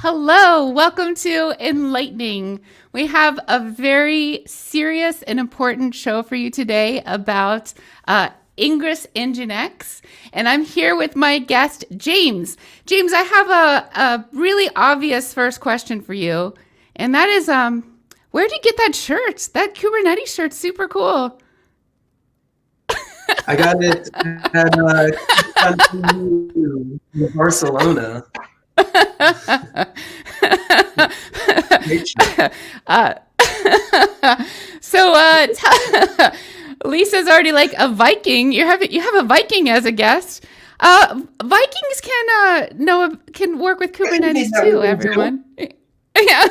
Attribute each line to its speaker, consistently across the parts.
Speaker 1: Hello, welcome to Enlightening. We have a very serious and important show for you today about Ingress Engine X. And I'm here with my guest, James. James, I have a really obvious first question for you. And that is, where'd you get that shirt? That Kubernetes shirt's super cool.
Speaker 2: I got it at Barcelona.
Speaker 1: uh, so Lisa's already like a Viking. You have a Viking as a guest. Vikings can work with Kubernetes too. Everyone, yeah.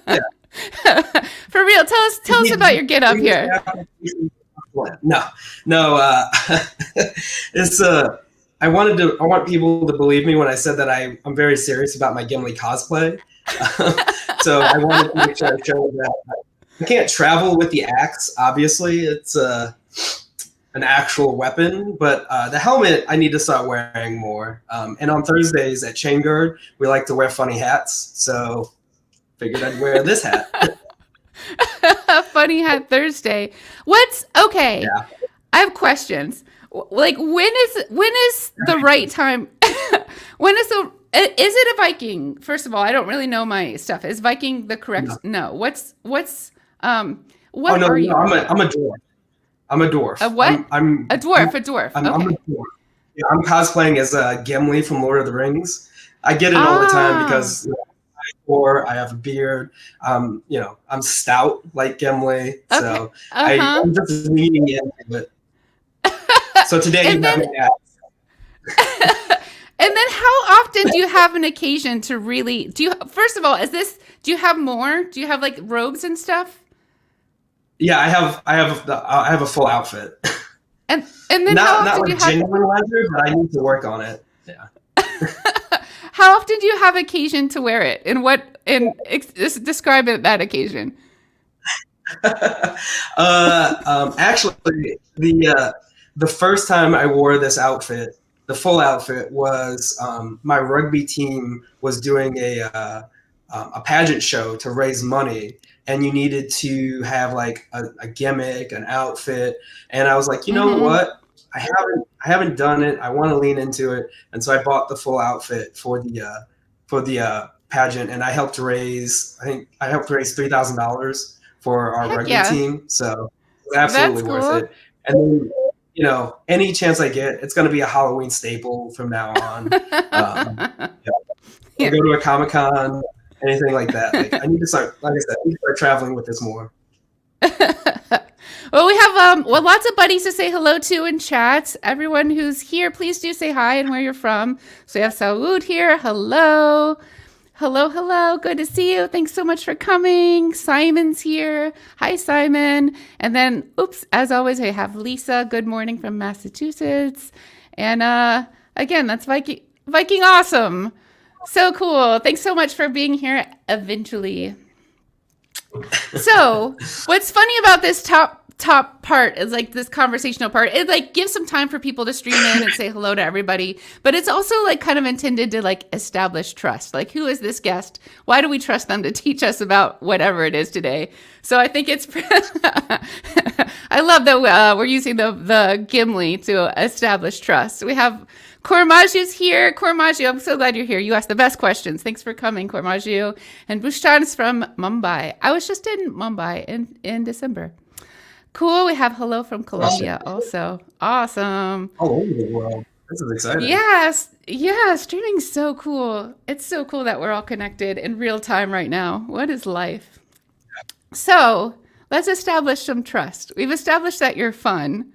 Speaker 2: Yeah.
Speaker 1: For real, tell us about your get up here.
Speaker 2: No. It's I want people to believe me when I said that I'm very serious about my Gimli cosplay. So I wanted to make sure I showed that I can't travel with the axe. Obviously, it's an actual weapon, but the helmet I need to start wearing more. And on Thursdays at Chain Guard, we like to wear funny hats. So figured I'd wear this hat.
Speaker 1: Funny Hat Thursday. What's okay?
Speaker 2: Yeah.
Speaker 1: I have questions. Like when is the right time? When is it a Viking? First of all, I don't really know my stuff. Is Viking the correct? No. What
Speaker 2: No,
Speaker 1: are you?
Speaker 2: I'm a dwarf. I'm a dwarf.
Speaker 1: A what?
Speaker 2: I'm
Speaker 1: a dwarf. A dwarf.
Speaker 2: I'm
Speaker 1: Okay.
Speaker 2: a dwarf. Yeah, I'm cosplaying as Gimli from Lord of the Rings. I get it all the time because I have a beard. I'm stout like Gimli, so
Speaker 1: Okay.
Speaker 2: I'm just leaning into it. So today you have me ask.
Speaker 1: And then how often do you have an occasion to really first of all, do you have more? Do you have like robes and stuff?
Speaker 2: Yeah, I have a full outfit.
Speaker 1: And then how
Speaker 2: Not
Speaker 1: often do you
Speaker 2: like
Speaker 1: have
Speaker 2: genuine leather, but I need to work on it. Yeah.
Speaker 1: how often do you have occasion to wear it? Just describe it that occasion.
Speaker 2: Actually, the first time I wore this outfit, the full outfit, was my rugby team was doing a pageant show to raise money, and you needed to have like a gimmick, an outfit, and I was like, you know what? I haven't done it. I want to lean into it, and so I bought the full outfit for the pageant, and I helped raise. I think I helped raise $3,000 for our
Speaker 1: Heck
Speaker 2: rugby
Speaker 1: yeah.
Speaker 2: team. So it's
Speaker 1: That's
Speaker 2: absolutely worth
Speaker 1: cool.
Speaker 2: it. And then, any chance I get, it's going to be a Halloween staple from now on. Yeah, I'll
Speaker 1: Yeah.
Speaker 2: go to a Comic-Con, anything like that. Like I need to start, like I said, I need to start traveling with this more.
Speaker 1: Well, we have lots of buddies to say hello to in chat. Everyone who's here, please do say hi and where you're from. So we have Saud here. Hello. Hello, hello. Good to see you. Thanks so much for coming. Simon's here. Hi, Simon. And then, as always, I have Lisa. Good morning from Massachusetts. And again, that's Viking awesome. So cool. Thanks so much for being here eventually. So, what's funny about this top part is like this conversational part. It like gives some time for people to stream in and say hello to everybody, but it's also like kind of intended to like establish trust. Like, who is this guest? Why do we trust them to teach us about whatever it is today? So I think it's I love that we're using the Gimli to establish trust. We have Kormaju's here. Kormaju, I'm so glad you're here. You asked the best questions. Thanks for coming, Kormaju. And Bushtan's from Mumbai. I was just in Mumbai in December. Cool. We have hello from Colombia also. Awesome.
Speaker 2: All over the world. This is exciting.
Speaker 1: Yes. Yeah. Streaming's so cool. It's so cool that we're all connected in real time right now. What is life? So let's establish some trust. We've established that you're fun.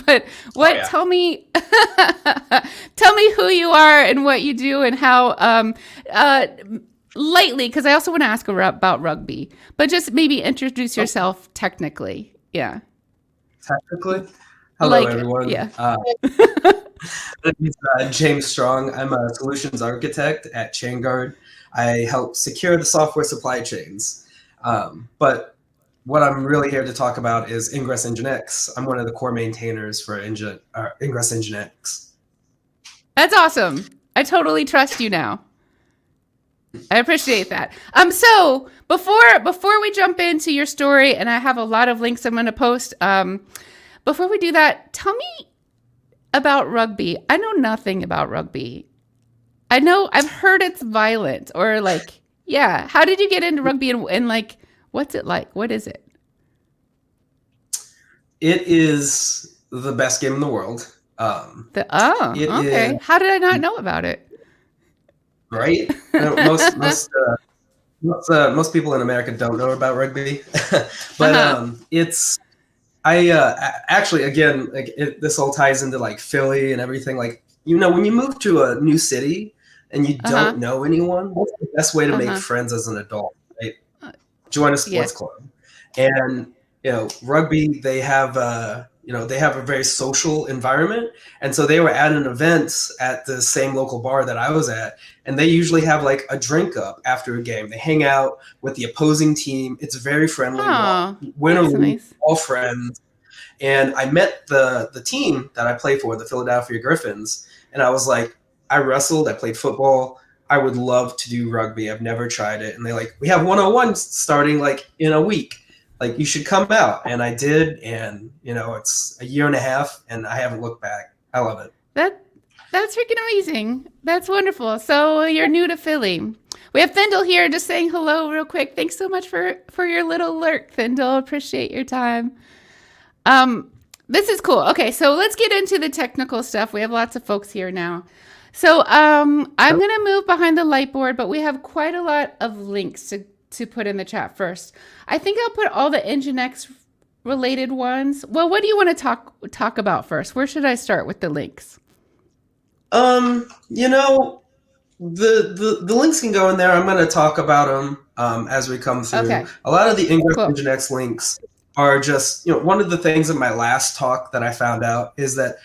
Speaker 1: But tell me who you are and what you do and how lightly, because I also want to ask about rugby, but just maybe introduce yourself technically. Yeah.
Speaker 2: Technically? Hello, everyone.
Speaker 1: Yeah.
Speaker 2: This is James Strong. I'm a solutions architect at ChainGuard. I help secure the software supply chains. But what I'm really here to talk about is Ingress Engine X. I'm one of the core maintainers for Ingress Engine X.
Speaker 1: That's awesome. I totally trust you now. I appreciate that. So before we jump into your story, and I have a lot of links I'm going to post. Before we do that, tell me about rugby. I know nothing about rugby. I know I've heard it's violent, or like, yeah. How did you get into rugby, and like, what's it like? What is it?
Speaker 2: It is the best game in the world. It is
Speaker 1: Okay. How did I not know about it?
Speaker 2: right. Most people in America don't know about rugby, but
Speaker 1: Uh-huh.
Speaker 2: it's actually, again, like this all ties into like Philly and everything. Like, when you move to a new city and you
Speaker 1: Uh-huh.
Speaker 2: don't know anyone, what's the best way to make
Speaker 1: Uh-huh.
Speaker 2: friends as an adult? Right?
Speaker 1: Uh,
Speaker 2: Join a
Speaker 1: yeah.
Speaker 2: sports club. And rugby, they have a very social environment, and so they were at an event at the same local bar that I was at, and they usually have like a drink up after a game. They hang out with the opposing team. It's very friendly.
Speaker 1: Oh,
Speaker 2: Win or
Speaker 1: that's
Speaker 2: lose,
Speaker 1: nice.
Speaker 2: all friends. And I met the team that I play for, the Philadelphia Griffins, and I was like, I wrestled, I played football. I would love to do rugby. I've never tried it. And they like, we have 101 starting like in a week. Like, you should come out. And I did, and it's a year and a half, and I haven't looked back. I love it.
Speaker 1: That that's freaking amazing. That's wonderful. So you're new to Philly. We have Thindle here just saying hello real quick. Thanks so much for your little lurk, Thindle. Appreciate your time. Um, this is cool. Okay, so let's get into the technical stuff. We have lots of folks here now. So I'm
Speaker 2: So,
Speaker 1: gonna move behind the light board, but we have quite a lot of links to put in the chat first. I think I'll put all the Nginx related ones. Well, what do you want to talk about first? Where should I start with the links?
Speaker 2: um, you know, the links can go in there. I'm going to talk about them as we come through.
Speaker 1: Okay,
Speaker 2: A lot of the Ingress
Speaker 1: cool.
Speaker 2: Nginx links are just, one of the things in my last talk that I found out is that,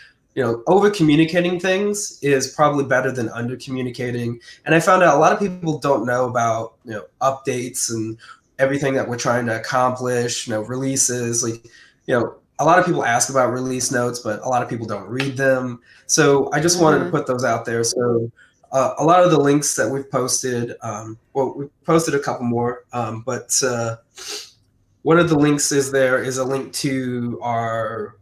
Speaker 2: over communicating things is probably better than under communicating. And I found out a lot of people don't know about, updates and everything that we're trying to accomplish, releases. Like, a lot of people ask about release notes, but a lot of people don't read them. So I just wanted to
Speaker 1: Mm-hmm.
Speaker 2: put those out there. So a lot of the links that we've posted, well, we've posted a couple more, but one of the links is a link to our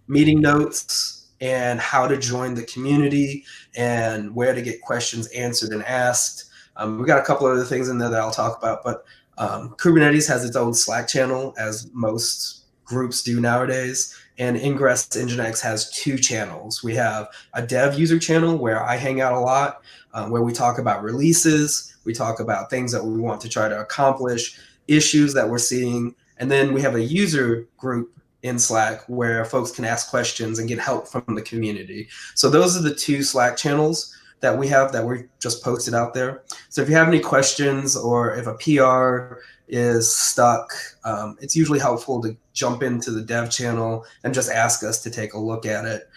Speaker 2: meeting notes and how to join the community and where to get questions answered and asked. We've got a couple other things in there that I'll talk about, but Kubernetes has its own Slack channel, as most groups do nowadays. And Ingress Nginx has two channels. We have a dev user channel where I hang out a lot, where we talk about releases, we talk about things that we want to try to accomplish, issues that we're seeing, and then we have a user group in Slack where folks can ask questions and get help from the community. So those are the two Slack channels that we have that we've just posted out there. So if you have any questions or if a PR is stuck, it's usually helpful to jump into the dev channel and just ask us to take a look at it,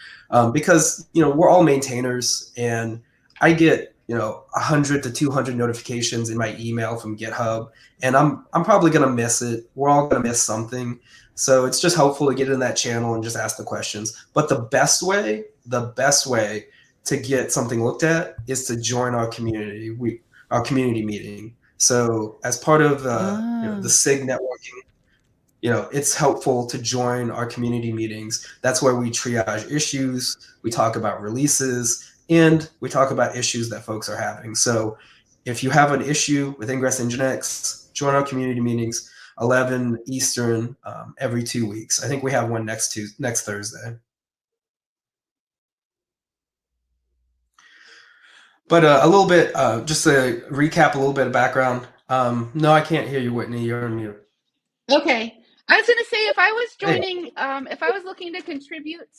Speaker 2: because we're all maintainers, and I get 100 to 200 notifications in my email from GitHub, and I'm probably gonna miss it. We're all gonna miss something, so it's just helpful to get in that channel and just ask the questions. But the best way to get something looked at is to join our community meeting. So as part of the
Speaker 1: Ah.
Speaker 2: SIG networking, it's helpful to join our community meetings. That's where we triage issues, we talk about releases, and we talk about issues that folks are having. So if you have an issue with Ingress Nginx, join our community meetings, 11 Eastern, every 2 weeks. I think we have one next Thursday. But a little bit, just to recap a little bit of background. No, I can't hear you, Whitney. You're on mute.
Speaker 1: Okay. I was gonna say if I was
Speaker 2: Hey.
Speaker 1: joining, if I was looking to contribute,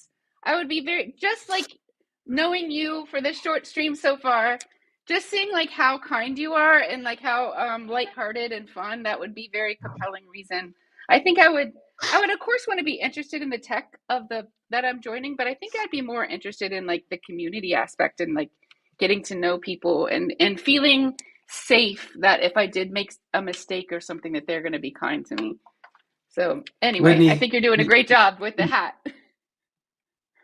Speaker 1: I would be very just like knowing you for this short stream so far, just seeing like how kind you are and like how lighthearted and fun, that would be very compelling reason. I think I would of course want to be interested in the tech of the that I'm joining, but I think I'd be more interested in like the community aspect and like getting to know people and feeling safe that if I did make a mistake or something that they're going to be kind to me. So anyway, I
Speaker 2: Whitney,
Speaker 1: think you're doing a great job with the hat.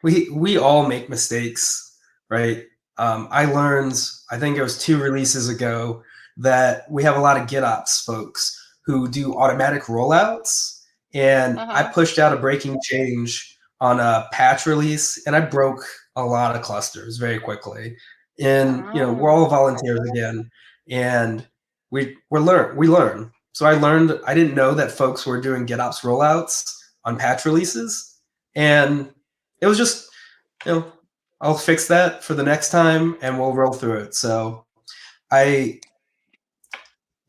Speaker 2: we all make mistakes, right? I learned, I think it was 2 releases ago, that we have a lot of GitOps folks who do automatic rollouts. And I
Speaker 1: Uh-huh.
Speaker 2: pushed out a breaking change on a patch release, and I broke a lot of clusters very quickly. And we're
Speaker 1: Oh.
Speaker 2: all volunteers again, and we learn. So I learned, I didn't know that folks were doing GitOps rollouts on patch releases, and it was just, I'll fix that for the next time, and we'll roll through it. So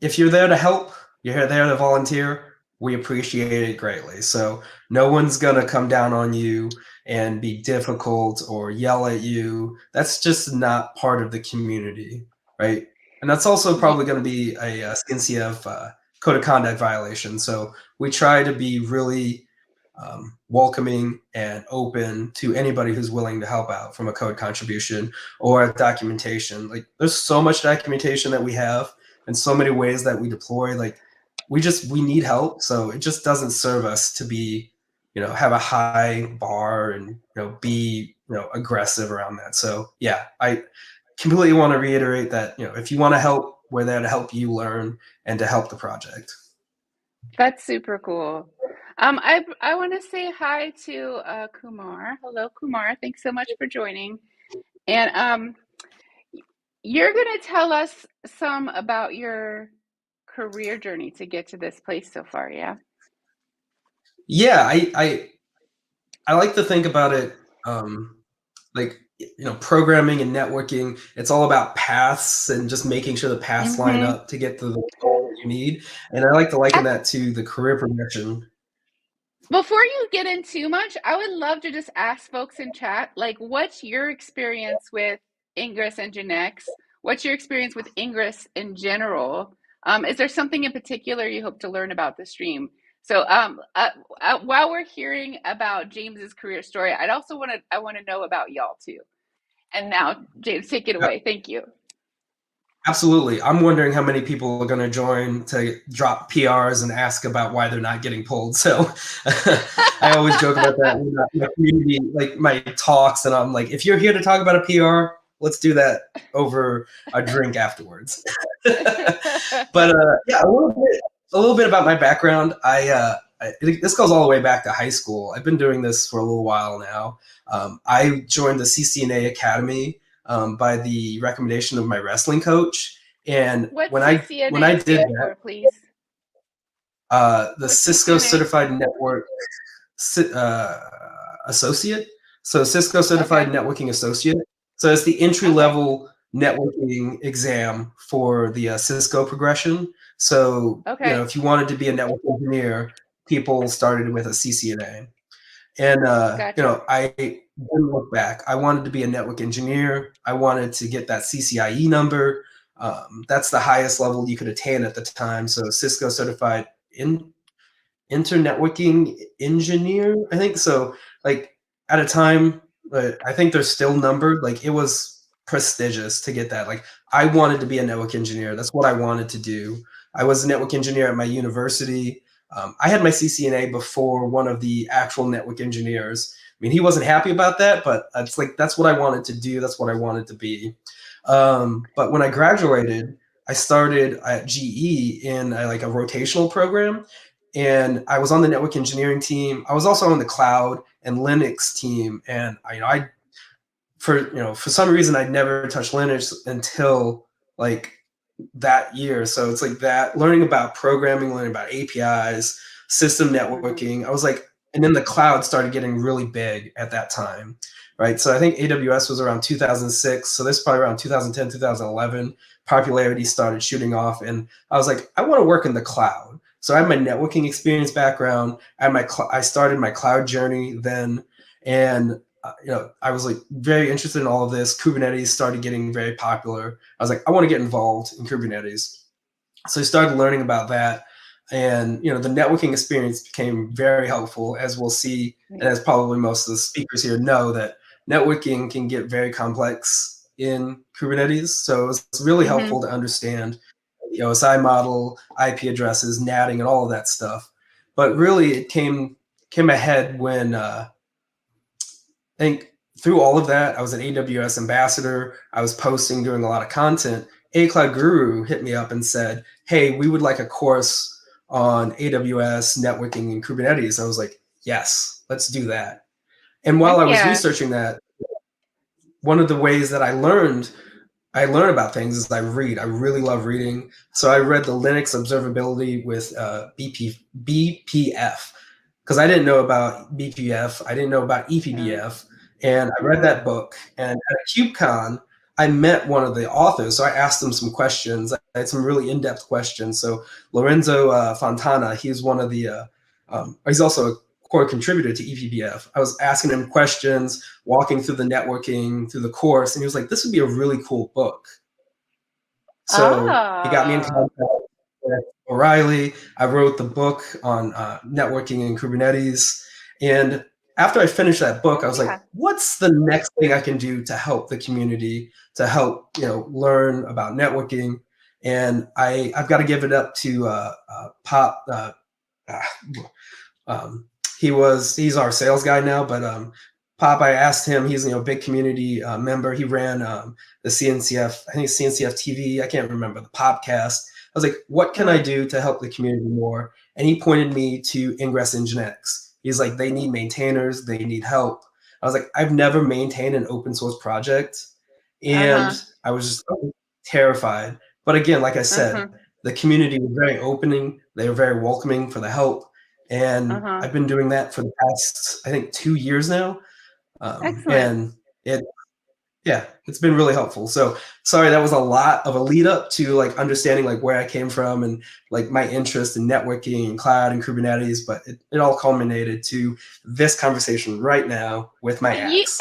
Speaker 2: if you're there to help, you're there to volunteer, we appreciate it greatly. So no one's gonna come down on you and be difficult or yell at you. That's just not part of the community, right? And that's also probably going to be a SkinCF code of conduct violation. So we try to be really welcoming and open to anybody who's willing to help out from a code contribution or documentation. Like, there's so much documentation that we have and so many ways that we deploy. Like, we need help. So it just doesn't serve us to be, have a high bar and, be, aggressive around that. So yeah, I completely want to reiterate that, if you want to help, we're there to help you learn and to help the project.
Speaker 1: That's super cool. I want to say hi to Kumar. Hello, Kumar. Thanks so much for joining. And you're going to tell us some about your career journey to get to this place so far, yeah?
Speaker 2: Yeah, I like to think about it like, programming and networking. It's all about paths and just making sure the paths line
Speaker 1: Mm-hmm.
Speaker 2: up to get to the goal that you need. And I like to liken that to the career progression.
Speaker 1: Before you get in too much, I would love to just ask folks in chat, like, what's your experience with Ingress and Nginx? What's your experience with Ingress in general? Is there something in particular you hope to learn about the stream? So, while we're hearing about James's career story, I want to know about y'all too. And now, James, take it away. Thank you.
Speaker 2: Absolutely. I'm wondering how many people are going to join to drop PRs and ask about why they're not getting pulled. So I always joke about that in my community, like my talks, and I'm like, if you're here to talk about a PR, let's do that over a drink afterwards. But yeah, a little bit about my background. This goes all the way back to high school. I've been doing this for a little while now. I joined the CCNA Academy by the recommendation of my wrestling coach. And
Speaker 1: What
Speaker 2: when
Speaker 1: CCNA
Speaker 2: I did
Speaker 1: stand
Speaker 2: that,
Speaker 1: for, please?
Speaker 2: the
Speaker 1: What
Speaker 2: Cisco
Speaker 1: CCNA?
Speaker 2: Certified Network Associate. So Cisco Certified
Speaker 1: Okay.
Speaker 2: Networking Associate. So it's the entry level networking exam for the Cisco progression. So
Speaker 1: Okay.
Speaker 2: if you wanted to be a network engineer, people started with a CCNA. And
Speaker 1: Gotcha.
Speaker 2: I didn't look back. I wanted to be a network engineer. I wanted to get that CCIE number. That's the highest level you could attain at the time. So Cisco certified internetworking engineer, I think. So like at a time, I think they're still numbered. Like, it was prestigious to get that. Like, I wanted to be a network engineer. That's what I wanted to do. I was a network engineer at my university. I had my CCNA before one of the actual network engineers. I mean, he wasn't happy about that, but it's like, that's what I wanted to do. That's what I wanted to be. But when I graduated, I started at GE in a rotational program, and I was on the network engineering team. I was also on the cloud and Linux team, and for some reason I never touched Linux until like that year. So it's like that, learning about programming, learning about APIs, system networking. I was like, and then the cloud started getting really big at that time, right? So I think AWS was around 2006. So this is probably around 2010, 2011. Popularity started shooting off, and I was like, I want to work in the cloud. So I have my networking experience background. I started my cloud journey then, and I was like very interested in all of this. Kubernetes started getting very popular. I was like, I want to get involved in Kubernetes. So I started learning about that. And, the networking experience became very helpful, as we'll see, and as probably most of the speakers here know, that networking can get very complex in Kubernetes. So it's really helpful to understand the OSI model, IP addresses, NATing, and all of that stuff. But really, it came ahead when I think through all of that, I was an AWS ambassador. I was posting, doing a lot of content, A Cloud Guru hit me up and said, hey, we would like a course on AWS networking and Kubernetes. I was like, yes, let's do that. And while
Speaker 1: Heck
Speaker 2: I was
Speaker 1: yeah.
Speaker 2: researching that, one of the ways that I learn about things is I read. I really love reading. So I read the Linux observability with BPF because I didn't know about BPF. I didn't know about EPBF. And I read that book. And at KubeCon, I met one of the authors. So I asked him some questions. I had some really in-depth questions. So Lorenzo Fontana, he's one of the, he's also a core contributor to EPBF. I was asking him questions, walking through the networking, through the course, and he was like, this would be a really cool book. So he got me in contact with O'Reilly. I wrote the book on networking and Kubernetes. And after I finished that book, I was like, what's the next thing I can do to help the community, to help learn about networking? And I've got to give it up to Pop. He's our sales guy now, but Pop, I asked him, he's a big community member. He ran the CNCF, I think it's CNCF TV, I can't remember, the Popcast. I was like, what can I do to help the community more? And he pointed me to Ingress Nginx. He's like, they need maintainers, they need help. I was like, I've never maintained an open source project. And I was just terrified. But again, like I said, the community was very opening. They were very welcoming for the help. And I've been doing that for the past, I think, 2 years now. And it's been really helpful. So sorry, that was a lot of a lead up to like understanding like where I came from and like my interest in networking and cloud and Kubernetes, but it all culminated to this conversation right now with my axe.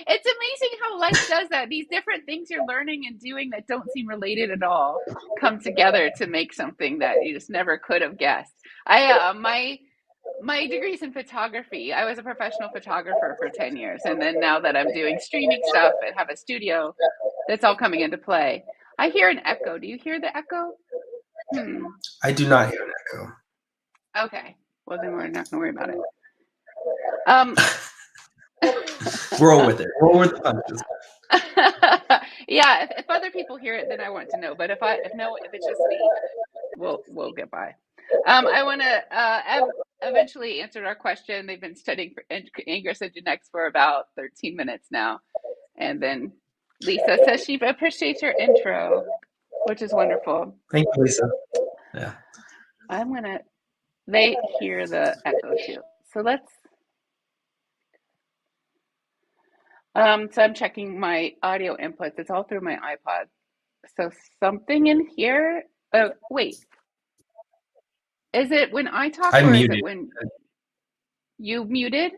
Speaker 1: It's amazing how life does that. These different things you're learning and doing that don't seem related at all come together to make something that you just never could have guessed. My degree's in photography. I was a professional photographer for 10 years. And then now that I'm doing streaming stuff and have a studio, that's all coming into play. I hear an echo. Do you hear the echo?
Speaker 2: I do not hear an echo.
Speaker 1: Okay. Well, then we're not going to worry about it.
Speaker 2: Roll with it. Roll with the punches.
Speaker 1: Yeah, if other people hear it, then I want to know. But if it's just me, we'll get by. I want to eventually answer our question. They've been studying Ingress Nginx for about 13 minutes now. And then Lisa says she appreciates your intro, which is wonderful.
Speaker 2: Thank you, Lisa. Yeah.
Speaker 1: They hear the echo too. So let's, so I'm checking my audio inputs. It's all through my iPod. So something in here, wait. Is it when I talk
Speaker 2: I'm
Speaker 1: or
Speaker 2: muted.
Speaker 1: Is it when you muted?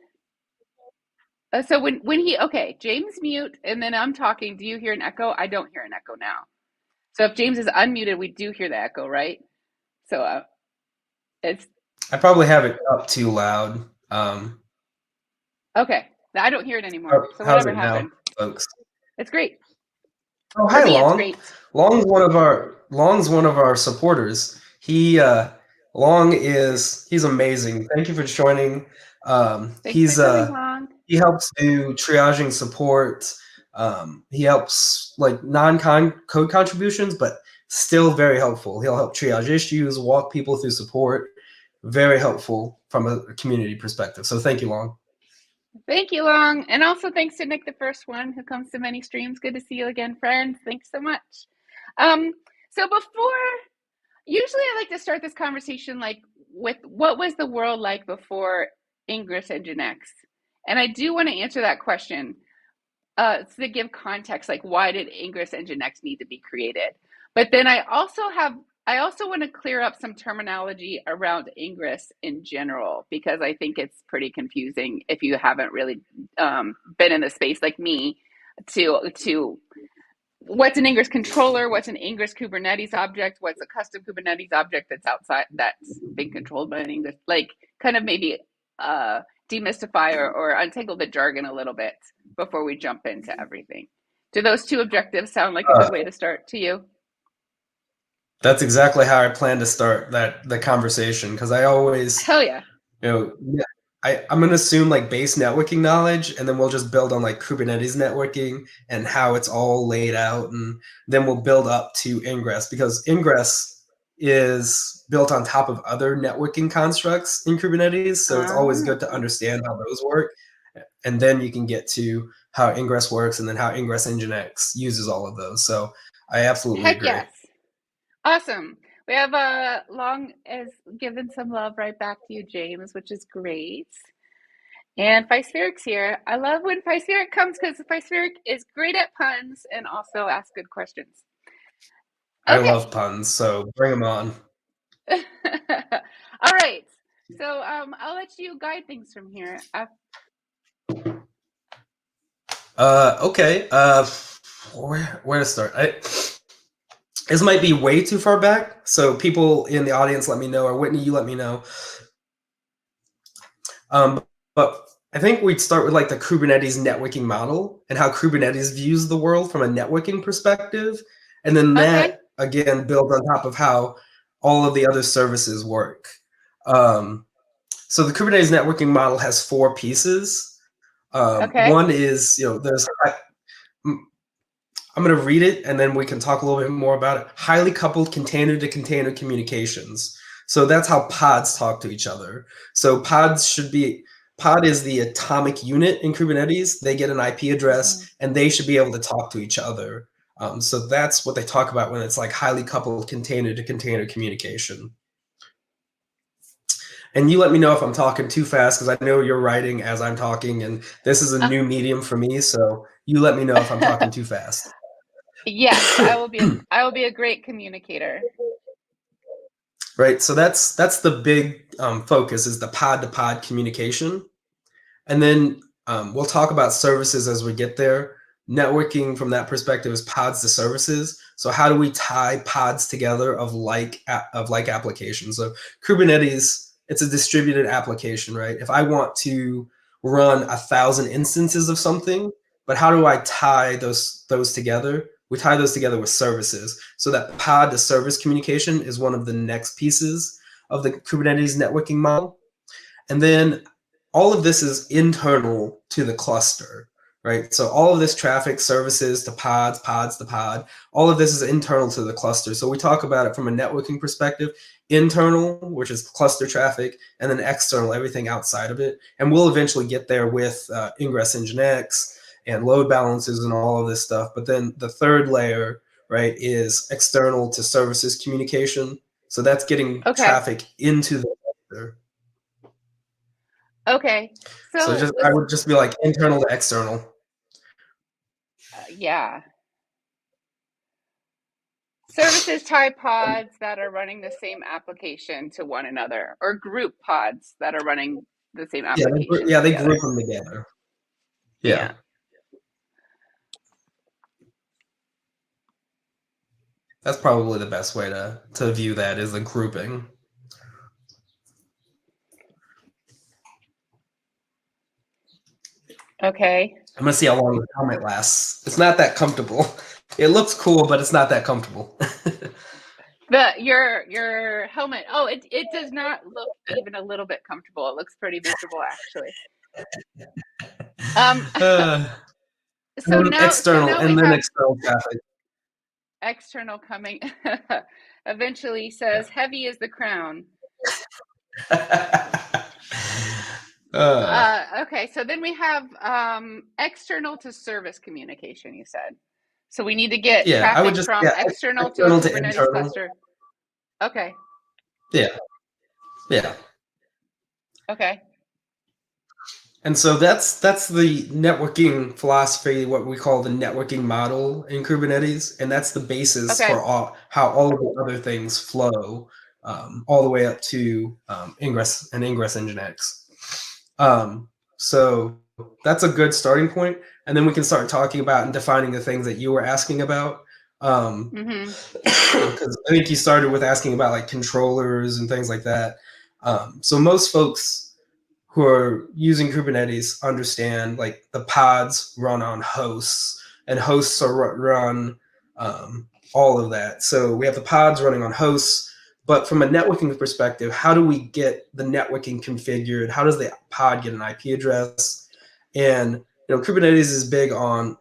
Speaker 1: So when James mute and then I'm talking, do you hear an echo? I don't hear an echo now. So if James is unmuted, we do hear the echo, right? So
Speaker 2: I probably have it up too loud.
Speaker 1: Okay. I don't hear it anymore. So whatever happened,
Speaker 2: folks.
Speaker 1: It's great.
Speaker 2: Oh, hi, Long. Long's one of our supporters. He's amazing. Thank you for joining. He helps do triaging support. He helps like non-code contributions, but still very helpful. He'll help triage issues, walk people through support. Very helpful from a community perspective. So thank you, Long.
Speaker 1: Thank you, Long. And also thanks to Nick, the first one who comes to many streams. Good to see you again, friends. Thanks so much. So usually I like to start this conversation like with what was the world like before Ingress Nginx? And I do want to answer that question to give context, like why did Ingress Nginx need to be created? But then I also want to clear up some terminology around Ingress in general, because I think it's pretty confusing if you haven't really been in the space like me to what's an Ingress controller, what's an Ingress Kubernetes object, what's a custom Kubernetes object that's being controlled by an Ingress, like kind of maybe demystify or untangle the jargon a little bit before we jump into everything. Do those two objectives sound like a good way to start to you?
Speaker 2: That's exactly how I plan to start the conversation, because I always,
Speaker 1: hell yeah,
Speaker 2: I'm going to assume like base networking knowledge, and then we'll just build on like Kubernetes networking and how it's all laid out. And then we'll build up to Ingress, because Ingress is built on top of other networking constructs in Kubernetes. So it's always good to understand how those work. And then you can get to how Ingress works, and then how Ingress Nginx uses all of those. So I absolutely
Speaker 1: Heck
Speaker 2: agree.
Speaker 1: yes. Awesome. We have Long is given some love right back to you, James, which is great. And Phispheric here. I love when Phispheric comes because Phispheric is great at puns and also asks good questions.
Speaker 2: I
Speaker 1: Okay.
Speaker 2: love puns, so bring them on.
Speaker 1: All right. So I'll let you guide things from here.
Speaker 2: Okay. Where to start? This might be way too far back, so people in the audience let me know, or Whitney, you let me know. But I think we'd start with like the Kubernetes networking model and how Kubernetes views the world from a networking perspective, and then that again build on top of how all of the other services work. So the Kubernetes networking model has 4 pieces. One is, there's, I'm going to read it and then we can talk a little bit more about it. Highly coupled container to container communications. So that's how pods talk to each other. So pod is the atomic unit in Kubernetes. They get an IP address and they should be able to talk to each other. So that's what they talk about when it's like highly coupled container to container communication. And you let me know if I'm talking too fast, because I know you're writing as I'm talking, and this is a new medium for me. So you let me know if I'm talking too fast.
Speaker 1: Yes, I will be a great communicator.
Speaker 2: Right. So that's the big focus, is the pod to pod communication. And then we'll talk about services as we get there. Networking from that perspective is pods to services. So how do we tie pods together of like applications? So Kubernetes, it's a distributed application, right? If I want to run 1,000 instances of something, but how do I tie those together? We tie those together with services. So that pod to service communication is one of the next pieces of the Kubernetes networking model. And then all of this is internal to the cluster, right? So all of this traffic, services to pods to pod, all of this is internal to the cluster. So we talk about it from a networking perspective: internal, which is cluster traffic, and then external, everything outside of it. And we'll eventually get there with Ingress Nginx and load balancers and all of this stuff. But then the third layer, right, is external to services communication. So that's getting traffic into the cluster.
Speaker 1: Okay.
Speaker 2: So I would just be like internal to external.
Speaker 1: Yeah. Services tie pods that are running the same application to one another, or group pods that are running the same application.
Speaker 2: Yeah, they group them together. Yeah. That's probably the best way to view that, is the grouping.
Speaker 1: Okay.
Speaker 2: I'm gonna see how long the helmet lasts. It's not that comfortable. It looks cool, but it's not that comfortable.
Speaker 1: Your helmet. Oh, it does not look even a little bit comfortable. It looks pretty miserable, actually. So now
Speaker 2: external, and then external traffic.
Speaker 1: External coming eventually says heavy is the crown. Okay, so then we have external to service communication, you said. So we need to get traffic from external to a Kubernetes cluster. Okay.
Speaker 2: Yeah.
Speaker 1: Okay.
Speaker 2: And so that's the networking philosophy, what we call the networking model in Kubernetes, and that's the basis for how all of the other things flow, all the way up to Ingress and Ingress Nginx. So that's a good starting point, and then we can start talking about and defining the things that you were asking about. Because I think you started with asking about like controllers and things like that. So most folks who are using Kubernetes understand like the pods run on hosts, and hosts are run all of that. So we have the pods running on hosts. But from a networking perspective, how do we get the networking configured? How does the pod get an IP address? And Kubernetes is big on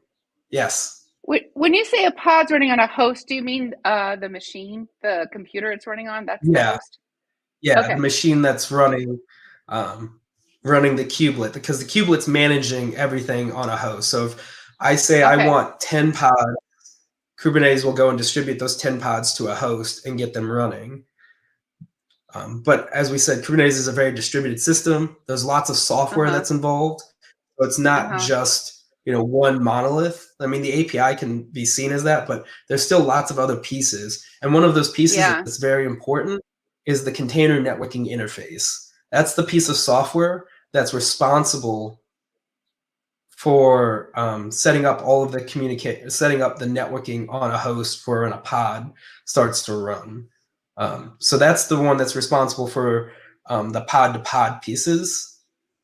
Speaker 2: yes,
Speaker 1: When you say a pod's running on a host, do you mean the machine, the computer it's running on? That's the
Speaker 2: yeah,
Speaker 1: host?
Speaker 2: yeah, the
Speaker 1: Okay.
Speaker 2: machine that's um, running the kubelet, because the kubelet's managing everything on a host. So if I say I
Speaker 1: Okay.
Speaker 2: want 10 pods, Kubernetes will go and distribute those 10 pods to a host and get them running. But as we said, Kubernetes is a very distributed system. There's lots of software
Speaker 1: Uh-huh.
Speaker 2: that's involved. So it's not
Speaker 1: Uh-huh.
Speaker 2: just one monolith. I mean, the API can be seen as that, but there's still lots of other pieces. And one of those pieces
Speaker 1: Yeah.
Speaker 2: that's very important is the container networking interface. That's the piece of software that's responsible for setting up all of the setting up the networking on a host for when a pod starts to run. So that's the one that's responsible for the pod to pod pieces,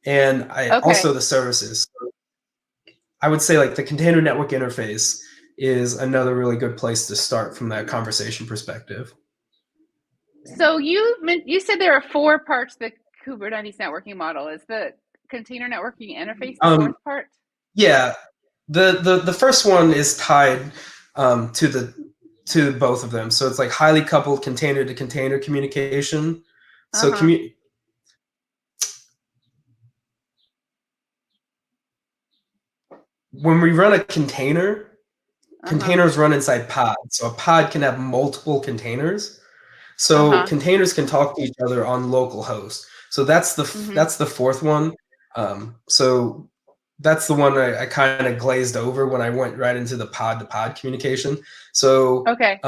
Speaker 2: and also
Speaker 1: Okay.
Speaker 2: the services. So I would say like the container network interface is another really good place to start from that conversation perspective.
Speaker 1: So you said there are four parts to the Kubernetes networking model. Is the container networking interface the
Speaker 2: Um,
Speaker 1: fourth part?
Speaker 2: yeah, the first one is tied to both of them. So it's like highly coupled container to container communication. So
Speaker 1: Uh-huh.
Speaker 2: when we run a container,
Speaker 1: Uh-huh.
Speaker 2: containers run inside pods. So a pod can have multiple containers. So
Speaker 1: Uh-huh.
Speaker 2: containers can talk to each other on local hosts. So
Speaker 1: Mm-hmm.
Speaker 2: that's the fourth one. So that's the one I kind of glazed over when I went right into the pod to pod communication. So
Speaker 1: Okay.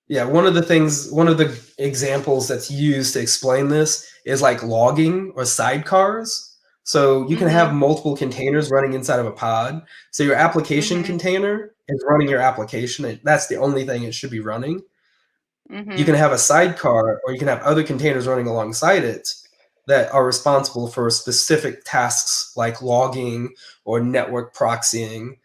Speaker 2: yeah, one of the examples that's used to explain this is like logging or sidecars. So you can have
Speaker 1: Mm-hmm.
Speaker 2: multiple containers running inside of a pod. So your application
Speaker 1: Mm-hmm.
Speaker 2: container is running your application. And that's the only thing it should be running. You
Speaker 1: Mm-hmm.
Speaker 2: can have a sidecar, or you can have other containers running alongside it that are responsible for specific tasks like logging or network proxying.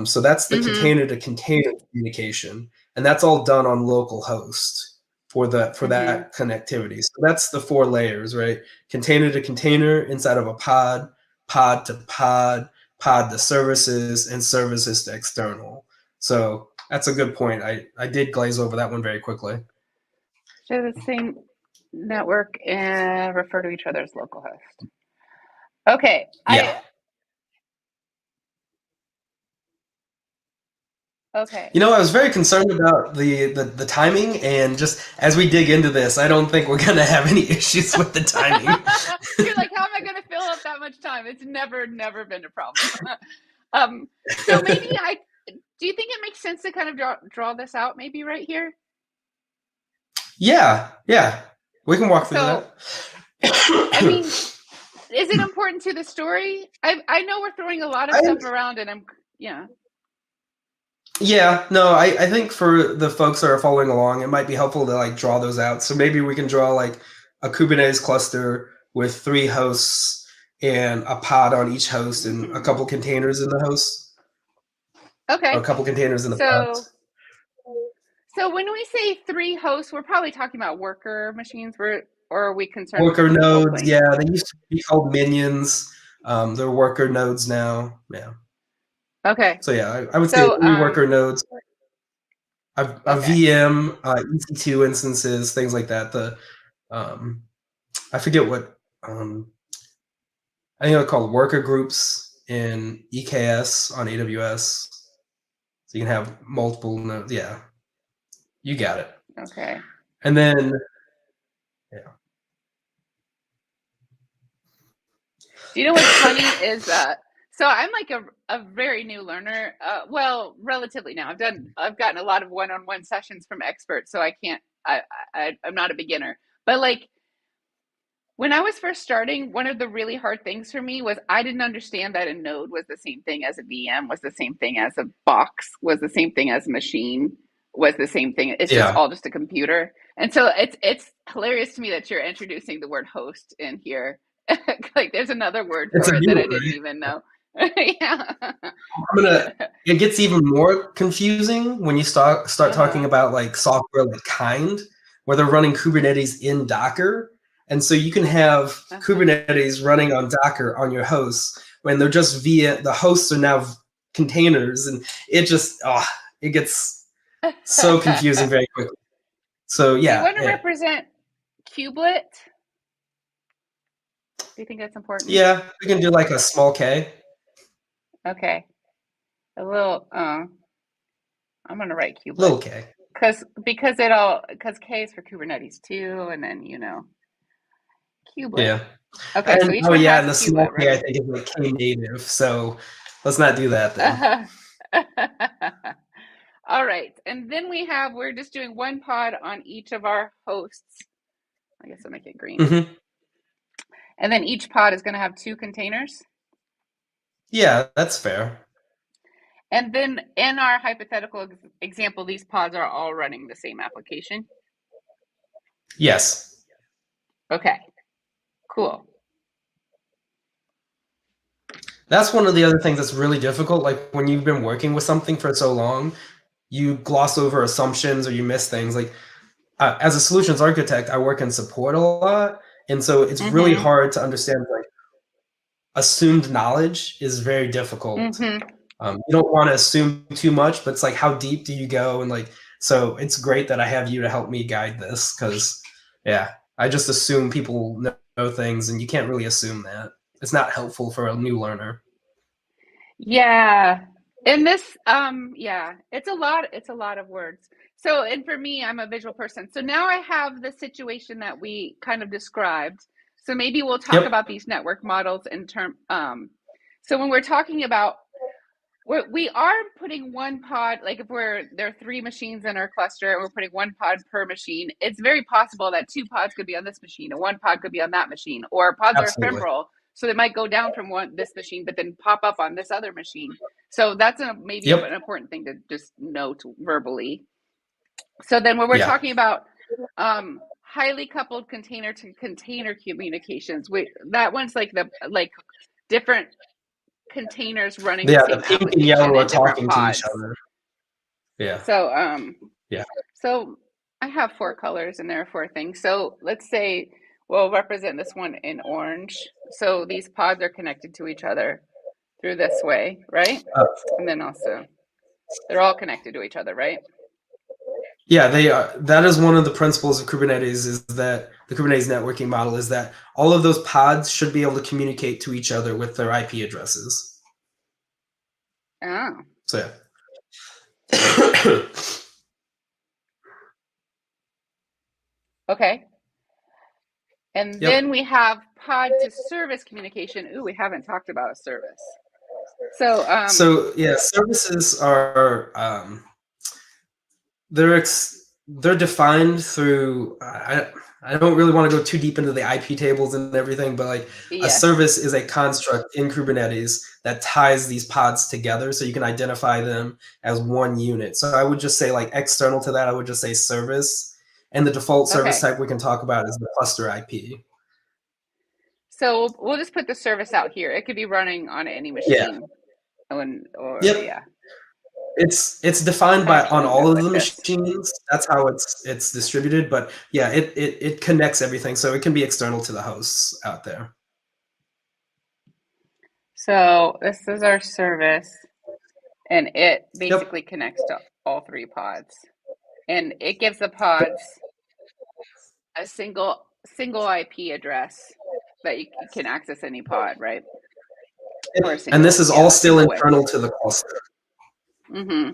Speaker 2: So that's the
Speaker 1: Mm-hmm.
Speaker 2: container to container communication, and that's all done on local host for
Speaker 1: Mm-hmm.
Speaker 2: that connectivity. So that's the four layers, right? Container to container inside of a pod, pod to pod, pod to services, and services to external. So that's a good point. I did glaze over that one very quickly.
Speaker 1: Share the same network and refer to each other as localhost. Okay.
Speaker 2: Yeah.
Speaker 1: I okay.
Speaker 2: I was very concerned about the timing, and just as we dig into this, I don't think we're going to have any issues with the timing.
Speaker 1: You're like, how am I going to fill up that much time? It's never been a problem. So maybe do you think it makes sense to kind of draw this out maybe right here?
Speaker 2: Yeah, yeah. We can walk through
Speaker 1: So, I
Speaker 2: that.
Speaker 1: mean, is it important to the story? I know we're throwing a lot of
Speaker 2: I,
Speaker 1: stuff around and yeah.
Speaker 2: yeah, no, I think for the folks that are following along, it might be helpful to like draw those out. So maybe we can draw like a Kubernetes cluster with 3 hosts and a pod on each host and a
Speaker 1: Mm-hmm.
Speaker 2: couple containers in the hosts, or a
Speaker 1: Okay.
Speaker 2: couple containers in the
Speaker 1: So
Speaker 2: pods.
Speaker 1: so when we say 3 hosts, we're probably talking about worker machines, or are we concerned with the
Speaker 2: Worker
Speaker 1: physical
Speaker 2: nodes,
Speaker 1: plane?
Speaker 2: yeah, they used to be called minions. They're worker nodes now. Yeah.
Speaker 1: Okay.
Speaker 2: So yeah, I would say
Speaker 1: So
Speaker 2: 3 worker nodes, a
Speaker 1: okay.
Speaker 2: VM, EC2 instances, things like that. Um, I forget what I think they're called worker groups in EKS on AWS. So you can have multiple nodes. Yeah, you got it.
Speaker 1: Okay.
Speaker 2: And then yeah,
Speaker 1: Do you know what's funny is so I'm like a very new learner. Well, relatively now. I've gotten a lot of one-on-one sessions from experts, so I can't I'm not a beginner. But like when I was first starting, one of the really hard things for me was I didn't understand that a node was the same thing as a VM, was the same thing as a box, was the same thing as a machine, was the same thing. It's just
Speaker 2: yeah,
Speaker 1: all just a computer. And so it's hilarious to me that you're introducing the word host in here. Like there's another word
Speaker 2: it's
Speaker 1: for
Speaker 2: a
Speaker 1: it
Speaker 2: new
Speaker 1: that I
Speaker 2: one,
Speaker 1: didn't
Speaker 2: right?
Speaker 1: even know. Yeah.
Speaker 2: It gets even more confusing when you start talking
Speaker 1: Uh-huh.
Speaker 2: about like software like Kind, where they're running Kubernetes in Docker. And so you can have
Speaker 1: Uh-huh.
Speaker 2: Kubernetes running on Docker on your hosts when they're just via the hosts are now containers, and it gets so confusing very quickly. So
Speaker 1: Do you
Speaker 2: yeah,
Speaker 1: want to represent kubelet? Do you think that's important?
Speaker 2: yeah, we can do like a small k.
Speaker 1: Okay. A little I'm gonna write kubelet
Speaker 2: Little k.
Speaker 1: because K is for Kubernetes too, and then kubelet.
Speaker 2: Yeah.
Speaker 1: Okay, so
Speaker 2: And
Speaker 1: each
Speaker 2: oh
Speaker 1: one
Speaker 2: yeah,
Speaker 1: has
Speaker 2: and
Speaker 1: a
Speaker 2: the small
Speaker 1: kubelet,
Speaker 2: k I
Speaker 1: right?
Speaker 2: think is like k native. So let's not do that then.
Speaker 1: All right, and then we're just doing one pod on each of our hosts. I guess I'll make it green.
Speaker 2: Hmm.
Speaker 1: And then each pod is going to have 2 containers.
Speaker 2: Yeah, that's fair.
Speaker 1: And then in our hypothetical example, these pods are all running the same application.
Speaker 2: Yes.
Speaker 1: Okay, cool.
Speaker 2: That's one of the other things that's really difficult. Like when you've been working with something for so long, you gloss over assumptions or you miss things. Like as a solutions architect, I work in support a lot. And so it's really
Speaker 1: Mm-hmm.
Speaker 2: hard to understand like assumed knowledge is very difficult.
Speaker 1: Mm-hmm.
Speaker 2: You don't want to assume too much, but it's like how deep do you go? And like, so it's great that I have you to help me guide this because, yeah, I just assume people know things, and you can't really assume that. It's not helpful for a new learner.
Speaker 1: Yeah. And this, yeah, it's a lot of words. So, and for me, I'm a visual person. So now I have the situation that we kind of described. So maybe we'll talk
Speaker 2: Yep,
Speaker 1: about these network models in so when we're talking about, we are putting one pod, like if there are 3 machines in our cluster and we're putting one pod per machine, it's very possible that 2 pods could be on this machine and 1 pod could be on that machine, or pods are
Speaker 2: absolutely.
Speaker 1: ephemeral. So they might go down from this machine, but then pop up on this other machine. So that's maybe an
Speaker 2: Yep,
Speaker 1: important thing to just note verbally. So then when we're
Speaker 2: yeah,
Speaker 1: talking about highly coupled container to container communications, that one's like different containers running the
Speaker 2: yeah. The
Speaker 1: same
Speaker 2: pink and
Speaker 1: application
Speaker 2: yellow are
Speaker 1: in different
Speaker 2: talking to each
Speaker 1: pods.
Speaker 2: other. Yeah,
Speaker 1: So
Speaker 2: yeah.
Speaker 1: so I have 4 colors and there are 4 things. So let's say we'll represent this one in orange. So these pods are connected to each other through this way, right?
Speaker 2: Uh,
Speaker 1: And then also they're all connected to each other, right?
Speaker 2: Yeah, they are. That is one of the principles of Kubernetes. Is that the Kubernetes networking model is that all of those pods should be able to communicate to each other with their IP addresses.
Speaker 1: Oh.
Speaker 2: So yeah.
Speaker 1: Okay. And
Speaker 2: Yep.
Speaker 1: then we have pod to service communication. Ooh, we haven't talked about a service. So
Speaker 2: So yeah, services are they're defined through I don't really want to go too deep into the IP tables and everything, but like a
Speaker 1: yes.
Speaker 2: service is a construct in Kubernetes that ties these pods together so you can identify them as one unit. So I would just say like external to that, I would just say service. And the default service
Speaker 1: Okay.
Speaker 2: type we can talk about is the cluster IP.
Speaker 1: So we'll just put the service out here. It could be running on any
Speaker 2: Yeah.
Speaker 1: machine. Or
Speaker 2: Yep.
Speaker 1: yeah.
Speaker 2: It's defined
Speaker 1: I
Speaker 2: by on
Speaker 1: actually
Speaker 2: all
Speaker 1: might
Speaker 2: of the
Speaker 1: put this.
Speaker 2: machines. That's how it's distributed. But yeah, it connects everything, so it can be external to the hosts out there.
Speaker 1: So this is our service, and it
Speaker 2: Yep.
Speaker 1: basically connects to all 3 pods. And it gives the pods a single IP address that you can access any pod, right? Or a
Speaker 2: And this
Speaker 1: single,
Speaker 2: is all
Speaker 1: yeah, a
Speaker 2: still
Speaker 1: single way.
Speaker 2: internal to the cluster.
Speaker 1: Mm-hmm.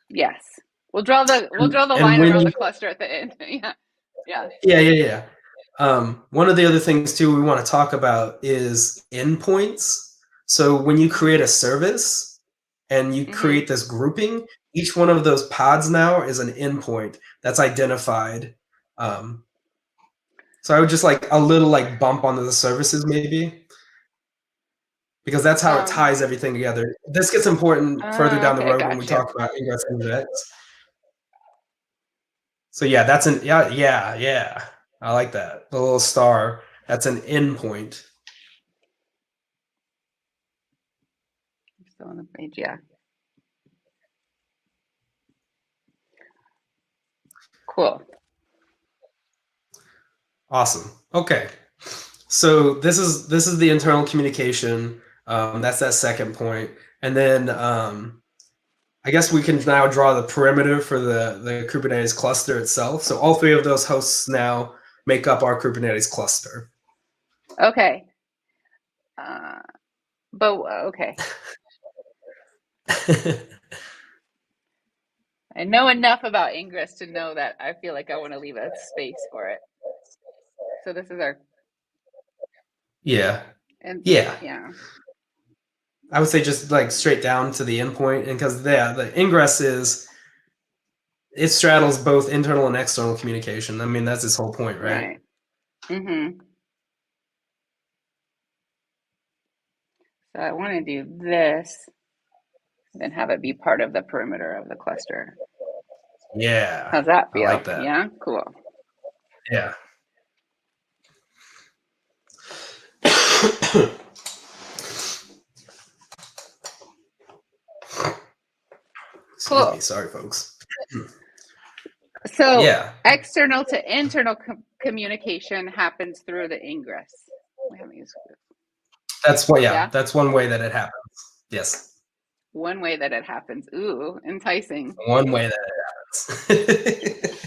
Speaker 1: Yes. We'll draw the
Speaker 2: And
Speaker 1: line
Speaker 2: when
Speaker 1: around
Speaker 2: you
Speaker 1: the cluster at the end. Yeah. Yeah.
Speaker 2: yeah. One of the other things too we want to talk about is endpoints. So when you create a service and you
Speaker 1: Mm-hmm.
Speaker 2: create this grouping, each one of those pods now is an endpoint that's identified. Um, so I would just like a little like bump onto the services maybe, because that's how it
Speaker 1: Um,
Speaker 2: ties everything together. This gets important further down the
Speaker 1: okay,
Speaker 2: road when we
Speaker 1: gotcha.
Speaker 2: talk about ingress and index. So yeah, yeah. I like that. The little star. That's an endpoint.
Speaker 1: Still on the page, yeah. Cool.
Speaker 2: Awesome. Okay. So this is the internal communication. That's that second point. And then I guess we can now draw the perimeter for the Kubernetes cluster itself. So all three of those hosts now make up our Kubernetes cluster.
Speaker 1: Okay. Okay. I know enough about Ingress to know that I feel like I want to leave a space for it. So this is our
Speaker 2: Yeah.
Speaker 1: and
Speaker 2: Yeah.
Speaker 1: yeah.
Speaker 2: I would say just like straight down to the endpoint, and because the ingress it straddles both internal and external communication. I mean, that's its whole point, right?
Speaker 1: Right. Mm-hmm. So I want to do this, then have it be part of the perimeter of the cluster.
Speaker 2: Yeah.
Speaker 1: How's that feel?
Speaker 2: I like that.
Speaker 1: Yeah, cool.
Speaker 2: Yeah. Excuse me. Sorry, folks.
Speaker 1: So
Speaker 2: yeah.
Speaker 1: External to internal communication happens through the ingress. We haven't used it.
Speaker 2: That's what. Yeah, that's one way that it happens. Yes.
Speaker 1: One way that it happens. Ooh, enticing.
Speaker 2: One way that it happens.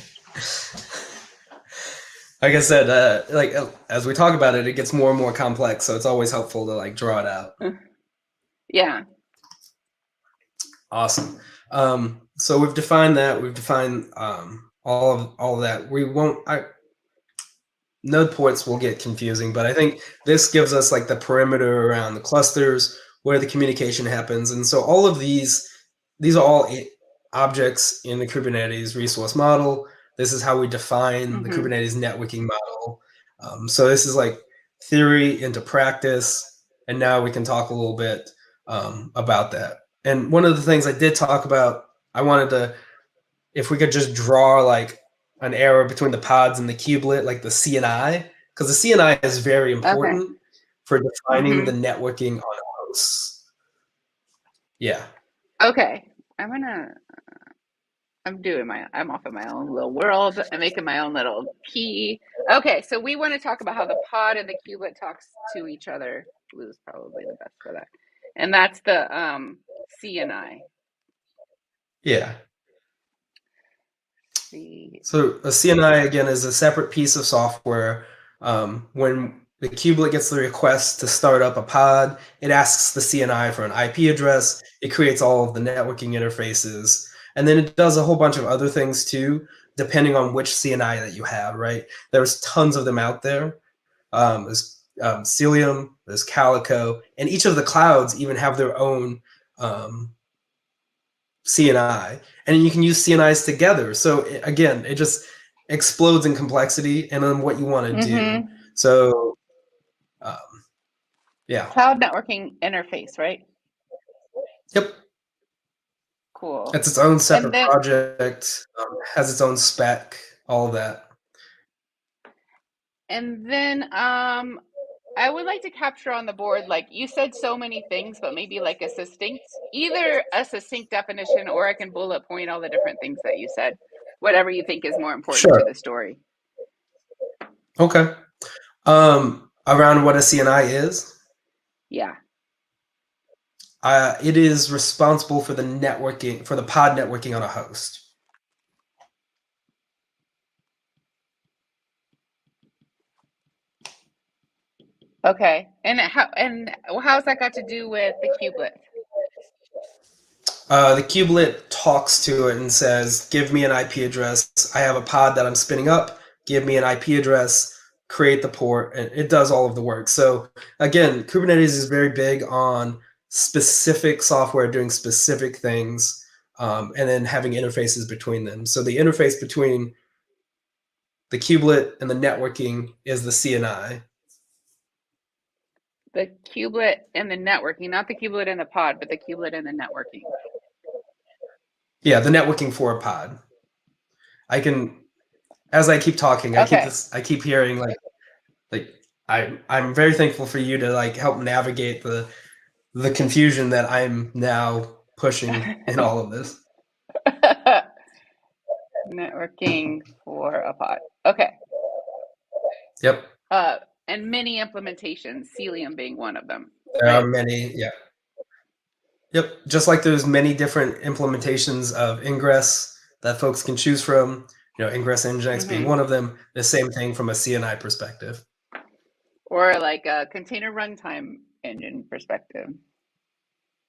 Speaker 2: Like I said, like as we talk about it, it gets more and more complex. So it's always helpful to like draw it out.
Speaker 1: Yeah.
Speaker 2: Awesome. So we've defined that. We've defined all of that. We won't. Node ports will get confusing, but I think this gives us like the perimeter around the clusters where the communication happens, and so all of these are all objects in the Kubernetes resource model. This is how we define the Kubernetes networking model. So this is like theory into practice, and now we can talk a little bit about that. And one of the things I did talk about, I wanted to, if we could just draw like an arrow between the pods and the kubelet, like the CNI, because the CNI is very important for defining the networking on hosts. Yeah.
Speaker 1: Okay. I'm off in my own little world. I'm making my own little key. Okay, so we want to talk about how the pod and the kubelet talks to each other. Blue is probably the best for that. And that's the CNI.
Speaker 2: Yeah. So a CNI, again, is a separate piece of software. When the kubelet gets the request to start up a pod, it asks the CNI for an IP address. It creates all of the networking interfaces. And then it does a whole bunch of other things too, depending on which CNI that you have, right? There's tons of them out there. There's Cilium, there's Calico, and each of the clouds even have their own CNI, and you can use CNIs together. So again, it just explodes in complexity and then what you want to do. So yeah.
Speaker 1: Cloud networking interface, right?
Speaker 2: Yep.
Speaker 1: Cool.
Speaker 2: It's its own separate project, has its own spec, all of that.
Speaker 1: And then I would like to capture on the board, like you said so many things, but maybe like either a succinct definition, or I can bullet point all the different things that you said, whatever you think is more important to the story.
Speaker 2: Okay. Around what a CNI is?
Speaker 1: Yeah.
Speaker 2: It is responsible for the networking, for the pod networking on a host.
Speaker 1: Okay. And how's that got to do with the kubelet?
Speaker 2: The kubelet talks to it and says, give me an IP address. I have a pod that I'm spinning up. Give me an IP address, create the port, and it does all of the work. So again, Kubernetes is very big on specific software doing specific things, and then having interfaces between them. So the interface between the kubelet and the networking is the CNI.
Speaker 1: The kubelet and the networking, not the kubelet and the pod, but the kubelet and the networking.
Speaker 2: Yeah, the networking for a pod. I can, as I keep talking, I keep hearing like I'm very thankful for you to like help navigate the the confusion that I'm now pushing in all of this.
Speaker 1: Networking for a pod. Okay.
Speaker 2: Yep.
Speaker 1: And many implementations, Cilium being one of them.
Speaker 2: There
Speaker 1: right?
Speaker 2: are many, yeah. Yep. Just like there's many different implementations of Ingress that folks can choose from, Ingress Nginx being one of them, the same thing from a CNI perspective.
Speaker 1: Or like a container runtime engine perspective.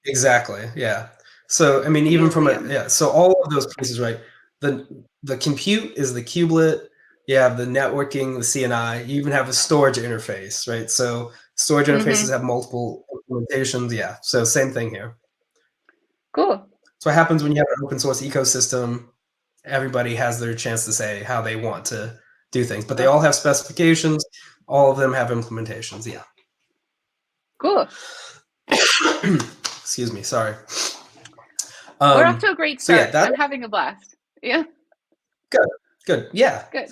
Speaker 2: Exactly. Yeah. So, I mean, even from so all of those pieces, right? The compute is the kubelet. You have the networking, the CNI. You even have a storage interface, right? So storage interfaces have multiple implementations. Yeah. So same thing here.
Speaker 1: Cool.
Speaker 2: So what happens when you have an open source ecosystem? Everybody has their chance to say how they want to do things, but they all have specifications. All of them have implementations. Yeah.
Speaker 1: Cool.
Speaker 2: Excuse me. Sorry.
Speaker 1: We're off to a great start.
Speaker 2: So yeah,
Speaker 1: I'm having a blast. Yeah.
Speaker 2: Good. Yeah.
Speaker 1: Good.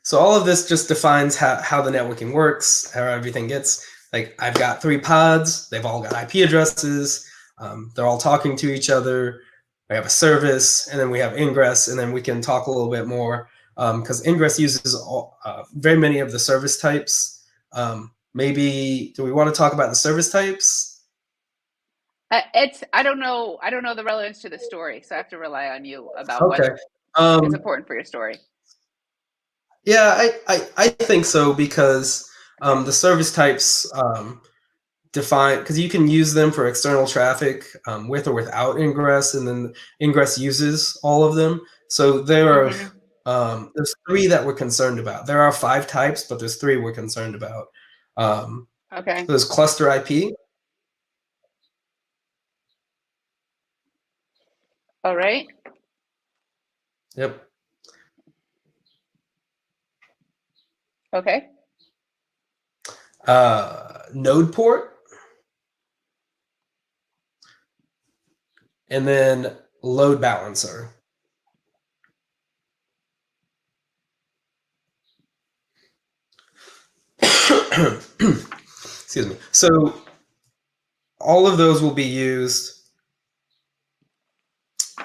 Speaker 2: So all of this just defines how the networking works, how everything gets. Like I've got 3 pods. They've all got IP addresses. They're all talking to each other. We have a service, and then we have Ingress, and then we can talk a little bit more because Ingress uses very many of the service types. Maybe do we want to talk about the service types?
Speaker 1: I don't know the relevance to the story, so I have to rely on you about what is important for your story.
Speaker 2: Yeah, I think so because the service types define, because you can use them for external traffic with or without Ingress, and then Ingress uses all of them. So there are there's 3 that we're concerned about. There are 5 types, but there's 3 we're concerned about.
Speaker 1: Okay.
Speaker 2: So there's cluster IP.
Speaker 1: All right.
Speaker 2: Yep.
Speaker 1: Okay.
Speaker 2: Node port. And then load balancer. Excuse me. So all of those will be used.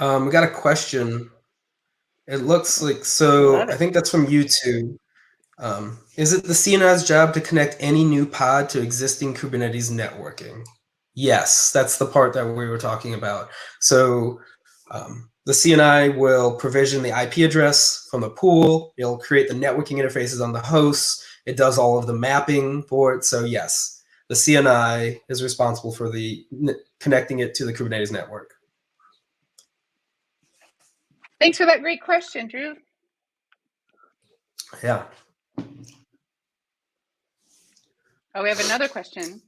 Speaker 2: We got a question. It looks like, I think that's from YouTube. Is it the CNI's job to connect any new pod to existing Kubernetes networking? Yes, that's the part that we were talking about. So the CNI will provision the IP address from the pool. It'll create the networking interfaces on the hosts. It does all of the mapping for it. So yes, the CNI is responsible for connecting it to the Kubernetes network.
Speaker 1: Thanks for that great question, Drew.
Speaker 2: Yeah.
Speaker 1: Oh, we have another question.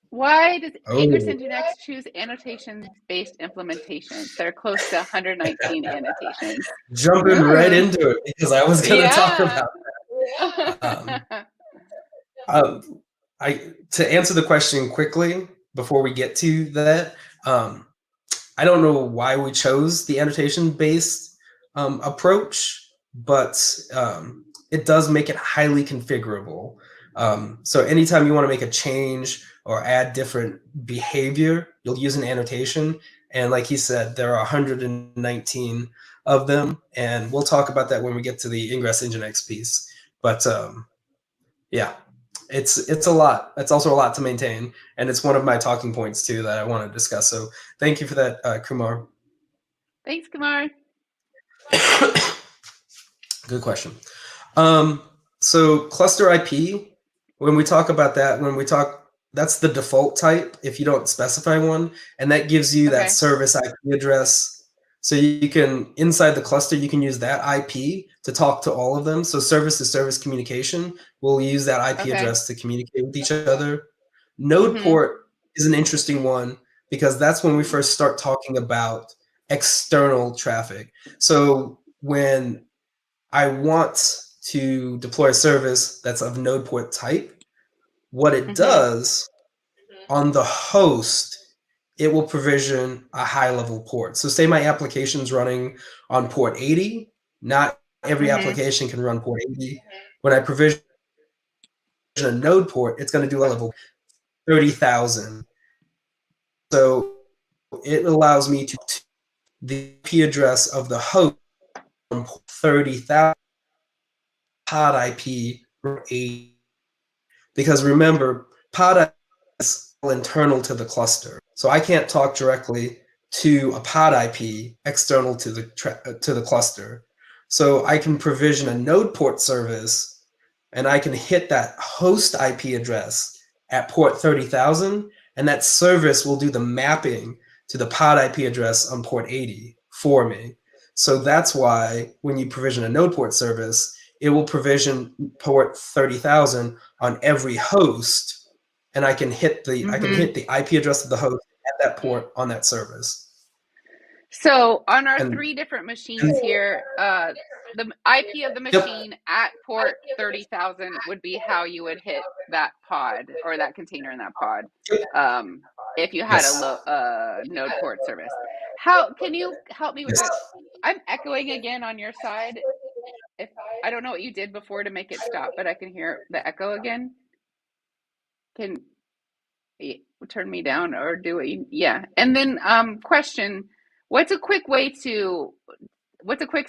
Speaker 1: Why does Ingress Nginx choose annotations-based implementations that are close to 119 annotations?
Speaker 2: Jumping right into it because I was going to talk about that. To answer the question quickly before we get to that, I don't know why we chose the annotation-based approach, but it does make it highly configurable. So anytime you want to make a change or add different behavior, you'll use an annotation. And like he said, there are 119 of them, and we'll talk about that when we get to the Ingress Nginx piece. But yeah, it's a lot. It's also a lot to maintain, and it's one of my talking points too that I want to discuss. So thank you for that, Kumar.
Speaker 1: Thanks, Kumar.
Speaker 2: Good question. So cluster IP, when we talk about that, that's the default type if you don't specify one, and that gives you that service IP address. So you can, inside the cluster, you can use that IP to talk to all of them. So service-to-service communication will use that IP address to communicate with each other. Node port is an interesting one because that's when we first start talking about external traffic. So when I want to deploy a service that's of node port type, what it does on the host, it will provision a high-level port. So say my application's running on port 80, not every application can run port 80. When I provision a node port, it's going to do a level 30,000. So it allows me to the IP address of the host from 30,000 pod IP 8. Because remember, pod IP is internal to the cluster. So I can't talk directly to a pod IP external to the cluster. So I can provision a node port service, and I can hit that host IP address at port 30,000, and that service will do the mapping to the pod IP address on port 80 for me. So that's why when you provision a node port service, it will provision port 30,000 on every host, and I can hit the IP address of the host at that port on that service.
Speaker 1: So on our 3 different machines here, the IP of the machine at port 30,000 would be how you would hit that pod or that container in that pod, if you had a node port service. How can you help me with that? I'm echoing again on your side. If I don't know what you did before to make it stop, but I can hear the echo again. Can you turn me down or do it? Yeah. And then question. What's a quick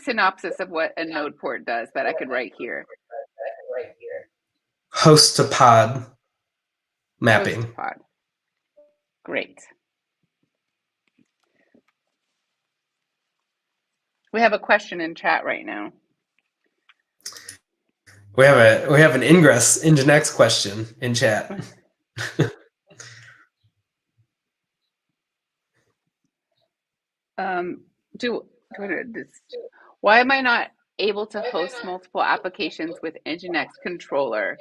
Speaker 1: synopsis of what a node port does that I could write here?
Speaker 2: Host to pod mapping.
Speaker 1: Host to pod. Great. We have a question in chat right now.
Speaker 2: We have an Nginx question in chat.
Speaker 1: Why am I not able to host multiple applications with Nginx controller?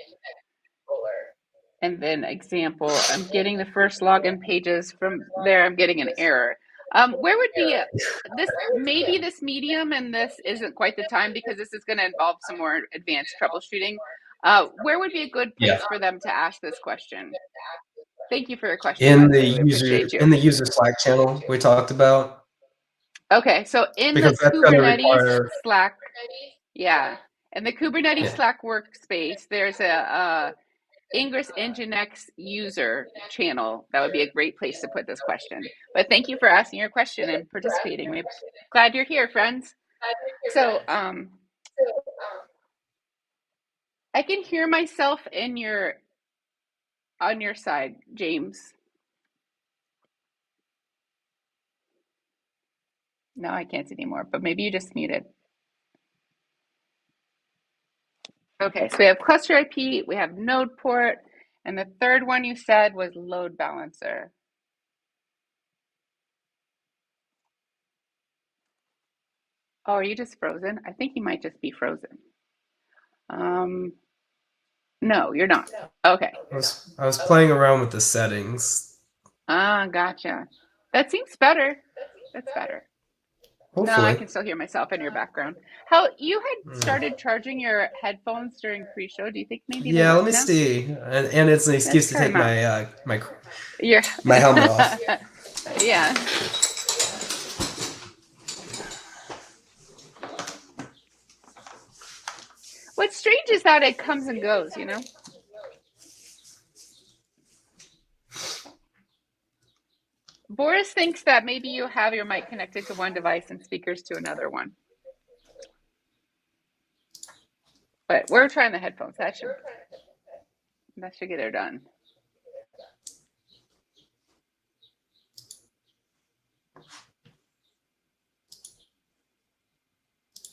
Speaker 1: And then example, I'm getting the first login pages from there. I'm getting an error. Where would be this? Maybe this medium, and this isn't quite the time because this is going to involve some more advanced troubleshooting. Where would be a good place for them to ask this question? Thank you for your question.
Speaker 2: In the user Slack channel we talked about.
Speaker 1: Okay, so in the Kubernetes Slack, in the Kubernetes Slack workspace, there's a Ingress Nginx user channel. That would be a great place to put this question. But thank you for asking your question and participating. We're glad you're here, friends. So I can hear myself on your side, James. No, I can't see anymore, but maybe you just muted. Okay, so we have cluster IP, we have node port, and the third one you said was load balancer. Oh, are you just frozen? I think you might just be frozen. No, you're not. Okay.
Speaker 2: I was playing around with the settings.
Speaker 1: Gotcha. That seems better. That's better.
Speaker 2: Hopefully.
Speaker 1: No, I can still hear myself in your background. How you had started charging your headphones during pre-show? Do you think maybe?
Speaker 2: Yeah, let me see. And it's an excuse to take my my helmet off.
Speaker 1: Yeah. What's strange is that it comes and goes, you know? Boris thinks that maybe you have your mic connected to one device and speakers to another one. But we're trying the headphones. That should get her done.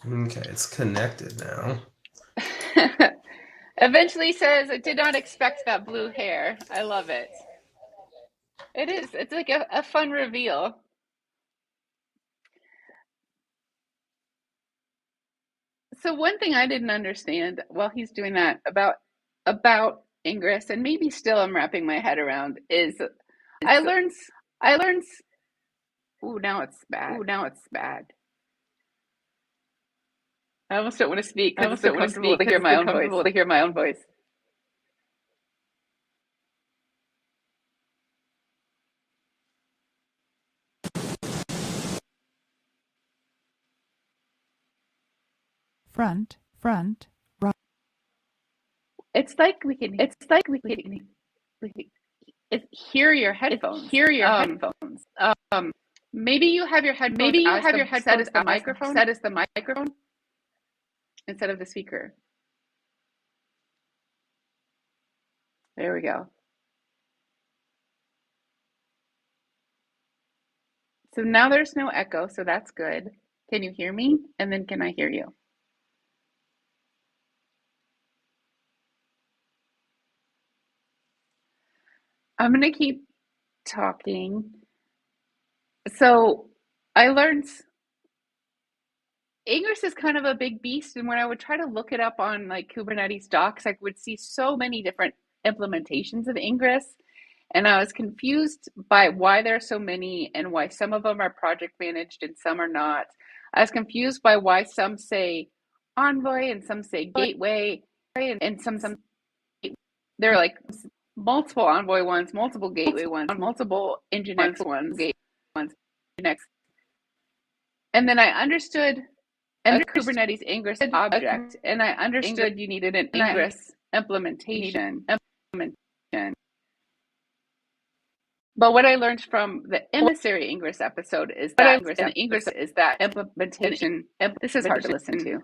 Speaker 2: Okay, it's connected now.
Speaker 1: Eventually says, I did not expect that blue hair. I love it. It is. It's like a fun reveal. So one thing I didn't understand while he's doing that about Ingress, and maybe still I'm wrapping my head around, is I learned. Ooh, now it's bad. I almost don't want to speak. I almost don't want to speak to hear my own voice.
Speaker 3: Front, right.
Speaker 1: It's like we can hear your headphones. Maybe you have your headphones set as the microphone instead of the speaker. There we go. So now there's no echo, so that's good. Can you hear me? And then can I hear you? I'm going to keep talking. So I learned Ingress is kind of a big beast, and when I would try to look it up on like Kubernetes docs, I would see so many different implementations of Ingress, and I was confused by why there are so many and why some of them are project managed and some are not. I was confused by why some say Envoy and some say Gateway, and some there are like multiple Envoy ones, multiple Gateway ones, multiple Nginx ones, Nginx. And then I understood a Kubernetes Ingress object, and I understood you needed an Ingress implementation. But what I learned from the Emissary Ingress episode is that Ingress is that implementation. This is hard to listen to.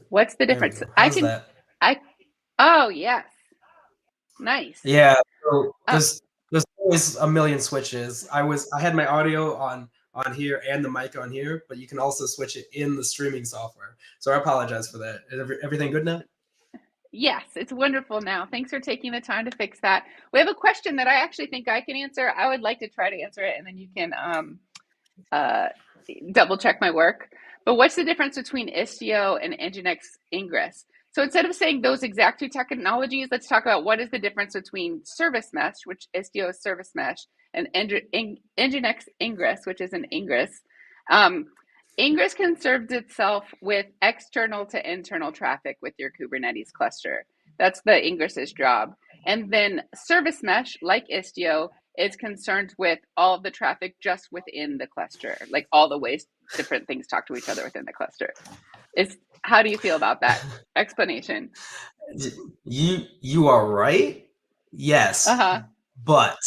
Speaker 1: What's the difference? Oh, yes. Nice.
Speaker 2: Yeah. So there's always a million switches. I had my audio on here and the mic on here, but you can also switch it in the streaming software. So I apologize for that. Is everything good now?
Speaker 1: Yes, it's wonderful now. Thanks for taking the time to fix that. We have a question that I actually think I can answer. I would like to try to answer it, and then you can double check my work. But what's the difference between Istio and Nginx Ingress? So instead of saying those exact two technologies, let's talk about what is the difference between Service Mesh, which Istio is Service Mesh, and Nginx Ingress, which is an Ingress. Ingress conserves itself with external to internal traffic with your Kubernetes cluster. That's the Ingress's job. And then Service Mesh, like Istio, is concerned with all of the traffic just within the cluster, like all the ways different things talk to each other within the cluster. How do you feel about that explanation?
Speaker 2: You are right. Yes. But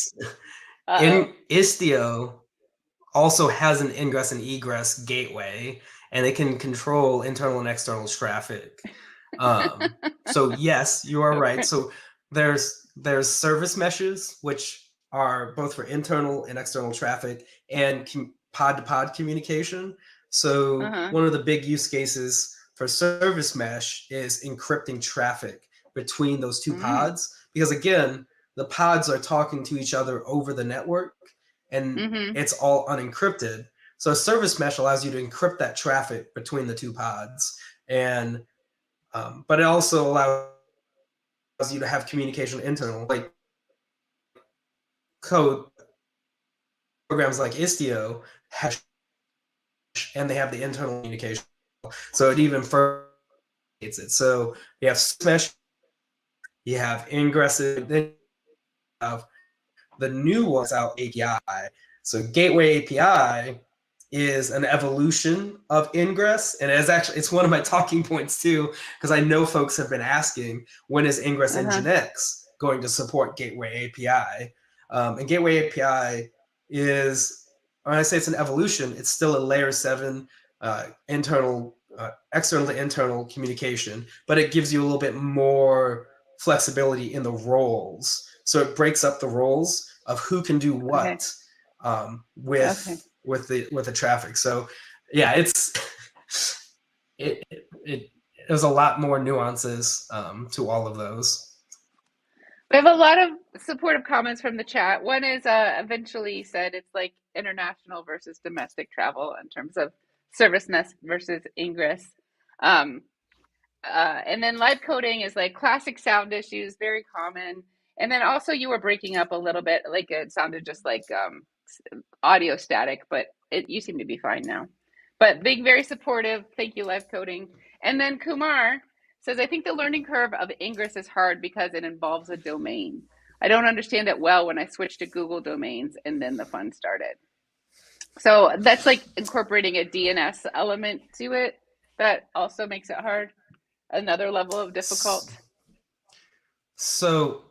Speaker 2: in Istio also has an ingress and egress gateway, and it can control internal and external traffic. So yes, you are right. So there's service meshes, which are both for internal and external traffic and pod-to-pod communication. So one of the big use cases for service mesh is encrypting traffic between those two pods, because again, the pods are talking to each other over the network, and it's all unencrypted. So service mesh allows you to encrypt that traffic between the two pods, and but it also allows you to have communication internal, like code programs like Istio have, and they have the internal communication. So it even further it. So you have mesh, you have ingresses, then you have the new ones out API. So Gateway API is an evolution of Ingress, and it's one of my talking points too, because I know folks have been asking, when is Ingress Nginx going to support Gateway API? And Gateway API is, when I say it's an evolution, it's still a layer 7 external to internal communication, but it gives you a little bit more flexibility in the roles. So it breaks up the roles of who can do what with the traffic. So yeah, there's a lot more nuances to all of those.
Speaker 1: We have a lot of supportive comments from the chat. One is eventually said it's like international versus domestic travel in terms of service mesh versus Ingress. And then live coding is like classic sound issues, very common. And then also you were breaking up a little bit, like it sounded just like audio static, but you seem to be fine now. But being very supportive, thank you, live coding. And then Kumar says, I think the learning curve of Ingress is hard because it involves a domain. I don't understand it well when I switched to Google domains, and then the fun started. So that's like incorporating a DNS element to it that also makes it hard. Another level of difficult.
Speaker 2: So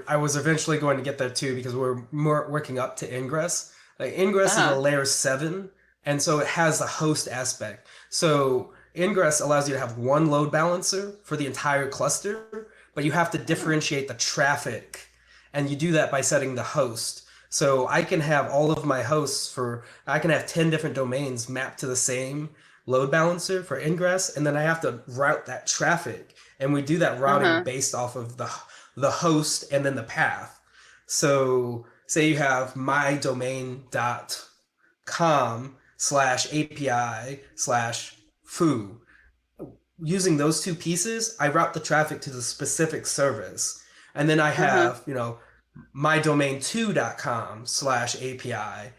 Speaker 2: I was eventually going to get there too because we're more working up to Ingress. Like Ingress is a
Speaker 1: Uh-huh.
Speaker 2: layer 7, and so it has a host aspect. So Ingress allows you to have one load balancer for the entire cluster, but you have to
Speaker 1: Oh.
Speaker 2: differentiate the traffic, and you do that by setting the host. So I can have all of my hosts for I can have 10 different domains mapped to the same load balancer for Ingress, and then I have to route that traffic, and we do that routing
Speaker 1: Uh-huh.
Speaker 2: based off of the host and then the path. So say you have mydomain.com/API/foo. Using those two pieces, I route the traffic to the specific service. And then I
Speaker 1: Uh-huh.
Speaker 2: have, mydomain2.com/API.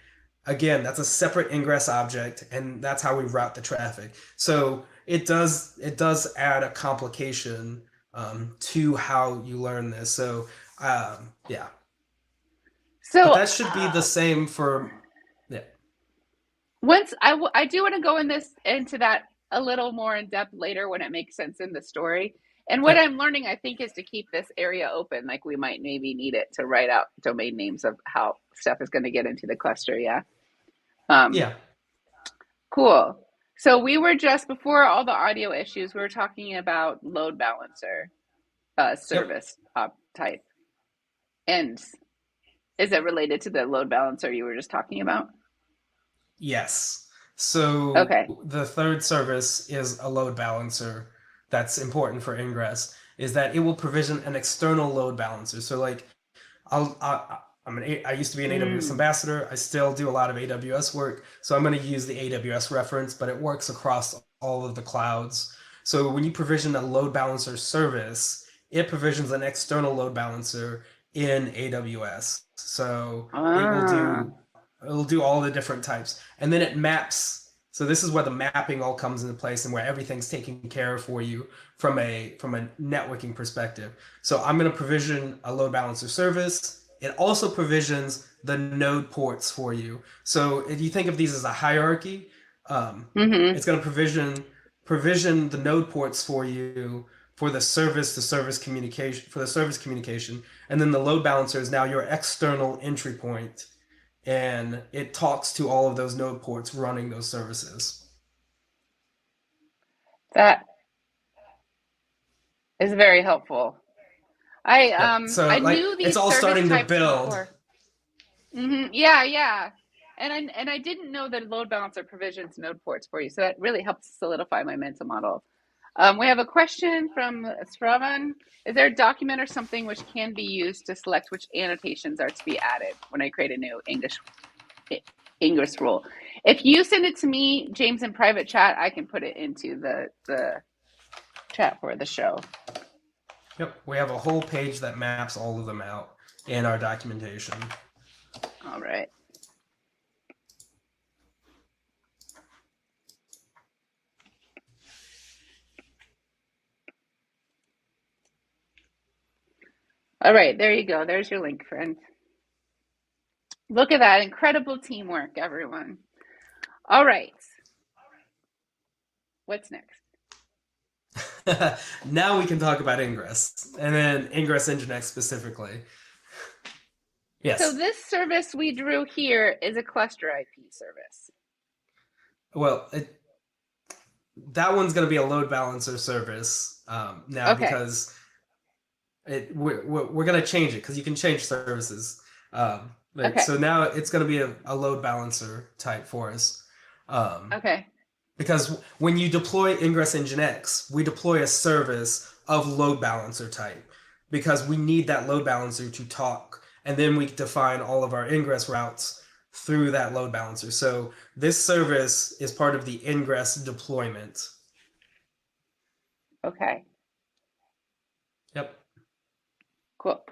Speaker 2: Again, that's a separate ingress object, and that's how we route the traffic. So it does add a complication to how you learn this. So yeah, but
Speaker 1: So
Speaker 2: that should be the same for yeah.
Speaker 1: I do want to go into that a little more in depth later when it makes sense in the story. And what
Speaker 2: Yep.
Speaker 1: I'm learning, I think, is to keep this area open. Like we might maybe need it to write out domain names of how stuff is going to get into the cluster. Yeah. Um,
Speaker 2: Yeah.
Speaker 1: cool. So we were just before all the audio issues, we were talking about load balancer
Speaker 2: Yep.
Speaker 1: service type. And is it related to the load balancer you were just talking about?
Speaker 2: Yes. So
Speaker 1: Okay.
Speaker 2: the third service is a load balancer that's important for Ingress, is that it will provision an external load balancer. So like I used to be an AWS
Speaker 1: Mm.
Speaker 2: ambassador. I still do a lot of AWS work. So I'm going to use the AWS reference, but it works across all of the clouds. So when you provision a load balancer service, it provisions an external load balancer in AWS. So
Speaker 1: Ah.
Speaker 2: it'll do all the different types. And then it maps. So this is where the mapping all comes into place and where everything's taken care of for you from a networking perspective. So I'm going to provision a load balancer service. It also provisions the node ports for you. So if you think of these as a hierarchy,
Speaker 1: Mm-hmm.
Speaker 2: it's going to provision the node ports for you for the service to service communication, and then the load balancer is now your external entry point, and it talks to all of those node ports running those services.
Speaker 1: That is very helpful.
Speaker 2: Yep.
Speaker 1: I
Speaker 2: So like
Speaker 1: knew
Speaker 2: it's
Speaker 1: these
Speaker 2: all
Speaker 1: service
Speaker 2: starting to
Speaker 1: types
Speaker 2: build.
Speaker 1: before. Yeah, yeah. And I didn't know that load balancer provisions node ports for you, so that really helps solidify my mental model. We have a question from Sravan. Is there a document or something which can be used to select which annotations are to be added when I create a new English rule? If you send it to me, James, in private chat, I can put it into the chat for the show.
Speaker 2: Yep. We have a whole page that maps all of them out in our documentation.
Speaker 1: All right. All right, there you go. There's your link, friend. Look at that incredible teamwork, everyone. All right. What's next?
Speaker 2: Now we can talk about Ingress and then Ingress Nginx specifically.
Speaker 1: So
Speaker 2: Yes.
Speaker 1: this service we drew here is a cluster IP service.
Speaker 2: Well, that one's going to be a load balancer service now
Speaker 1: Okay.
Speaker 2: because we're going to change it because you can change services.
Speaker 1: Okay.
Speaker 2: So now it's going to be a load balancer type for us. Um,
Speaker 1: Okay.
Speaker 2: because when you deploy Ingress Nginx, we deploy a service of load balancer type because we need that load balancer to talk, and then we define all of our ingress routes through that load balancer. So this service is part of the ingress deployment.
Speaker 1: Okay.
Speaker 2: Yep.
Speaker 1: Cool.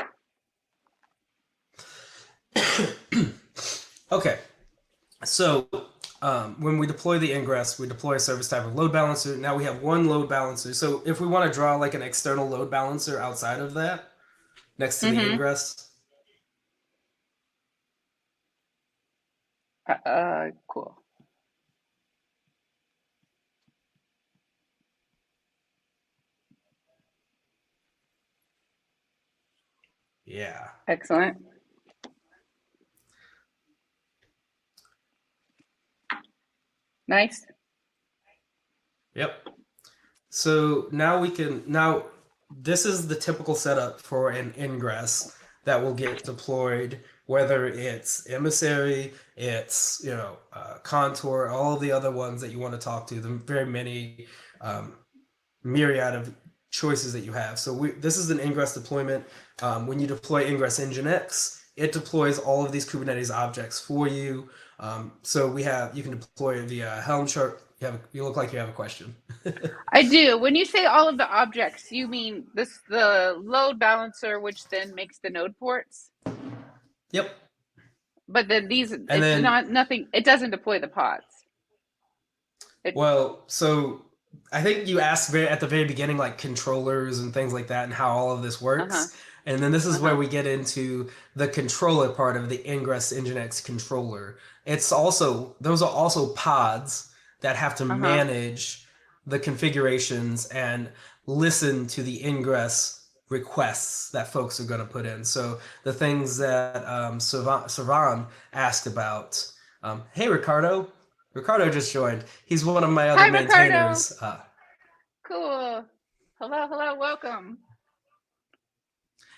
Speaker 2: Okay. So when we deploy the ingress, we deploy a service type of load balancer. Now we have one load balancer. So if we want to draw like an external load balancer outside of that, next to the
Speaker 1: Mm-hmm.
Speaker 2: ingress,
Speaker 1: Cool.
Speaker 2: Yeah.
Speaker 1: Excellent. Nice.
Speaker 2: Yep. So now this is the typical setup for an ingress that will get deployed, whether it's emissary, it's contour, all of the other ones that you want to talk to, the very many um, myriad of choices that you have. So this is an ingress deployment. When you deploy ingress nginx, it deploys all of these Kubernetes objects for you. So you can deploy it via Helm chart. You look like you have a question.
Speaker 1: I do. When you say all of the objects, you mean the load balancer, which then makes the node ports?
Speaker 2: Yep.
Speaker 1: But then
Speaker 2: And
Speaker 1: it's
Speaker 2: then,
Speaker 1: not nothing. It doesn't deploy the pods.
Speaker 2: so I think you asked at the very beginning, like controllers and things like that, and how all of this
Speaker 1: Uh-huh.
Speaker 2: works. And then this is where
Speaker 1: Uh-huh.
Speaker 2: we get into the controller part of the Ingress Nginx controller. Those are also pods that have to
Speaker 1: Uh-huh.
Speaker 2: manage the configurations and listen to the ingress requests that folks are going to put in. So the things that Savan asked about. Hey, Ricardo. Ricardo just joined. He's one of my other
Speaker 1: Hi, Ricardo.
Speaker 2: maintainers.
Speaker 1: Cool. Hello, welcome.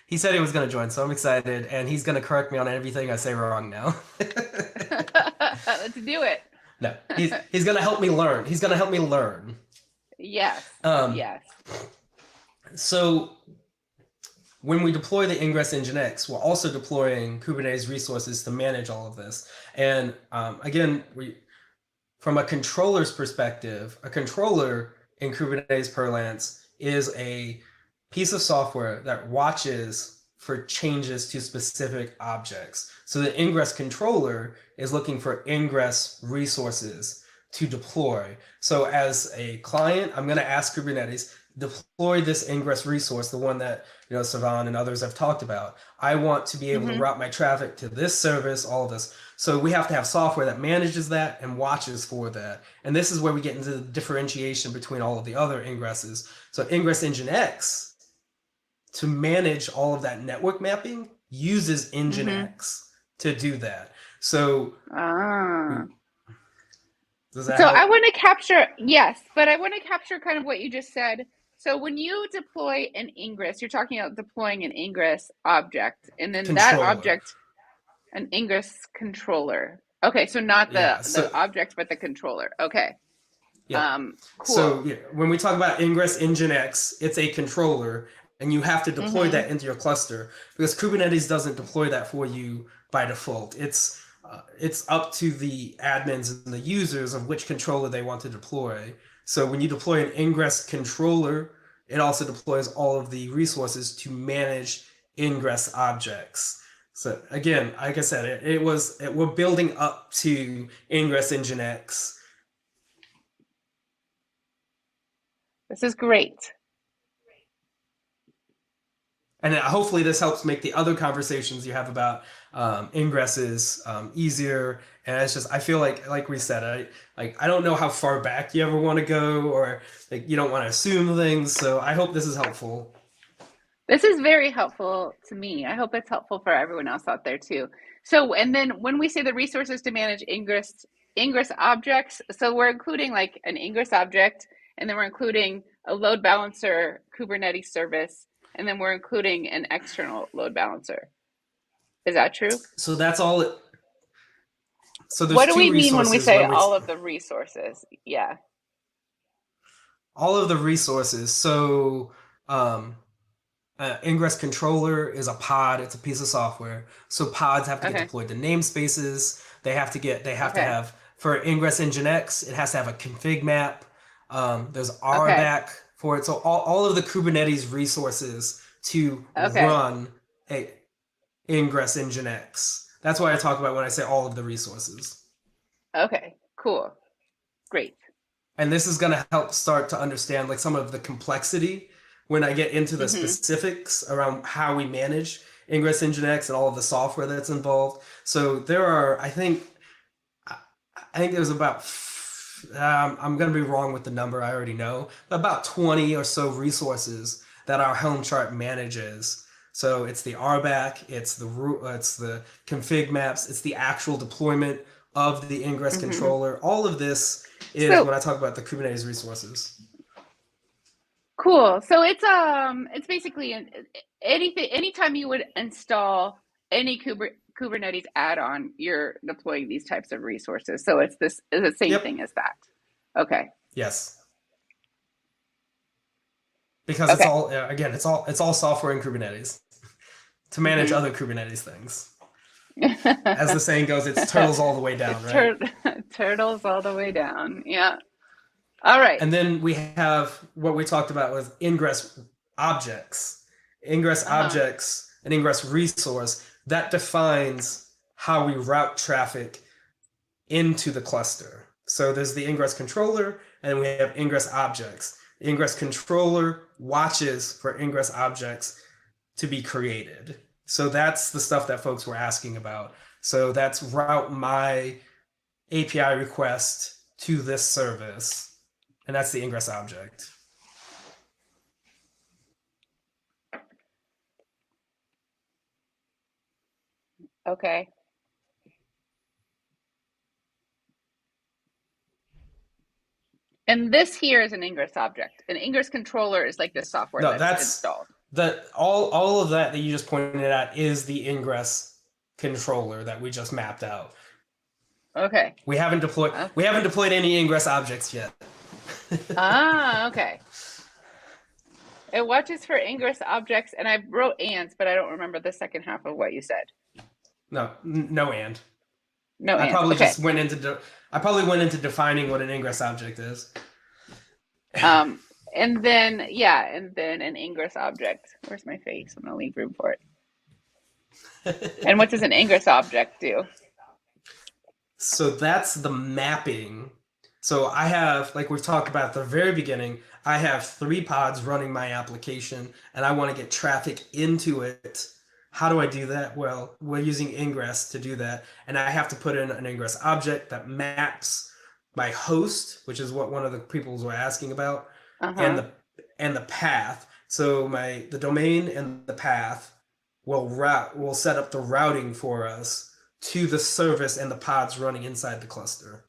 Speaker 2: He said he was going to join, so I'm excited, and he's going to correct me on everything I say wrong now.
Speaker 1: Let's do it.
Speaker 2: No, he's going to help me learn. He's going to help me learn.
Speaker 1: Yes.
Speaker 2: Um,
Speaker 1: Yes.
Speaker 2: So when we deploy the Ingress Nginx, we're also deploying Kubernetes resources to manage all of this. And again, from a controller's perspective, a controller in Kubernetes parlance is a piece of software that watches for changes to specific objects. So the ingress controller is looking for ingress resources to deploy. So as a client, I'm going to ask Kubernetes, deploy this ingress resource, the one that Savan and others have talked about. I want to be able to route my traffic to this service, all of this. So we have to have software that manages that and watches for that. And this is where we get into the differentiation between all of the other ingresses. So Ingress Nginx, to manage all of that network mapping, uses Nginx to do that. So does that help?
Speaker 1: I want to capture, yes, but I want to capture kind of what you just said. So when you deploy an ingress, you're talking about deploying an ingress object, and then that object, an ingress controller. Okay, so not the object, but the controller. Okay.
Speaker 2: Yeah.
Speaker 1: Cool.
Speaker 2: So when we talk about Ingress Nginx, it's a controller, and you have to deploy that into your cluster, because Kubernetes doesn't deploy that for you by default. It's up to the admins and the users of which controller they want to deploy. So when you deploy an ingress controller, it also deploys all of the resources to manage ingress objects. So again, like I said, we're building up to Ingress Nginx.
Speaker 1: This is great.
Speaker 2: And hopefully this helps make the other conversations you have about ingresses easier. And it's just, I feel like we said, I don't know how far back you ever want to go, or like you don't want to assume things. So I hope this is helpful.
Speaker 1: This is very helpful to me. I hope it's helpful for everyone else out there too. So, and then when we say the resources to manage ingress objects, so we're including like an ingress object, and then we're including a load balancer Kubernetes service, and then we're including an external load balancer. Is that true?
Speaker 2: So that's all. So there's
Speaker 1: what do we mean when we say all of the resources? Yeah.
Speaker 2: All of the resources. So Ingress controller is a pod. It's a piece of software. So pods have to get deployed to namespaces. They have to have, for Ingress Nginx, it has to have a config map. There's RBAC for it. So all of the Kubernetes resources to run a Ingress Nginx. That's what I talk about when I say all of the resources.
Speaker 1: Okay, cool. Great.
Speaker 2: And this is going to help start to understand like some of the complexity when I get into the specifics around how we manage Ingress Nginx and all of the software that's involved. So there are, I think I think there's about, I'm going to be wrong with the number, I already know, but about 20 or so resources that our Helm chart manages. So it's the RBAC, it's the config maps, it's the actual deployment of the ingress controller. All of this is
Speaker 1: So
Speaker 2: when I talk about the Kubernetes resources.
Speaker 1: cool. So it's basically anything. Anytime you would install any Kubernetes add-on, you're deploying these types of resources. So it's the same
Speaker 2: Yep.
Speaker 1: thing as that. Okay.
Speaker 2: Yes. Because it's
Speaker 1: Okay.
Speaker 2: all again, it's all software in Kubernetes to manage other Kubernetes things. As the saying goes, it's turtles all the way down, right?
Speaker 1: Turtles all the way down. Yeah. All right.
Speaker 2: And then we have what we talked about with ingress objects. Ingress objects, an ingress resource that defines how we route traffic into the cluster. So there's the ingress controller, and we have ingress objects. The ingress controller watches for ingress objects to be created. So that's the stuff that folks were asking about. So that's route my API request to this service, and that's the ingress object.
Speaker 1: Okay. And this here is an ingress object. An ingress controller is like the software that's installed.
Speaker 2: All of that you just pointed at is the ingress controller that we just mapped out.
Speaker 1: Okay.
Speaker 2: We haven't deployed any ingress objects yet.
Speaker 1: Okay. It watches for ingress objects, and I wrote ands, but I don't remember the second half of what you said.
Speaker 2: No and.
Speaker 1: No
Speaker 2: I
Speaker 1: and.
Speaker 2: probably
Speaker 1: Okay.
Speaker 2: just went into defining what an ingress object is.
Speaker 1: And then an ingress object. Where's my face? I'm gonna leave room for it. And what does an ingress object do?
Speaker 2: So that's the mapping. So I have, like we've talked about at the very beginning, I have 3 pods running my application, and I want to get traffic into it. How do I do that? Well, we're using ingress to do that, and I have to put in an ingress object that maps my host, which is what one of the people were asking about, and the path. So the domain and the path will set up the routing for us to the service and the pods running inside the cluster.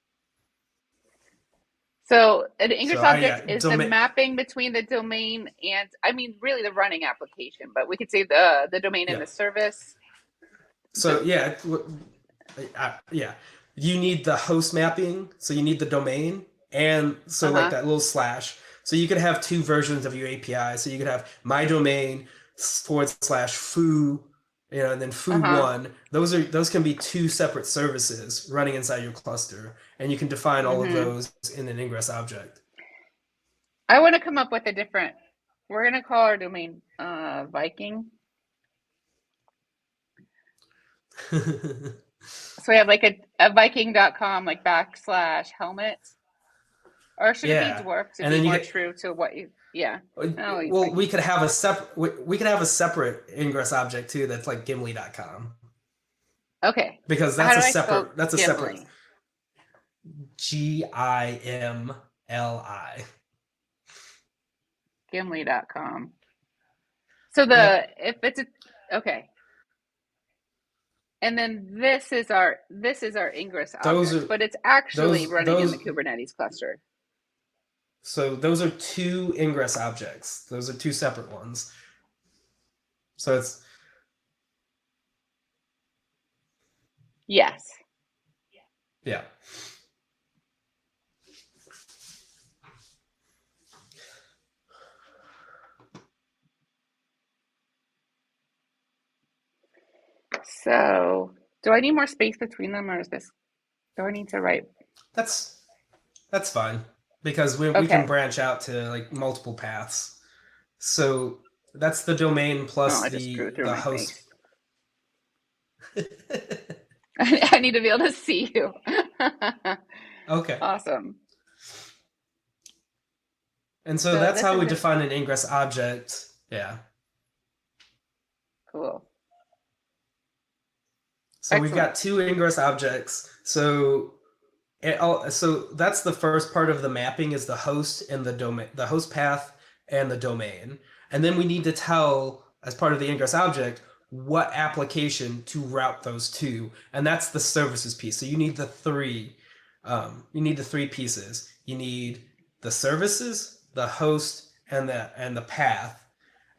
Speaker 1: So an ingress object is the mapping between the domain and, I mean, really the running application, but we could say the domain and the service.
Speaker 2: So yeah, you need the host mapping, so you need the domain, and so like that little slash. So you could have 2 versions of your API. So you could have my domain /foo, and then foo1. Those can be 2 separate services running inside your cluster, and you can define all of those in an ingress object.
Speaker 1: I want to come up with we're going to call our domain Viking. So we have like a Viking.com, like /helmet. Or should it be dwarf to be more true to what you? Yeah.
Speaker 2: Well, we could have a separate ingress object too. That's like Gimli.com.
Speaker 1: Okay.
Speaker 2: Because that's a separate. That's a
Speaker 1: Gimli?
Speaker 2: separate. GIMLI.
Speaker 1: Gimli.com. So if it's okay. And then this is our ingress object, but it's actually running in the Kubernetes cluster.
Speaker 2: So those are 2 ingress objects. Those are 2 separate ones. So it's
Speaker 1: yes.
Speaker 2: Yeah.
Speaker 1: So do I need more space between them, or do I need to write?
Speaker 2: That's fine, because we can branch out to like multiple paths. So that's the domain plus the host.
Speaker 1: I need to be able to see you.
Speaker 2: Okay.
Speaker 1: Awesome.
Speaker 2: And so that's how we define an ingress object. Yeah.
Speaker 1: Cool.
Speaker 2: So we've got 2 ingress objects. So So that's the first part of the mapping is the host and the domain, the host path and the domain. And then we need to tell, as part of the ingress object, what application to route those to. And that's the services piece. So you need the three pieces. You need the services, the host, and the path.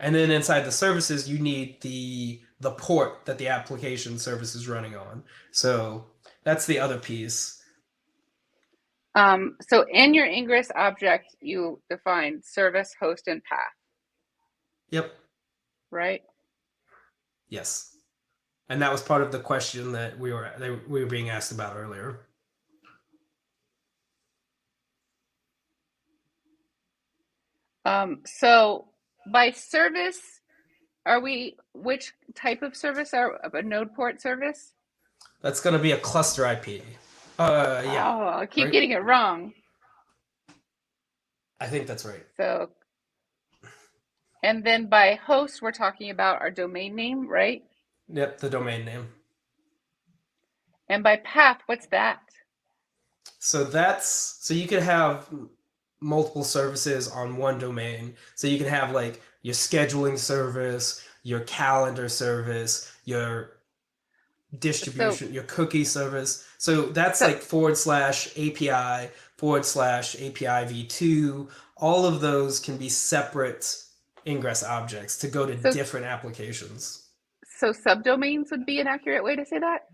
Speaker 2: And then inside the services, you need the port that the application service is running on. So that's the other piece.
Speaker 1: So in your ingress object, you define service, host, and path,
Speaker 2: Yep.
Speaker 1: right?
Speaker 2: Yes. And that was part of the question that we were being asked about earlier.
Speaker 1: So by service, which type of service are a node port service?
Speaker 2: That's going to be a cluster IP. Yeah.
Speaker 1: Oh, I keep
Speaker 2: Right?
Speaker 1: getting it wrong.
Speaker 2: I think that's right.
Speaker 1: So, and then by host, we're talking about our domain name, right?
Speaker 2: Yep, the domain name.
Speaker 1: And by path, what's that?
Speaker 2: So you could have multiple services on one domain. So you can have like your scheduling service, your calendar service, your distribution, your cookie service. So that's
Speaker 1: So,
Speaker 2: like /API, /API v2. All of those can be separate ingress objects to go to
Speaker 1: so,
Speaker 2: different applications.
Speaker 1: so subdomains would be an accurate way to say that?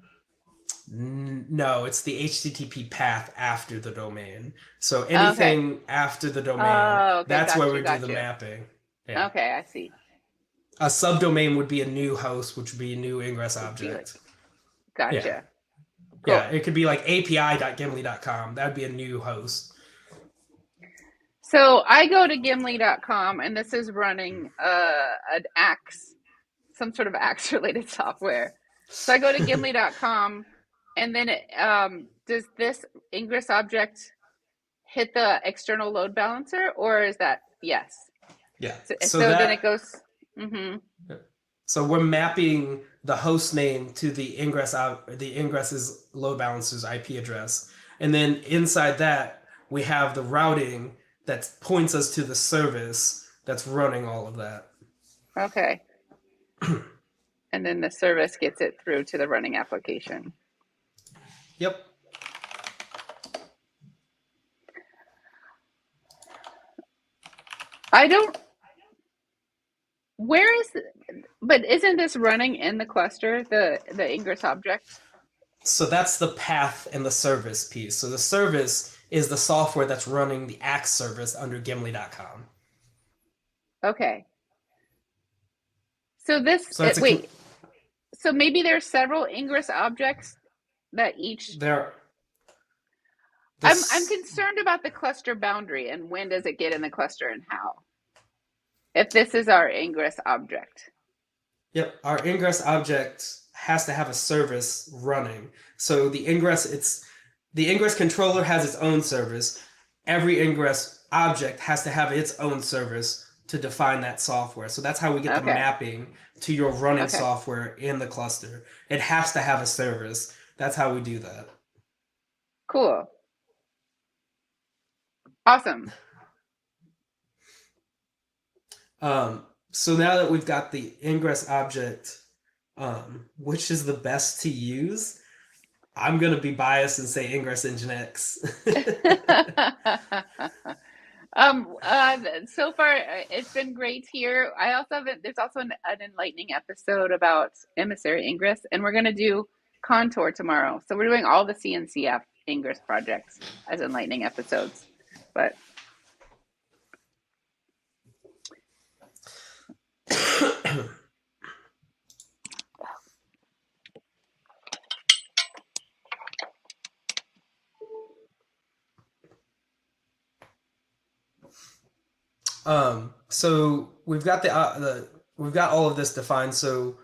Speaker 2: No, it's the HTTP path after the domain. So
Speaker 1: Okay.
Speaker 2: anything after the domain,
Speaker 1: Oh, okay.
Speaker 2: that's
Speaker 1: Got
Speaker 2: where
Speaker 1: you,
Speaker 2: we do
Speaker 1: got
Speaker 2: the
Speaker 1: you.
Speaker 2: mapping. Yeah.
Speaker 1: Okay, I see.
Speaker 2: A subdomain would be a new host, which would be a new ingress
Speaker 1: Would be like,
Speaker 2: object.
Speaker 1: gotcha.
Speaker 2: Yeah.
Speaker 1: Cool.
Speaker 2: Yeah, it could be like api.gimli.com. That'd be a new host.
Speaker 1: So I go to gimli.com and this is running an Axe, some sort of Axe related software. So I go to gimli.com and then does this ingress object hit the external load balancer, or is that yes?
Speaker 2: Yeah.
Speaker 1: So then it goes. Mm-hmm.
Speaker 2: So we're mapping the host name to the ingress's load balancer's IP address, and then inside that we have the routing that points us to the service that's running all of that.
Speaker 1: Okay. And then the service gets it through to the running application.
Speaker 2: Yep.
Speaker 1: But isn't this running in the cluster, the ingress object?
Speaker 2: So that's the path and the service piece. So the service is the software that's running the Axe service under Gimli.com.
Speaker 1: Okay. So so maybe there's several ingress objects that each. I'm concerned about the cluster boundary and when does it get in the cluster and how. If this is our ingress object.
Speaker 2: Yep, our ingress object has to have a service running. So the ingress controller has its own service. Every ingress object has to have its own service to define that software. So that's how we get the mapping to your running software in the cluster. It has to have a service. That's how we do that.
Speaker 1: Cool. Awesome.
Speaker 2: So now that we've got the ingress object, which is the best to use, I'm going to be biased and say Ingress Nginx.
Speaker 1: So far it's been great here. There's also an enlightening episode about emissary ingress, and we're going to do Contour tomorrow. So we're doing all the CNCF ingress projects as enlightening episodes. But
Speaker 2: so we've got we've got all of this defined. So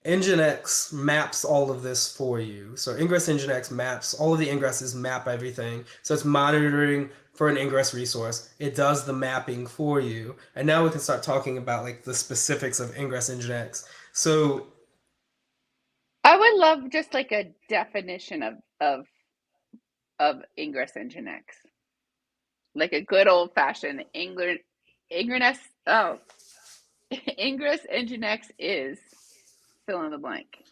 Speaker 2: Nginx maps all of this for you. So Ingress Nginx maps all of the ingresses, map everything. So it's monitoring for an ingress resource. It does the mapping for you. And now we can start talking about like the specifics of Ingress Nginx. So
Speaker 1: I would love just like a definition of of Ingress Nginx? Like a good old fashioned Ingress. Oh, Ingress Nginx is fill in the blank.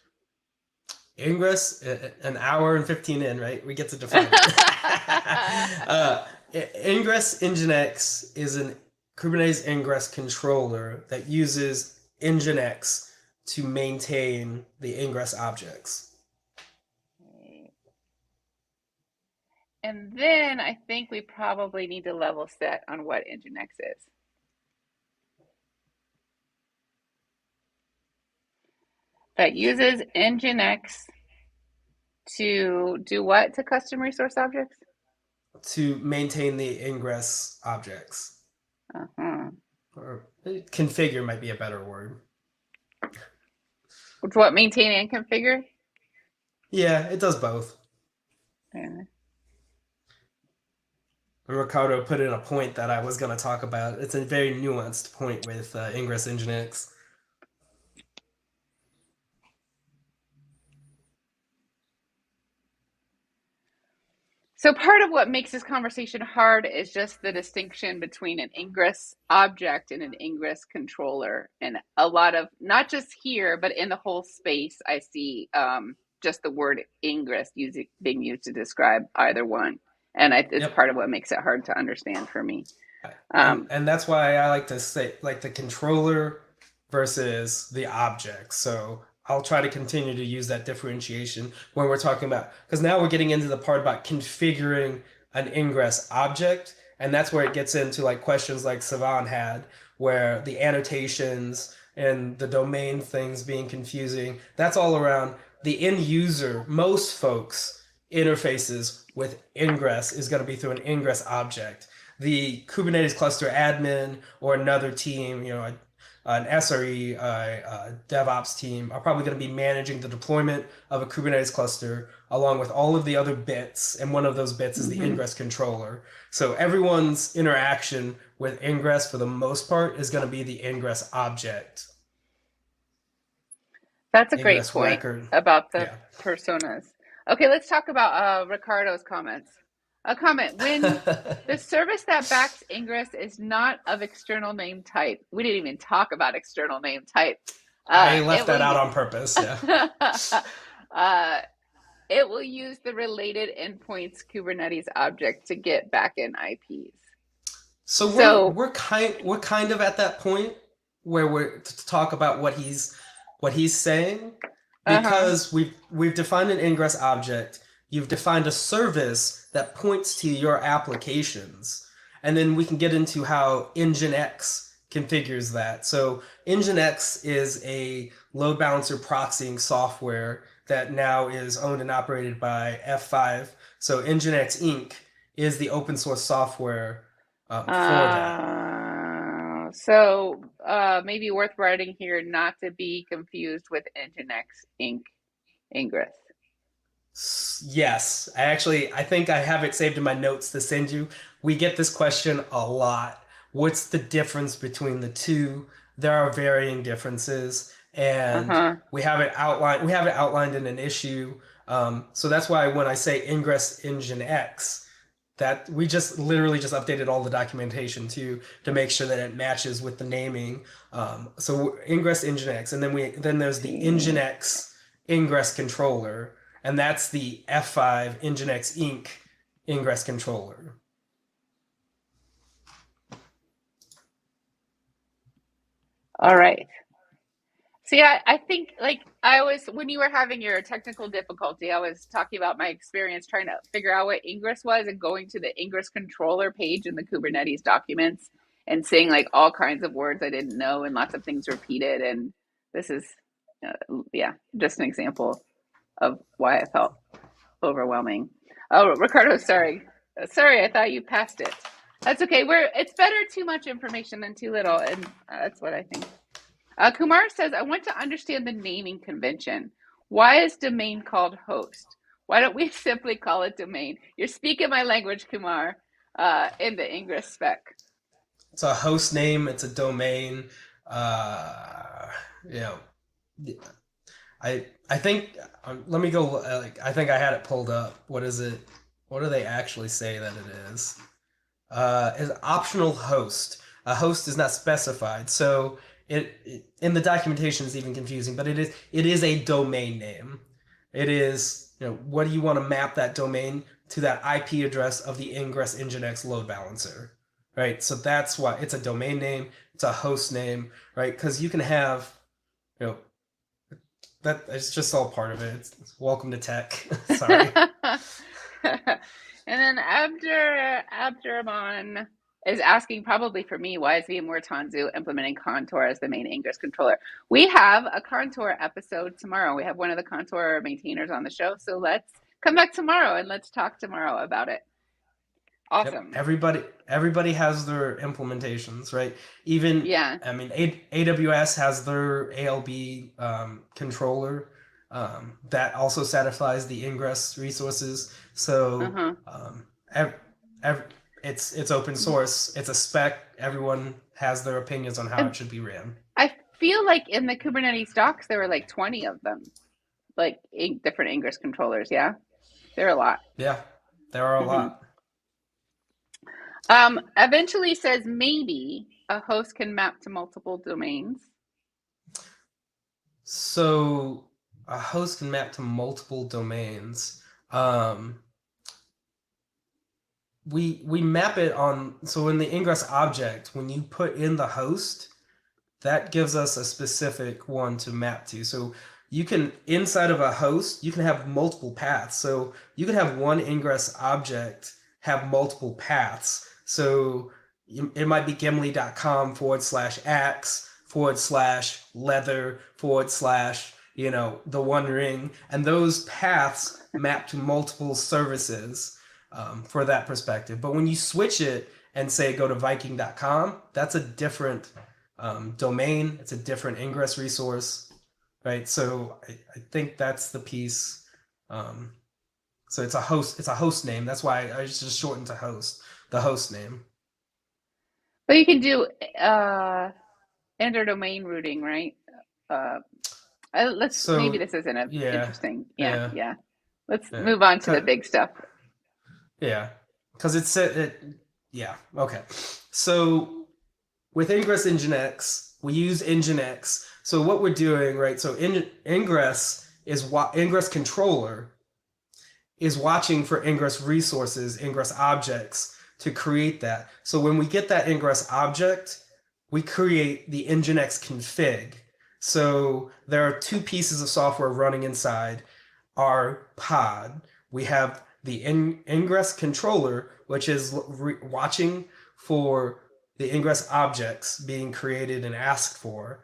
Speaker 2: Ingress, an hour and 15 in, right? We get to define it. Ingress Nginx is an Kubernetes Ingress controller that uses Nginx to maintain the Ingress objects.
Speaker 1: And then I think we probably need to level set on what Nginx is. That uses Nginx to do what to custom resource objects?
Speaker 2: To maintain the Ingress objects.
Speaker 1: Uh-huh.
Speaker 2: Or configure might be a better word.
Speaker 1: What, maintain and configure?
Speaker 2: Yeah, it does both.
Speaker 1: Yeah.
Speaker 2: Ricardo put in a point that I was going to talk about. It's a very nuanced point with Ingress Nginx.
Speaker 1: So part of what makes this conversation hard is just the distinction between an Ingress object and an Ingress controller. And a lot of, not just here, but in the whole space, I see just the word Ingress being used to describe either one. And it's
Speaker 2: Yep.
Speaker 1: part of what makes it hard to understand for me.
Speaker 2: And that's why I like to say like the controller versus the object. So I'll try to continue to use that differentiation when we're talking about, because now we're getting into the part about configuring an Ingress object. And that's where it gets into like questions like Savan had, where the annotations and the domain things being confusing, that's all around the end user. Most folks interfaces with Ingress is going to be through an Ingress object. The Kubernetes cluster admin or another team, an SRE, DevOps team are probably going to be managing the deployment of a Kubernetes cluster along with all of the other bits. And one of those bits is the Ingress controller. So everyone's interaction with Ingress for the most part is going to be the Ingress object.
Speaker 1: That's a great
Speaker 2: Ingress
Speaker 1: point
Speaker 2: record.
Speaker 1: about the
Speaker 2: Yeah.
Speaker 1: personas. Okay, let's talk about Ricardo's comments. A comment: when the service that backs Ingress is not of external name type. We didn't even talk about external name type.
Speaker 2: I left that out on purpose. Yeah.
Speaker 1: It will use the related endpoints Kubernetes object to get backend IPs.
Speaker 2: So we're kind of at that point where we're to talk about what he's saying, because we've defined an Ingress object. You've defined a service that points to your applications, and then we can get into how Nginx configures that. So Nginx is a load balancer proxying software that now is owned and operated by F5. So Nginx Inc. is the open source software for that.
Speaker 1: So maybe worth writing here not to be confused with Nginx Inc. Ingress.
Speaker 2: Yes, I think I have it saved in my notes to send you. We get this question a lot. What's the difference between the two? There are varying differences, and we have it outlined. We have it outlined in an issue. So that's why when I say Ingress Nginx, that we just literally just updated all the documentation to make sure that it matches with the naming. So Ingress Nginx, and then there's the Nginx Ingress controller. And that's the F5 Nginx Inc. Ingress controller.
Speaker 1: All right. See, I think when you were having your technical difficulty, I was talking about my experience trying to figure out what Ingress was and going to the Ingress controller page in the Kubernetes documents and seeing like all kinds of words I didn't know and lots of things repeated. And this is, just an example of why I felt overwhelming. Oh, Ricardo, sorry, I thought you passed it. That's okay. It's better too much information than too little, and that's what I think. Kumar says, I want to understand the naming convention. Why is domain called host? Why don't we simply call it domain? You're speaking my language, Kumar, in the Ingress spec.
Speaker 2: It's a host name. It's a domain. I think let me go. I think I had it pulled up. What is it? what do they actually say that it is? Is optional host. A host is not specified, so it in the documentation is even confusing. But it is a domain name. It is, what do you want to map that domain to, that IP address of the Ingress Nginx load balancer, right? So that's why it's a domain name. It's a host name, right? Because you can have, you know that it's just all part of it. It's welcome to tech. Sorry.
Speaker 1: And then Abdurrahman is asking, probably for me, why is VMware Tanzu implementing Contour as the main Ingress controller? We have a Contour episode tomorrow. We have one of the Contour maintainers on the show. So let's come back tomorrow and let's talk tomorrow about it. Awesome.
Speaker 2: Yep. Everybody has their implementations, right? Even,
Speaker 1: Yeah.
Speaker 2: I mean, AWS has their ALB controller that also satisfies the Ingress resources. So it's open source. It's a spec. Everyone has their opinions on how it should be ran.
Speaker 1: I feel like in the Kubernetes docs there were like 20 of them, like different Ingress controllers. Yeah, there are a lot.
Speaker 2: Yeah, there are a lot.
Speaker 1: Eventually says maybe a host can map to multiple domains.
Speaker 2: So a host can map to multiple domains. We map it on, so in the Ingress object, when you put in the host, that gives us a specific one to map to. So you can, inside of a host, you can have multiple paths. So you can have one Ingress object have multiple paths. So it might be gimli.com/axe/leather/ the One Ring, and those paths map to multiple services for that perspective. But when you switch it and say go to viking.com, that's a different domain. It's a different Ingress resource, right? So I think that's the piece. So it's a host name. That's why I just shortened to host, the host name.
Speaker 1: But you can do inter-domain routing, right? Maybe this isn't interesting. Yeah. Let's move on to the big stuff.
Speaker 2: Yeah, because okay. So with Ingress Nginx, we use Nginx. So what we're doing, right? So Ingress controller is watching for Ingress resources, Ingress objects to create that. So when we get that Ingress object, we create the Nginx config. So there are two pieces of software running inside our pod. We have the Ingress controller, which is watching for the Ingress objects being created and asked for.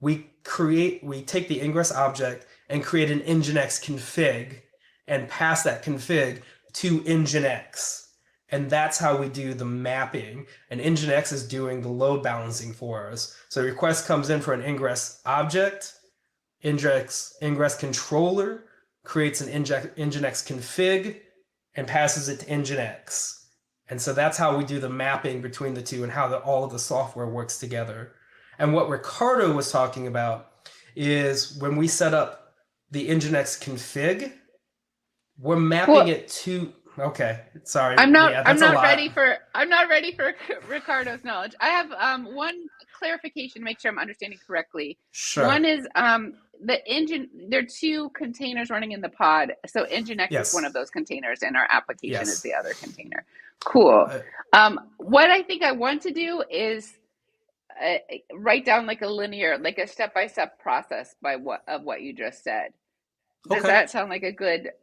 Speaker 2: We take the Ingress object and create an Nginx config and pass that config to Nginx. And that's how we do the mapping. And Nginx is doing the load balancing for us. So the request comes in for an Ingress object, Ingress controller creates an Nginx config and passes it to Nginx. And so that's how we do the mapping between the two and how all of the software works together. And what Ricardo was talking about is when we set up the Nginx config, we're mapping it to. Okay, sorry.
Speaker 1: I'm not ready for Ricardo's knowledge. I have one clarification, make sure I'm understanding correctly.
Speaker 2: Sure.
Speaker 1: One is there are two containers running in the pod. So Nginx is one of those containers and our application is the other container. Cool. What I think I want to do is write down like a step-by-step process of what you just said. Does that sound like a good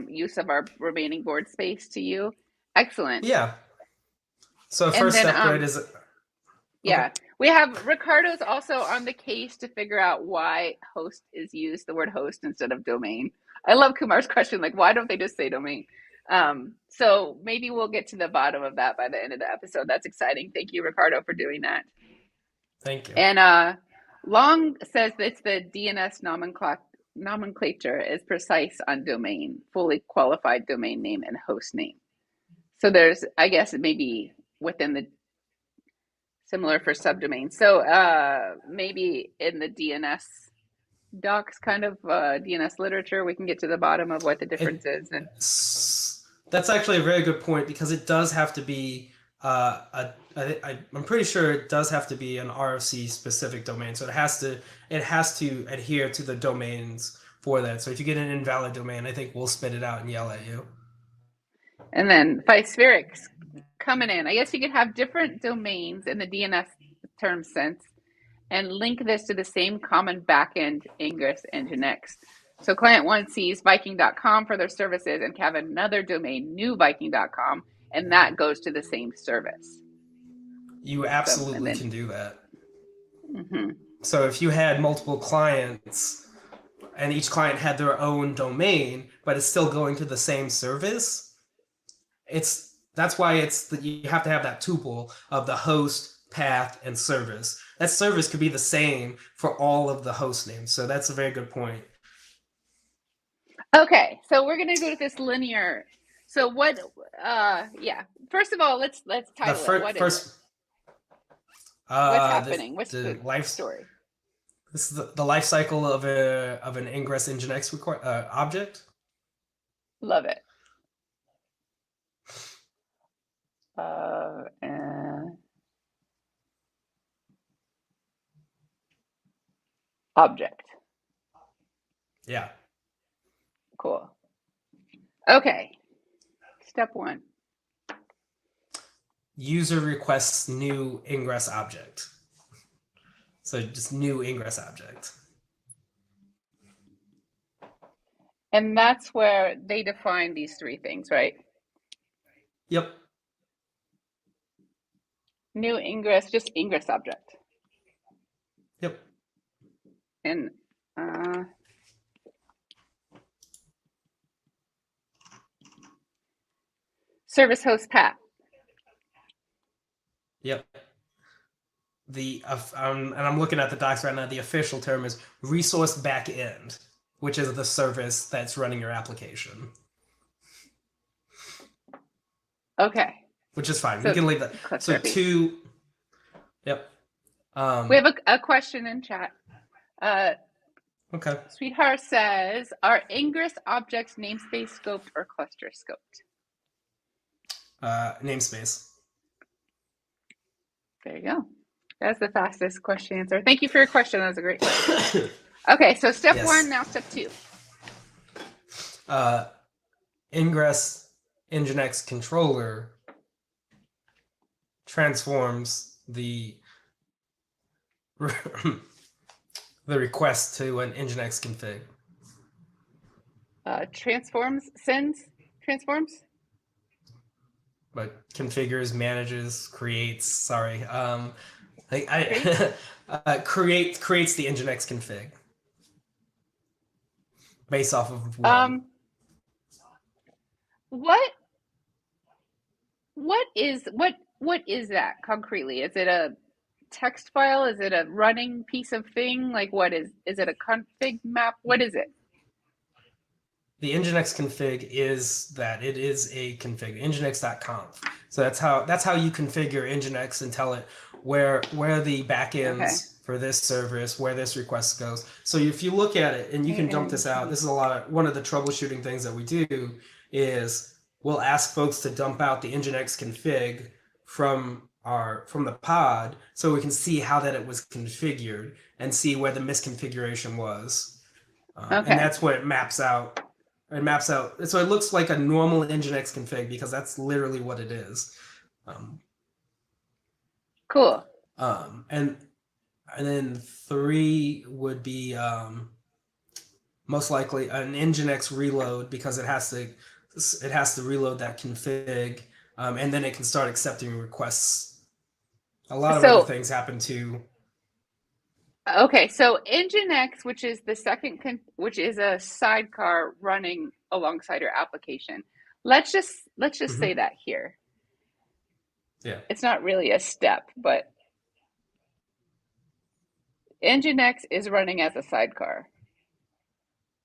Speaker 1: use of our remaining board space to you? Excellent.
Speaker 2: Yeah. So first step, right, is...
Speaker 1: Yeah. We have Ricardo's also on the case to figure out why host is used, the word host instead of domain. I love Kumar's question, like, why don't they just say domain? So maybe we'll get to the bottom of that by the end of the episode. That's exciting. Thank you, Ricardo, for doing that.
Speaker 2: Thank you.
Speaker 1: And Long says it's the DNS nomenclature is precise on domain, fully qualified domain name and host name. So there's, I guess, maybe within the similar for subdomain. So maybe in the DNS docs, kind of DNS literature, we can get to the bottom of what the difference is. And
Speaker 2: That's actually a very good point because it does have to be I'm pretty sure it does have to be an RFC specific domain. So it has to adhere to the domains for that. So if you get an invalid domain, I think we'll spit it out and yell at you.
Speaker 1: And then Bispherics coming in. I guess you could have different domains in the DNS term sense and link this to the same common backend Ingress Nginx. So client one sees Viking.com for their services and have another domain, newviking.com, and that goes to the same service.
Speaker 2: You absolutely can do that.
Speaker 1: Mm-hmm.
Speaker 2: So if you had multiple clients and each client had their own domain, but it's still going to the same service, that's why you have to have that tuple of the host, path, and service. That service could be the same for all of the host names. So that's a very good point.
Speaker 1: Okay, so we're gonna go to this linear. So what? Yeah. First of all, let's title it. What is it? What's happening? What's the life story?
Speaker 2: This is the life cycle of an Ingress Nginx object.
Speaker 1: Love it. Object.
Speaker 2: Yeah.
Speaker 1: Cool. Okay. Step 1.
Speaker 2: User requests new ingress object. So just new ingress object.
Speaker 1: And that's where they define these 3 things, right?
Speaker 2: Yep.
Speaker 1: New ingress, just ingress object.
Speaker 2: Yep.
Speaker 1: And service host path.
Speaker 2: Yep. And I'm looking at the docs right now. The official term is resource backend, which is the service that's running your application.
Speaker 1: Okay.
Speaker 2: Which is fine. So, we can leave that. So 2. Yep.
Speaker 1: We have a question in chat.
Speaker 2: Okay.
Speaker 1: Sweetheart says, are ingress objects namespace scoped or cluster scoped?
Speaker 2: Namespace.
Speaker 1: There you go. That's the fastest question answer. Thank you for your question. That was a great question. Okay, so step 1, now step 2.
Speaker 2: Ingress Nginx controller transforms the request to an Nginx config.
Speaker 1: Transforms?
Speaker 2: But configures, manages, creates. Sorry, creates the Nginx config based off of
Speaker 1: what is that concretely? Is it a text file? Is it a running piece of thing? Like what is it a config map? What is it?
Speaker 2: The Nginx config is that it is a config, nginx.conf. So that's how you configure Nginx and tell it where the backends for this service, where this request goes. So if you look at it, and you can dump this out, this is one of the troubleshooting things that we do is we'll ask folks to dump out the Nginx config from the pod so we can see how that it was configured and see where the misconfiguration was. And that's what it maps out. It maps out. So it looks like a normal Nginx config because that's literally what it is.
Speaker 1: Cool.
Speaker 2: And then 3 would be most likely an Nginx reload because it has to reload that config, and then it can start accepting requests. A lot of other things happen too.
Speaker 1: Okay, so Nginx, which is the second, which is a sidecar running alongside your application. Let's just say that here.
Speaker 2: Yeah.
Speaker 1: It's not really a step, but Nginx is running as a sidecar.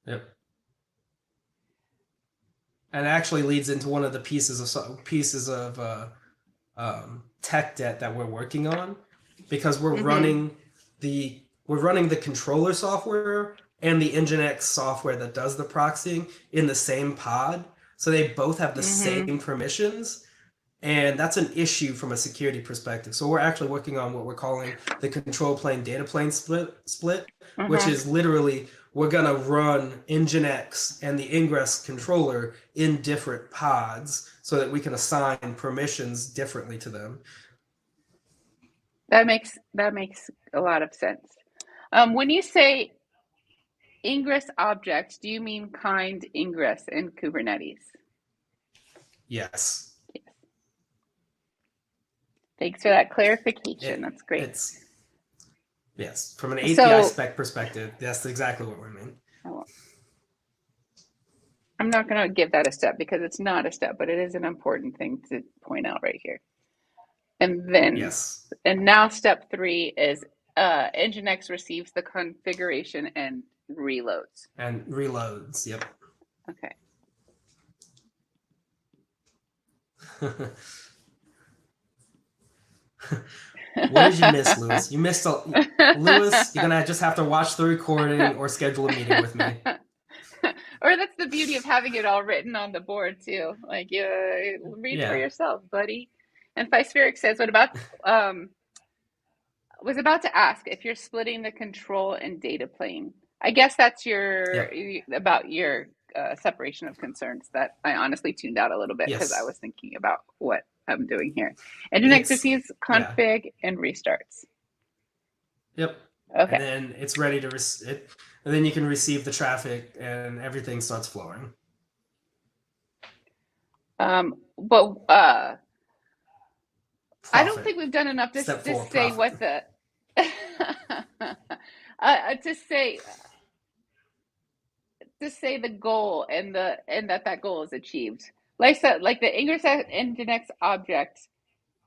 Speaker 2: Yep. And it actually leads into one of the pieces of tech debt that we're working on, because we're running the controller software and the Nginx software that does the proxying in the same pod. So they both have the
Speaker 1: Mm-hmm.
Speaker 2: same permissions. And that's an issue from a security perspective. So we're actually working on what we're calling the control plane data plane split, which
Speaker 1: Uh-huh.
Speaker 2: is literally we're gonna run Nginx and the Ingress controller in different pods so that we can assign permissions differently to them.
Speaker 1: That makes a lot of sense. When you say ingress object, do you mean kind ingress in Kubernetes?
Speaker 2: Yes.
Speaker 1: Thanks for that clarification.
Speaker 2: It
Speaker 1: That's great.
Speaker 2: it's yes. From an API
Speaker 1: So
Speaker 2: spec perspective, that's exactly what we mean.
Speaker 1: oh, I'm not going to give that a step because it's not a step, but it is an important thing to point out right here. And then,
Speaker 2: Yes.
Speaker 1: and now step 3 is Nginx receives the configuration and reloads.
Speaker 2: And reloads. Yep.
Speaker 1: Okay.
Speaker 2: What did you miss, Lewis? You missed Lewis. You're gonna just have to watch the recording or schedule a meeting with me.
Speaker 1: Or that's the beauty of having it all written on the board too. Like you read for
Speaker 2: Yeah.
Speaker 1: yourself, buddy. And Physpheric says, "What about?" Was about to ask if you're splitting the control and data plane. I guess that's your
Speaker 2: Yep.
Speaker 1: about your separation of concerns that I honestly tuned out a little bit because I
Speaker 2: Yes.
Speaker 1: was thinking about what I'm doing here. Nginx
Speaker 2: It's
Speaker 1: receives
Speaker 2: yeah.
Speaker 1: config and restarts.
Speaker 2: Yep. And
Speaker 1: Okay.
Speaker 2: then it's ready to and then you can receive the traffic and everything starts flowing.
Speaker 1: But I don't
Speaker 2: Profit.
Speaker 1: think we've done enough to
Speaker 2: Step 4,
Speaker 1: say
Speaker 2: profit.
Speaker 1: what the to say the goal and that goal is achieved. Like the Ingress Nginx object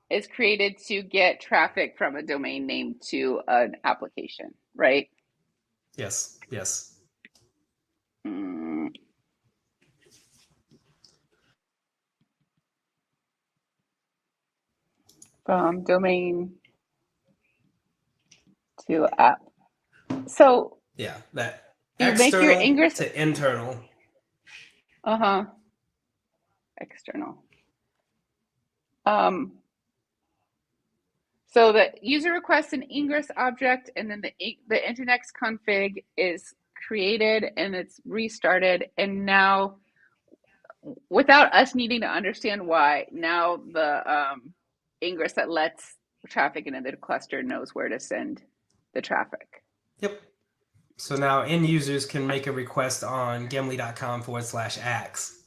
Speaker 1: is created to get traffic from a domain name to an application, right?
Speaker 2: Yes. Yes.
Speaker 1: Mm, from domain to app. So
Speaker 2: Yeah. That
Speaker 1: you make your
Speaker 2: external
Speaker 1: Ingress,
Speaker 2: to internal.
Speaker 1: uh-huh, external. Um, So the user requests an ingress object, and then the Nginx config is created and it's restarted. And now, without us needing to understand why, now the ingress that lets traffic into the cluster knows where to send the traffic.
Speaker 2: Yep. So now end users can make a request on gimli.com/ax.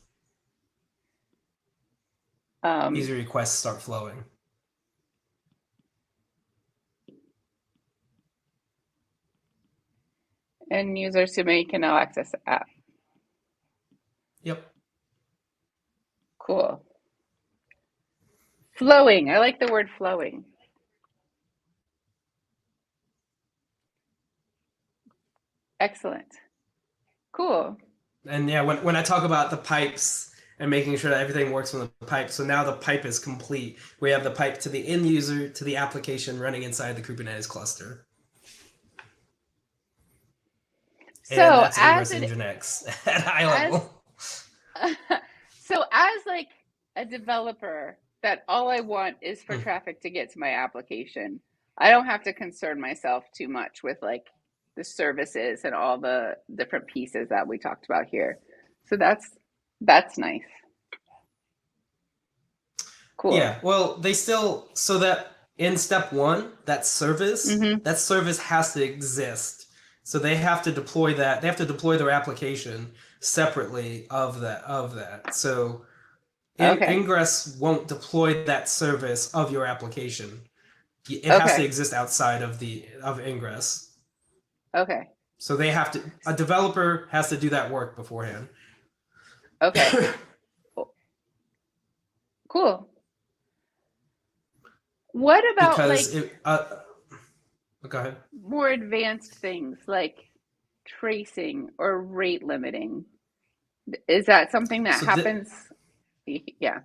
Speaker 2: User requests start flowing.
Speaker 1: And users who may can now access the app.
Speaker 2: Yep.
Speaker 1: Cool. Flowing. I like the word flowing. Excellent. Cool.
Speaker 2: And yeah, when I talk about the pipes and making sure that everything works from the pipe, so now the pipe is complete. We have the pipe to the end user to the application running inside the Kubernetes cluster. And
Speaker 1: So
Speaker 2: that's Ingress Nginx at high level.
Speaker 1: So as like a developer that all I want is for traffic to get to my application, I don't have to concern myself too much with like the services and all the different pieces that we talked about here. So that's nice. Cool.
Speaker 2: Yeah, well, they still so that in step 1, that service has to exist. So they have to deploy that. They have to deploy their application separately of that. So
Speaker 1: Okay.
Speaker 2: Ingress won't deploy that service of your application. It has to
Speaker 1: Okay.
Speaker 2: exist outside of Ingress.
Speaker 1: Okay.
Speaker 2: So they have to. A developer has to do that work beforehand.
Speaker 1: Okay. Cool. What about
Speaker 2: Because
Speaker 1: like
Speaker 2: go ahead.
Speaker 1: more advanced things like tracing or rate limiting? Is that something that
Speaker 2: So
Speaker 1: happens? Yeah.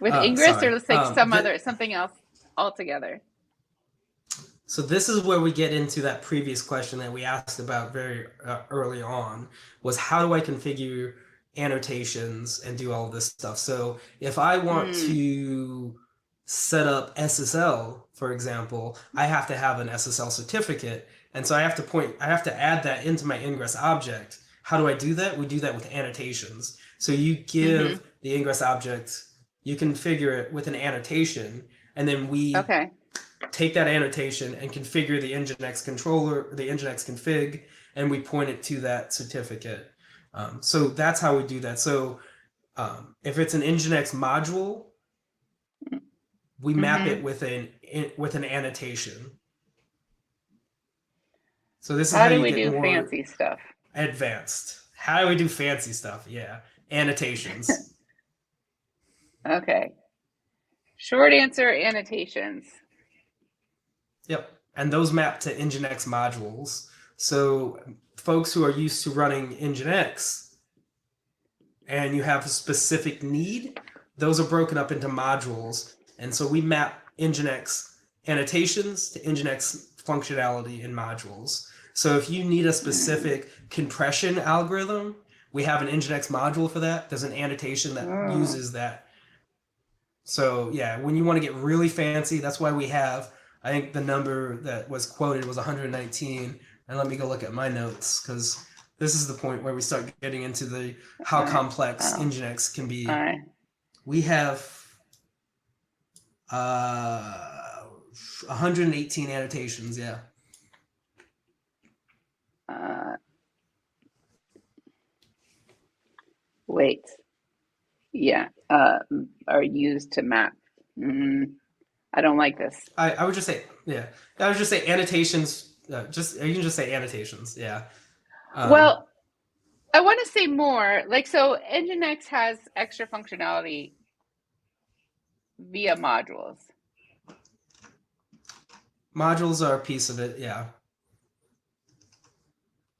Speaker 1: With Ingress, or
Speaker 2: sorry.
Speaker 1: let's take something else altogether.
Speaker 2: So this is where we get into that previous question that we asked about very early on, was how do I configure annotations and do all this stuff? So if I want to set up SSL, for example, I have to have an SSL certificate. And so I have to add that into my ingress object. How do I do that? We do that with annotations. So you give the ingress object, you configure it with an annotation, and then we take that annotation and configure the Nginx controller, the Nginx config, and we point it to that certificate. So that's how we do that. So if it's an Nginx module, we map it with an annotation. So this is how
Speaker 3: do
Speaker 2: you
Speaker 3: we
Speaker 2: get
Speaker 3: do
Speaker 2: more
Speaker 3: fancy stuff?
Speaker 2: advanced. How do we do fancy stuff? Yeah, annotations.
Speaker 3: Okay. Short answer, annotations.
Speaker 2: Yep, and those map to Nginx modules. So folks who are used to running Nginx and you have a specific need, those are broken up into modules. And so we map Nginx annotations to Nginx functionality in modules. So if you need a specific compression algorithm, we have an Nginx module for that. There's an annotation that uses that. So yeah, when you want to get really fancy, that's why we have, I think the number that was quoted was 119. And let me go look at my notes, because this is the point where we start getting into the how complex Nginx can be. We have 118 annotations, yeah.
Speaker 3: Wait. Yeah. Are used to map. I don't like this.
Speaker 2: I would just say, yeah. I would just say annotations. You can just say annotations, yeah.
Speaker 3: Well, I want to say more. Like, so Nginx has extra functionality via modules.
Speaker 2: Modules are a piece of it, yeah.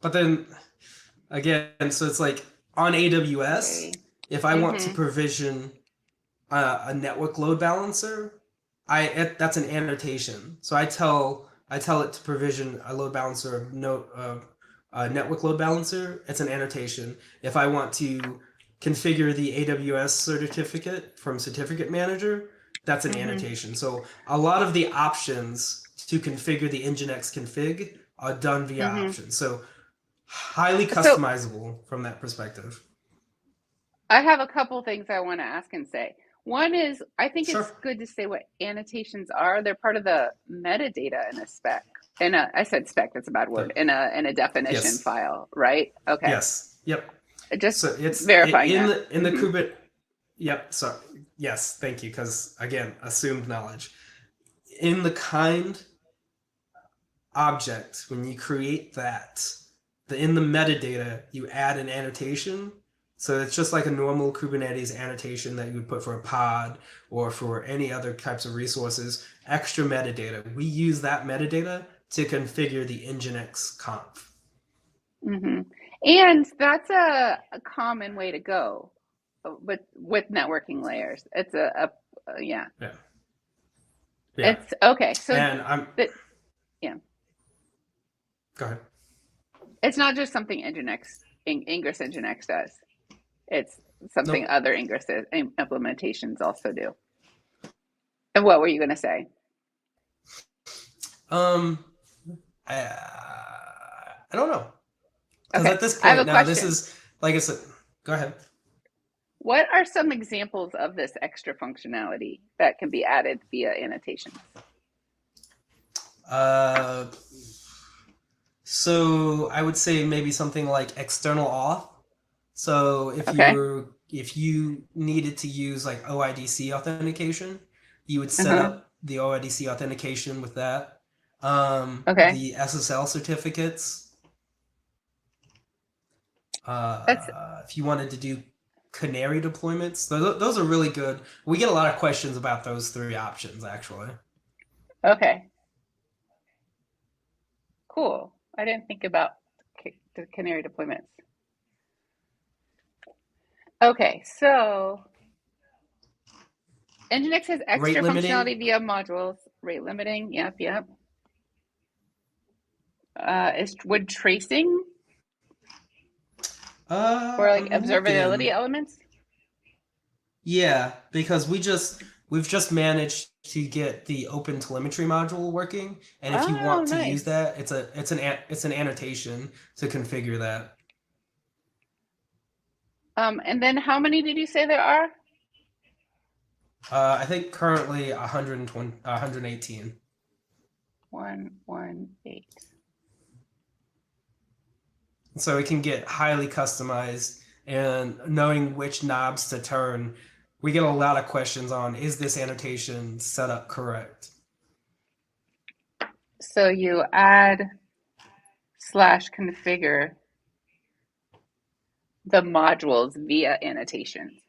Speaker 2: But then again, so it's like on AWS, if I want to provision a network load balancer, that's an annotation. So I tell it to provision a load balancer of a network load balancer. It's an annotation. If I want to configure the AWS certificate from Certificate Manager, that's an annotation. So a lot of the options to configure the Nginx config are done via options. So highly customizable from that perspective.
Speaker 3: I have a couple things I want to ask and say. One is, I think it's good to say what annotations are. They're part of the metadata in a spec. I said spec, that's a bad word. In a definition file, right? Okay.
Speaker 2: Yes. Yep.
Speaker 3: Just so it's verifying
Speaker 2: in the Kubernetes. Yep. So yes, thank you. Because again, assumed knowledge. In the kind object, when you create that, in the metadata, you add an annotation. So it's just like a normal Kubernetes annotation that you would put for a pod or for any other types of resources, extra metadata. We use that metadata to configure the Nginx conf.
Speaker 3: And that's a common way to go with networking layers. It's yeah. It's okay. So
Speaker 2: Go ahead.
Speaker 3: It's not just something Ingress Nginx does. It's something other Ingress implementations also do. And what were you going to say?
Speaker 2: I don't know. Because at this point now, this is, like I said, go ahead.
Speaker 3: What are some examples of this extra functionality that can be added via annotations?
Speaker 2: So I would say maybe something like external auth. So if you needed to use like OIDC authentication, you would set up the OIDC authentication with that. The SSL certificates. If you wanted to do Canary deployments, those are really good. We get a lot of questions about those three options, actually.
Speaker 3: Okay. Cool. I didn't think about the Canary deployments. Okay, so Nginx has extra functionality via modules, rate limiting. Yep. Would tracing or like
Speaker 2: I'm
Speaker 3: observability
Speaker 2: looking.
Speaker 3: elements?
Speaker 2: Yeah, because we've just managed to get the Open Telemetry module working, and if you
Speaker 3: Oh,
Speaker 2: want to use
Speaker 3: nice.
Speaker 2: that, it's an annotation to configure that.
Speaker 3: And then how many did you say there are?
Speaker 2: I think currently 120, 118.
Speaker 3: 118.
Speaker 2: So it can get highly customized, and knowing which knobs to turn, we get a lot of questions on, is this annotation set up correct?
Speaker 3: So you add slash configure the modules via annotations.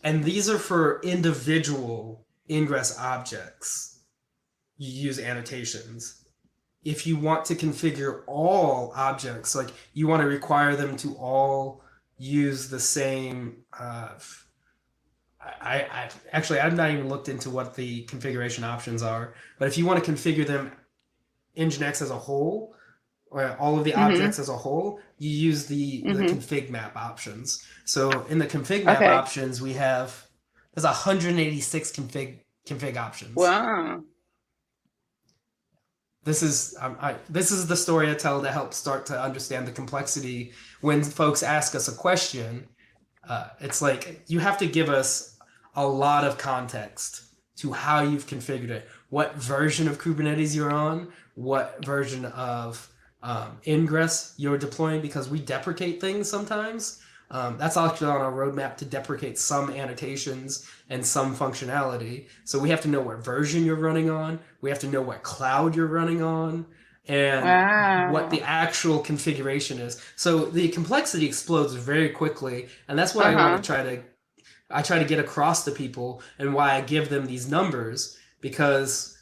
Speaker 2: And these are for individual ingress objects. You use annotations. If you want to configure all objects, like you want to require them to all use the same. I actually I've not even looked into what the configuration options are, but if you want to configure them Nginx as a whole, or all of the
Speaker 3: Mm-hmm.
Speaker 2: objects as a whole, you use the
Speaker 3: Mm-hmm.
Speaker 2: config map options. So in the config map
Speaker 3: Okay.
Speaker 2: options, there's 186 config options.
Speaker 3: Wow.
Speaker 2: This is the story I tell to help start to understand the complexity. When folks ask us a question, it's like you have to give us a lot of context to how you've configured it, what version of Kubernetes you're on, what version of ingress you're deploying, because we deprecate things sometimes. That's actually on our roadmap to deprecate some annotations and some functionality. So we have to know what version you're running on. We have to know what cloud you're running on and what the
Speaker 3: Wow.
Speaker 2: actual configuration is. So the complexity explodes very quickly, and that's what
Speaker 3: Uh-huh.
Speaker 2: I try to get across to people, and why I give them these numbers, because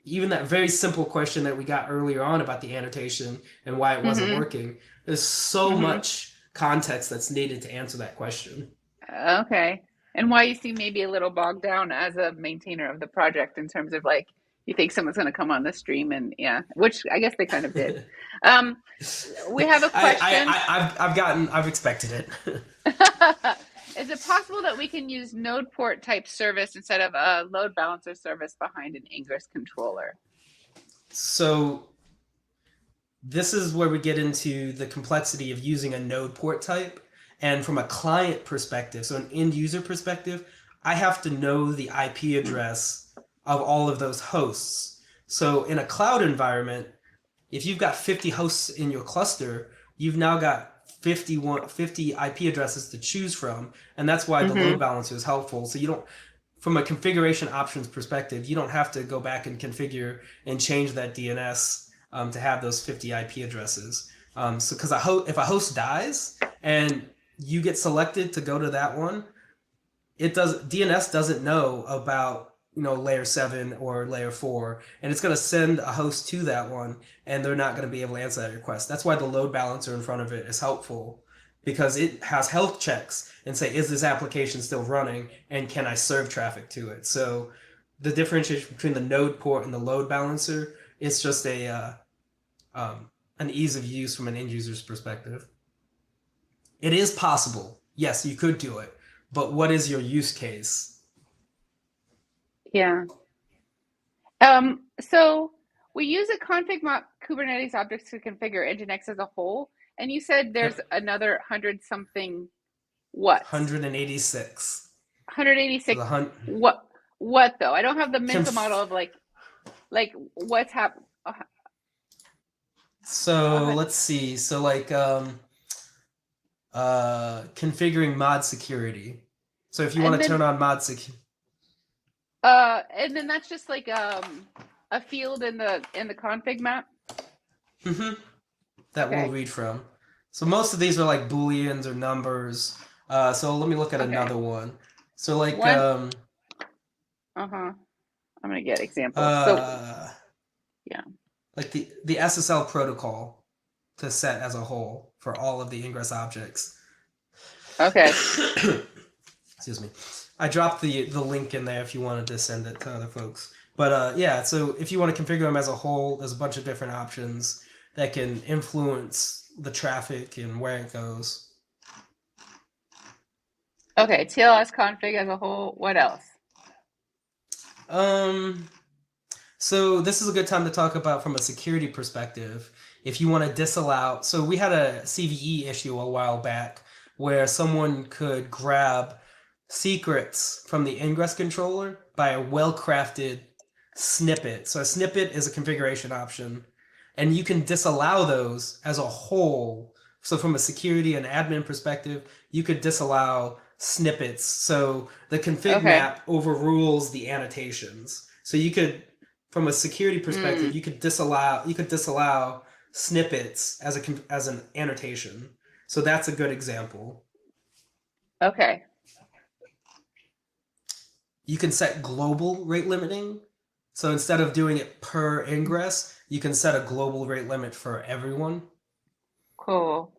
Speaker 2: even that very simple question that we got earlier on about the annotation and why it wasn't
Speaker 3: Mm-hmm.
Speaker 2: working, there's so
Speaker 3: Mm-hmm.
Speaker 2: much context that's needed to answer that question.
Speaker 3: Okay. And why you seem maybe a little bogged down as a maintainer of the project in terms of like you think someone's going to come on the stream and yeah, which I guess they kind of did. Um, we have a question.
Speaker 2: I've expected it.
Speaker 3: Is it possible that we can use node port type service instead of a load balancer service behind an Ingress controller?
Speaker 2: So this is where we get into the complexity of using a node port type. And from a client perspective, so an end user perspective, I have to know the IP address of all of those hosts. So in a cloud environment, if you've got 50 hosts in your cluster, you've now got 50 IP addresses to choose from. And that's why the load
Speaker 3: Mm-hmm.
Speaker 2: balancer is helpful. So you don't, from a configuration options perspective, you don't have to go back and configure and change that DNS to have those 50 IP addresses. So because if a host dies and you get selected to go to that one, DNS doesn't know about layer 7 or layer 4, and it's going to send a host to that one, and they're not going to be able to answer that request. That's why the load balancer in front of it is helpful, because it has health checks and say, is this application still running, and can I serve traffic to it? So the differentiation between the node port and the load balancer is just an ease of use from an end user's perspective. It is possible. Yes, you could do it. But what is your use case?
Speaker 3: Yeah. So we use a config map Kubernetes objects to configure Nginx as a whole, and you said there's
Speaker 2: Yep.
Speaker 3: another hundred something what?
Speaker 2: 186. So
Speaker 3: 186.
Speaker 2: the hunt.
Speaker 3: What though? I don't have the mental model
Speaker 2: Conf-
Speaker 3: of like what's happened.
Speaker 2: so let's see. So configuring mod security. So if you
Speaker 3: And
Speaker 2: want to turn
Speaker 3: then
Speaker 2: on mod security.
Speaker 3: and then that's just like a field in the config map.
Speaker 2: That we'll
Speaker 3: Okay.
Speaker 2: read from. So most of these are like booleans or numbers. So let me look at
Speaker 3: Okay.
Speaker 2: another one. So like
Speaker 3: One. I'm gonna get examples. So yeah.
Speaker 2: like the SSL protocol to set as a whole for all of the ingress objects.
Speaker 3: Okay.
Speaker 2: Excuse me. I dropped the link in there if you wanted to send it to other folks. But yeah, so if you want to configure them as a whole, there's a bunch of different options that can influence the traffic and where it goes.
Speaker 3: Okay, TLS config as a whole. What else?
Speaker 2: Um, so this is a good time to talk about from a security perspective. If you want to disallow, so we had a CVE issue a while back where someone could grab secrets from the ingress controller by a well-crafted snippet. So a snippet is a configuration option, and you can disallow those as a whole. So from a security and admin perspective, you could disallow snippets. So the config
Speaker 3: Okay.
Speaker 2: map overrules the annotations. So you could, from a security perspective,
Speaker 3: Mm,
Speaker 2: you could disallow snippets as an annotation. So that's a good example.
Speaker 3: okay.
Speaker 2: You can set global rate limiting. So instead of doing it per ingress, you can set a global rate limit for everyone.
Speaker 3: Cool.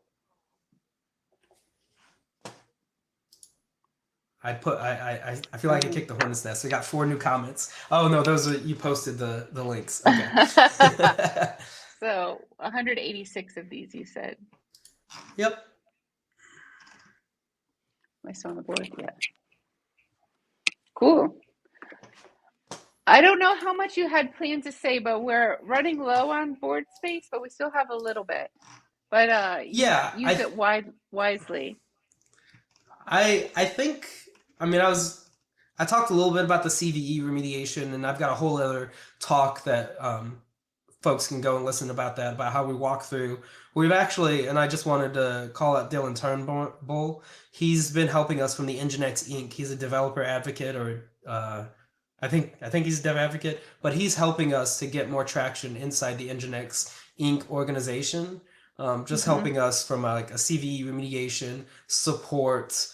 Speaker 2: I feel like I kicked the hornet's nest. We got 4 new comments. Oh no, those are you posted the links. Okay.
Speaker 3: So 186 of these you said.
Speaker 2: Yep.
Speaker 3: Am I still on the board? Yeah. Cool. I don't know how much you had planned to say, but we're running low on board space, but we still have a little bit. But
Speaker 2: Yeah,
Speaker 3: use it wisely.
Speaker 2: I think I talked a little bit about the CVE remediation, and I've got a whole other talk that folks can go and listen about that, about how we walk through. We've actually, and I just wanted to call out Dylan Turnbull. He's been helping us from the Nginx Inc. He's a developer advocate, or I think he's a dev advocate, but he's helping us to get more traction inside the Nginx Inc. organization. Just helping us from like a CVE remediation support,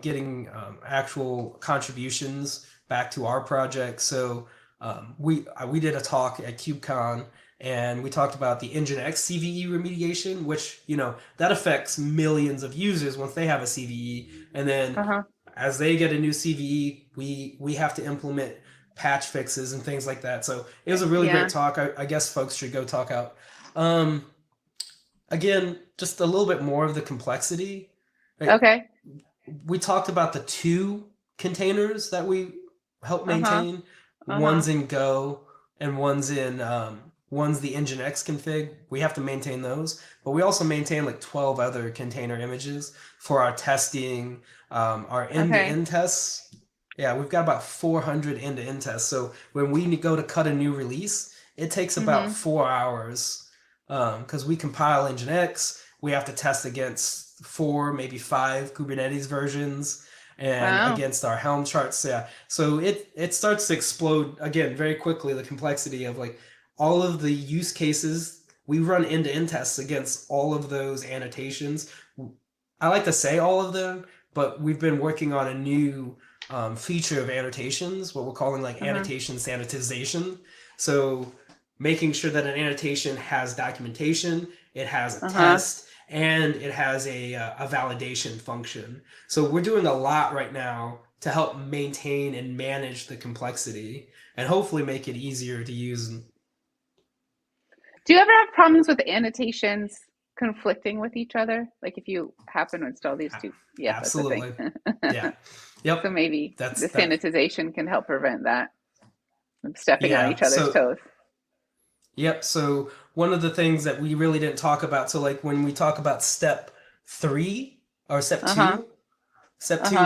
Speaker 2: getting actual contributions back to our project. So we did a talk at KubeCon, and we talked about the Nginx CVE remediation, which that affects millions of users once they have a CVE, and then as they get a new CVE, we have to implement patch fixes and things like that. So it was a really great talk. I guess folks should go talk out. Again, just a little bit more of the complexity. Right?
Speaker 3: Okay.
Speaker 2: We talked about the 2 containers that we help maintain. One's in Go and one's the Nginx config. We have to maintain those, but we also maintain like 12 other container images for our testing, our end-to-end tests. Yeah, we've got about 400 end-to-end tests. So when we go to cut a new release, it takes about 4 hours. Because we compile Nginx, we have to test against 4, maybe 5 Kubernetes versions, and against our Helm charts. Yeah, so it starts to explode again very quickly. The complexity of like all of the use cases, we run end-to-end tests against all of those annotations. I like to say all of them, but we've been working on a new feature of annotations, what we're calling like annotation sanitization. So making sure that an annotation has documentation, it has a test, and it has a validation function. So we're doing a lot right now to help maintain and manage the complexity and hopefully make it easier to use.
Speaker 3: Do you ever have problems with annotations conflicting with each other? Like if you happen to install these 2? Yes,
Speaker 2: absolutely.
Speaker 3: That's a thing.
Speaker 2: Yeah. Yep.
Speaker 3: So maybe the sanitization can help prevent that from stepping on each other's toes.
Speaker 2: Yep. So one of the things that we really didn't talk about, so like when we talk about step 3 or step 2,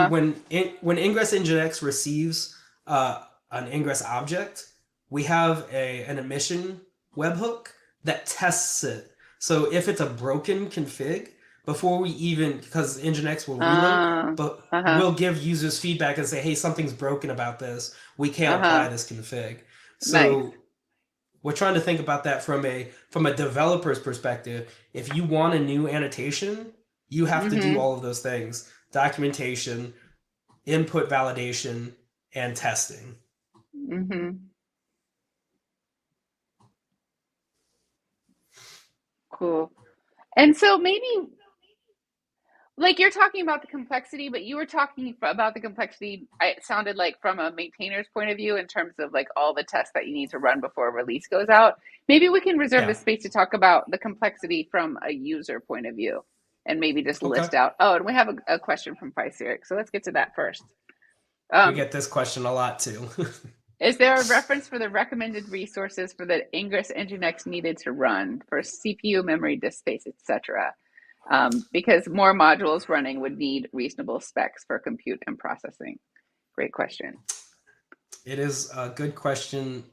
Speaker 2: when Ingress Nginx receives an Ingress object, we have an emission webhook that tests it. So if it's a broken config, before we even, because Nginx will reload, but we'll give users feedback and say, hey, something's broken about this. We can't apply this config. So we're trying to think about that from a developer's perspective. If you want a new annotation, you have to do all of those things: documentation, input validation, and testing.
Speaker 3: Cool. And so maybe Like you're talking about the complexity, but you were talking about the complexity, it sounded like from a maintainer's point of view in terms of like all the tests that you need to run before a release goes out. Maybe we can reserve the
Speaker 2: Yeah.
Speaker 3: space to talk about the complexity from a user point of view and maybe just
Speaker 2: Okay.
Speaker 3: list out. Oh, and we have a question from Physic, so let's get to that first.
Speaker 2: We get this question a lot too.
Speaker 3: Is there a reference for the recommended resources for the Ingress Nginx needed to run for CPU, memory, disk space, etc.? Because more modules running would need reasonable specs for compute and processing. Great question.
Speaker 2: It is a good question.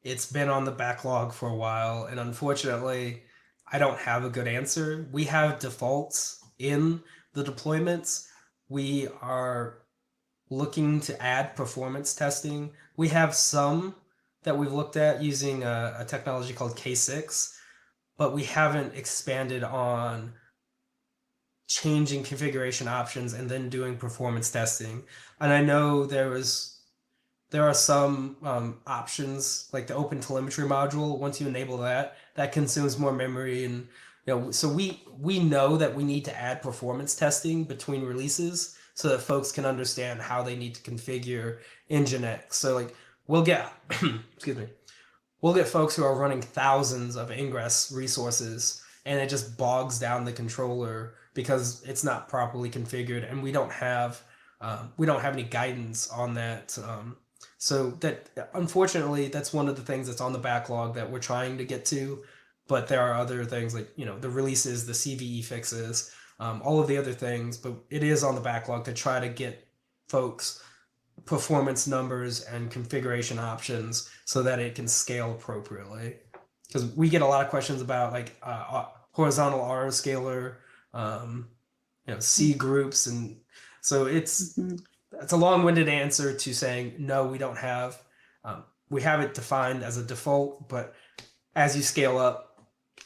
Speaker 2: It's been on the backlog for a while, and unfortunately, I don't have a good answer. We have defaults in the deployments. We are looking to add performance testing. We have some that we've looked at using a technology called K6, but we haven't expanded on changing configuration options and then doing performance testing. And I know there are some options like the Open Telemetry module. Once you enable that, that consumes more memory, and so we know that we need to add performance testing between releases so that folks can understand how they need to configure Nginx. So like we'll get excuse me, we'll get folks who are running thousands of Ingress resources, and it just bogs down the controller because it's not properly configured, and we don't have any guidance on that. So that unfortunately, that's one of the things that's on the backlog that we're trying to get to. But there are other things like the releases, the CVE fixes, all of the other things. But it is on the backlog to try to get folks performance numbers and configuration options so that it can scale appropriately. Because we get a lot of questions about like horizontal autoscaler, C groups, and so it's a long-winded answer to saying no, we don't have. We have it defined as a default, but as you scale up,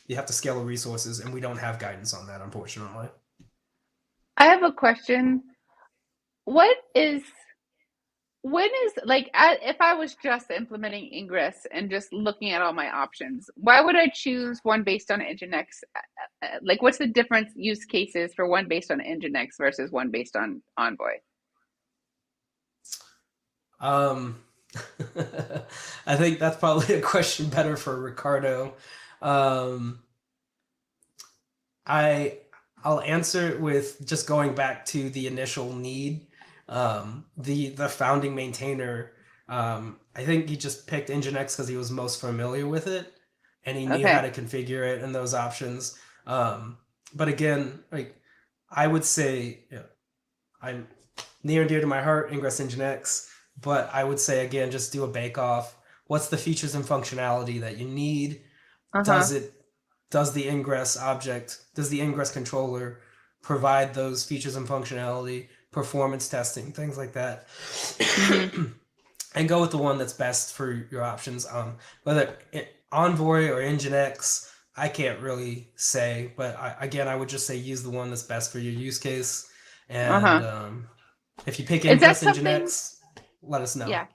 Speaker 2: you have to scale the resources, and we don't have guidance on that, unfortunately.
Speaker 3: I have a question. When is like if I was just implementing Ingress and just looking at all my options, why would I choose one based on Nginx? Like, what's the different use cases for one based on Nginx versus one based on Envoy?
Speaker 2: I think that's probably a question better for Ricardo. I'll answer it with just going back to the initial need. The founding maintainer, I think he just picked Nginx because he was most familiar with it, and he knew how to configure it and those options. But again, like I would say, I'm near and dear to my heart, Ingress Nginx. But I would say again, just do a bake-off. What's the features and functionality that you need? Does the Ingress controller provide those features and functionality? Performance testing, things like that, and go with the one that's best for your options. Whether Envoy or Nginx, I can't really say, but I would just say use the one that's best for your use case. And if you pick Ingress Nginx, let us know.
Speaker 3: Yeah.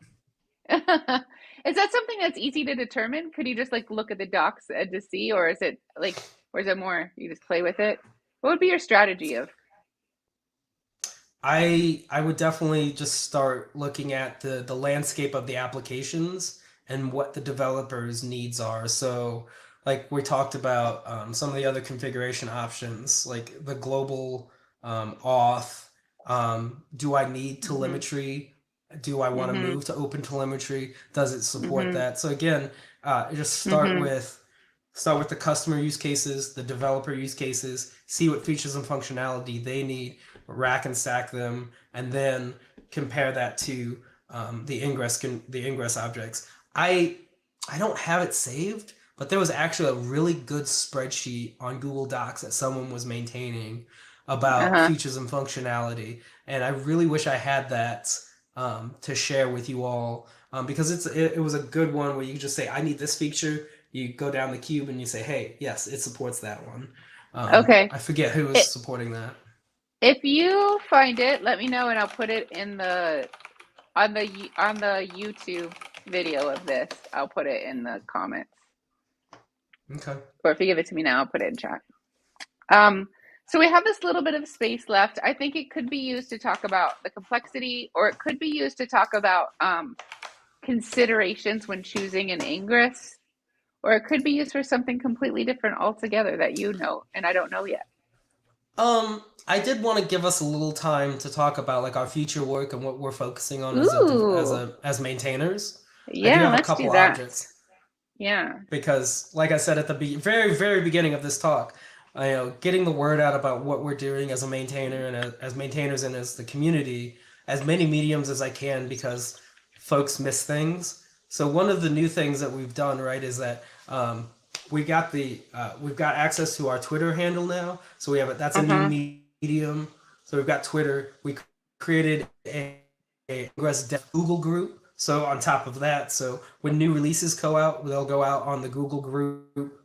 Speaker 3: Is that something that's easy to determine? Could you just like look at the docs to see, or is it more you just play with it? What would be your strategy of?
Speaker 2: I would definitely just start looking at the landscape of the applications and what the developers' needs are. So like we talked about some of the other configuration options, like the global auth. Do I need telemetry? Do I want to move to Open Telemetry? Does it support that? So again, just start with the customer use cases, the developer use cases, see what features and functionality they need, rack and stack them, and then compare that to the Ingress objects. I don't have it saved, but there was actually a really good spreadsheet on Google Docs that someone was maintaining about features and functionality, and I really wish I had that to share with you all, because it was a good one where you just say, I need this feature. You go down the cube and you say, hey, yes, it supports that one. I forget who was supporting that.
Speaker 3: If you find it, let me know and I'll put it in on the YouTube video of this. I'll put it in the comments.
Speaker 2: Okay.
Speaker 3: Or if you give it to me now, I'll put it in chat. So we have this little bit of space left. I think it could be used to talk about the complexity, or it could be used to talk about considerations when choosing an ingress, or it could be used for something completely different altogether that you know and I don't know yet.
Speaker 4: I did want to give us a little time to talk about like our future work and what we're focusing on
Speaker 3: Ooh,
Speaker 4: as maintainers. I do
Speaker 3: yeah,
Speaker 4: have a
Speaker 3: let's do
Speaker 4: couple
Speaker 3: that.
Speaker 4: objects
Speaker 3: Yeah.
Speaker 4: because, like I said at the very very beginning of this talk, getting the word out about what we're doing as a maintainer and as maintainers and as the community, as many mediums as I can because folks miss things. So one of the new things that we've done, right, is that we've got access to our Twitter handle now. So we have that's a new
Speaker 3: Uh-huh.
Speaker 4: medium. So we've got Twitter. We created a Ingress Dev Google group. So on top of that, so when new releases go out, they'll go out on the Google group.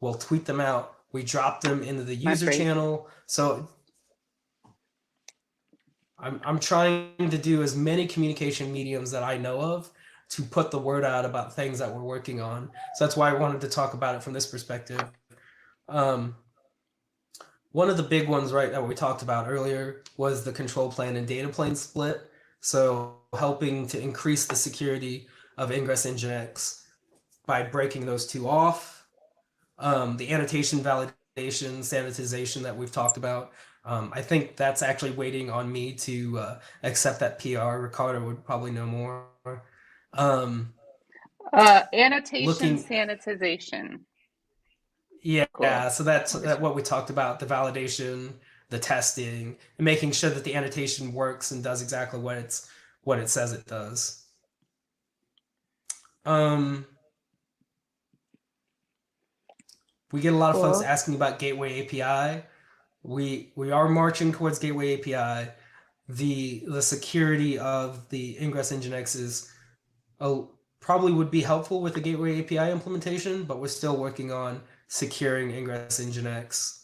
Speaker 4: We'll tweet them out. We drop them into the
Speaker 3: That's
Speaker 4: user
Speaker 3: great.
Speaker 4: channel. So I'm trying to do as many communication mediums that I know of to put the word out about things that we're working on. So that's why I wanted to talk about it from this perspective. Um, One of the big ones, right, that we talked about earlier was the control plane and data plane split. So helping to increase the security of Ingress Nginx by breaking those two off. The annotation validation, sanitization that we've talked about. I think that's actually waiting on me to accept that PR. Ricardo would probably know more. Um,
Speaker 3: Annotation
Speaker 4: Looking,
Speaker 3: sanitization. Cool.
Speaker 4: yeah, so that's
Speaker 3: I'll just
Speaker 4: what we talked about, the validation, the testing, and making sure that the annotation works and does exactly what it says it does. Um, we get a lot of folks
Speaker 3: cool.
Speaker 4: asking about Gateway API. We are marching towards Gateway API. The security of the Ingress Nginx is probably would be helpful with the Gateway API implementation, but we're still working on securing Ingress Nginx.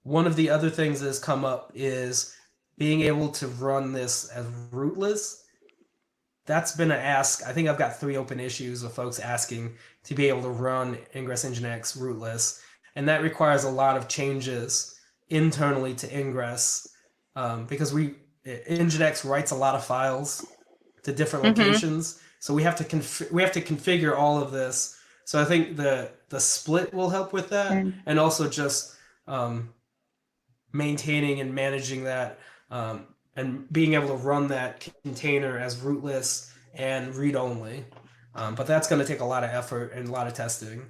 Speaker 4: One of the other things that has come up is being able to run this as rootless. That's been an ask. I think I've got 3 open issues of folks asking to be able to run Ingress Nginx rootless, and that requires a lot of changes internally to Ingress because Nginx writes a lot of files to different
Speaker 3: Mm-hmm.
Speaker 4: locations, so we have to configure all of this. So I think the split will help with that, and also just maintaining and managing that and being able to run that container as rootless and read only. But that's going to take a lot of effort and a lot of testing.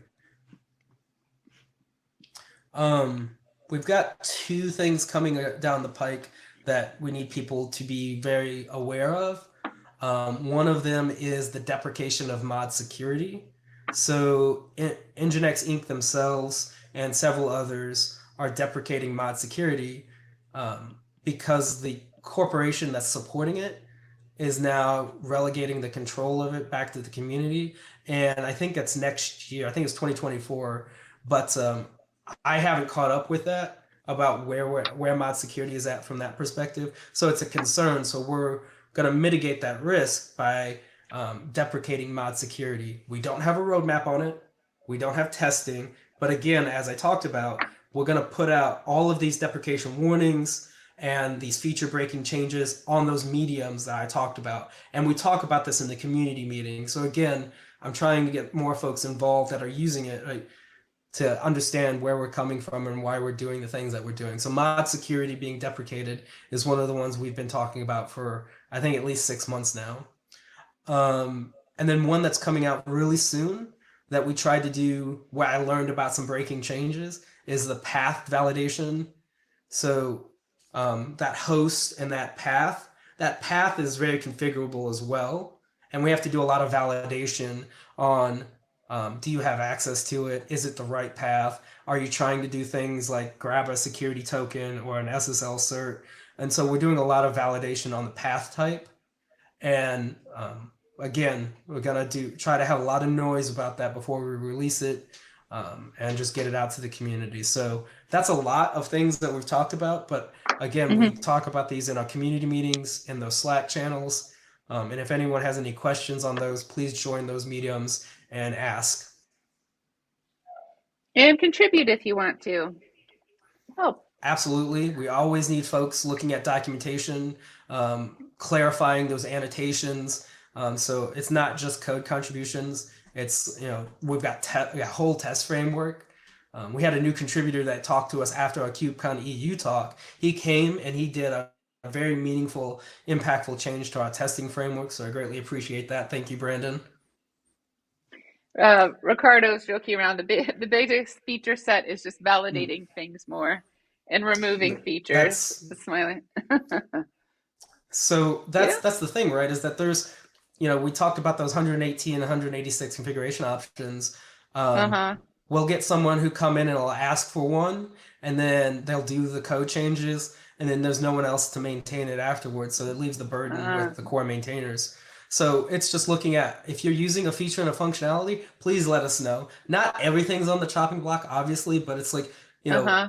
Speaker 4: We've got 2 things coming down the pike that we need people to be very aware of. One of them is the deprecation of mod security. So Nginx Inc. themselves and several others are deprecating mod security because the corporation that's supporting it is now relegating the control of it back to the community. And I think it's next year. I think it's 2024. But I haven't caught up with that about where mod security is at from that perspective. So it's a concern. So we're going to mitigate that risk by deprecating mod security. We don't have a roadmap on it. We don't have testing. But again, as I talked about, we're going to put out all of these deprecation warnings and these feature breaking changes on those mediums that I talked about. And we talk about this in the community meeting. So again, I'm trying to get more folks involved that are using it, right, to understand where we're coming from and why we're doing the things that we're doing. So mod security being deprecated is one of the ones we've been talking about for, I think, at least 6 months now. And then one that's coming out really soon that we tried to do, where I learned about some breaking changes, is the path validation. So that host and that path is very configurable as well. And we have to do a lot of validation on do you have access to it? Is it the right path? Are you trying to do things like grab a security token or an SSL cert? And so we're doing a lot of validation on the path type. And again, we're gonna try to have a lot of noise about that before we release it, and just get it out to the community. So that's a lot of things that we've talked about. But again, we talk about these in our community meetings, in those Slack channels. And if anyone has any questions on those, please join those mediums and ask.
Speaker 3: And contribute if you want to. Oh,
Speaker 4: Absolutely. We always need folks looking at documentation, clarifying those annotations. So it's not just code contributions. It's, we've got a whole test framework. We had a new contributor that talked to us after our KubeCon EU talk. He came and he did a very meaningful, impactful change to our testing framework. So I greatly appreciate that. Thank you, Brandon.
Speaker 3: Ricardo's joking around. The biggest feature set is just validating things more and removing features. Smiling.
Speaker 4: So that's the thing, right? Is that there's, we talked about those 118 and 186 configuration options. We'll get someone who come in and will ask for one, and then they'll do the code changes, and then there's no one else to maintain it afterwards. So it leaves the burden with the core maintainers. So it's just looking at, if you're using a feature and a functionality, please let us know. Not everything's on the chopping block, obviously, but it's like,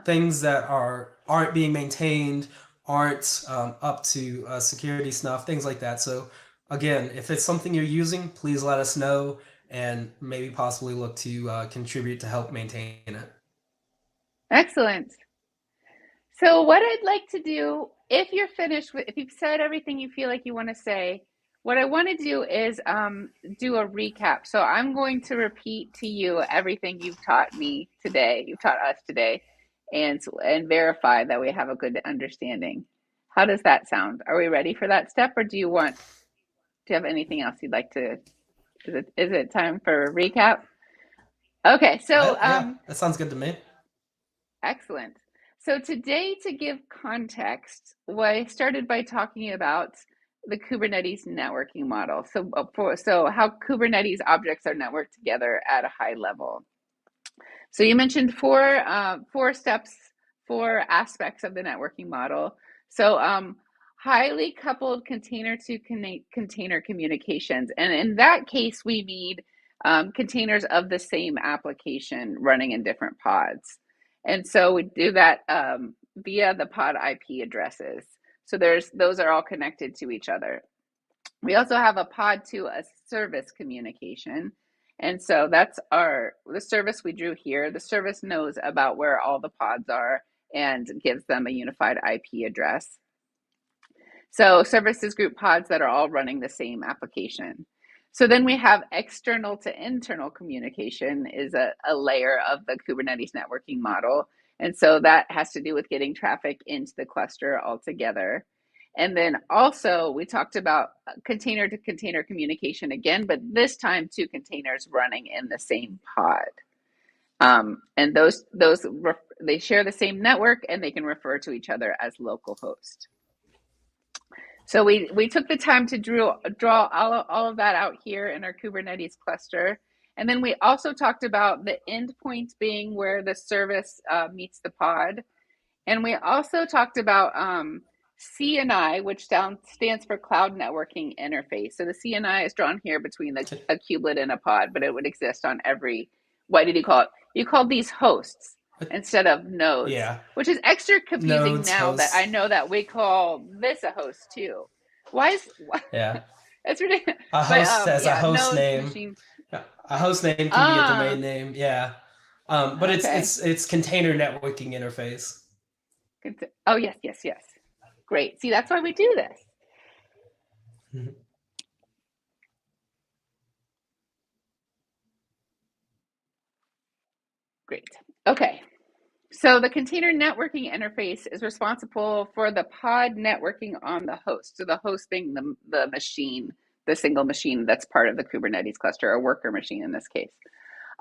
Speaker 4: things that aren't being maintained, aren't up to security snuff, things like that. So again, if it's something you're using, please let us know and maybe possibly look to contribute to help maintain it.
Speaker 3: Excellent. So what I'd like to do, if you're finished with, if you've said everything you feel like you want to say, what I want to do is do a recap. So I'm going to repeat to you everything you've taught me today, you've taught us today, and verify that we have a good understanding. How does that sound? Are we ready for that step, or do you have anything else you'd like to, is it time for a recap? Okay, so
Speaker 4: yeah, that sounds good to me.
Speaker 3: Excellent. So today, to give context, I started by talking about the Kubernetes networking model. So how Kubernetes objects are networked together at a high level. So you mentioned four steps, four aspects of the networking model. So highly coupled container to container communications. And in that case, we need containers of the same application running in different pods. And so we do that via the pod IP addresses. So those are all connected to each other. We also have a pod to a service communication. And so that's the service we drew here. The service knows about where all the pods are and gives them a unified IP address. So services group pods that are all running the same application. So then we have external to internal communication is a layer of the Kubernetes networking model. And so that has to do with getting traffic into the cluster altogether. And then also we talked about container to container communication again, but this time two containers running in the same pod. And those they share the same network and they can refer to each other as localhost. So we took the time to draw all of that out here in our Kubernetes cluster. And then we also talked about the endpoint being where the service meets the pod. And we also talked about CNI, which stands for Cloud Networking Interface. So the CNI is drawn here between a kubelet and a pod, but it would exist on every, what did you call it? You called these hosts instead of nodes, which is extra confusing now that I know that we call this a host too. It's ridiculous.
Speaker 4: A host a host
Speaker 3: nodes,
Speaker 4: name.
Speaker 3: machine.
Speaker 4: A host name can be a domain name, but it's container networking interface.
Speaker 3: Oh yes. Great. See, that's why we do this.
Speaker 4: Mm-hmm.
Speaker 3: Great. Okay. So the container networking interface is responsible for the pod networking on the host. So the host being the machine, the single machine that's part of the Kubernetes cluster, a worker machine in this case.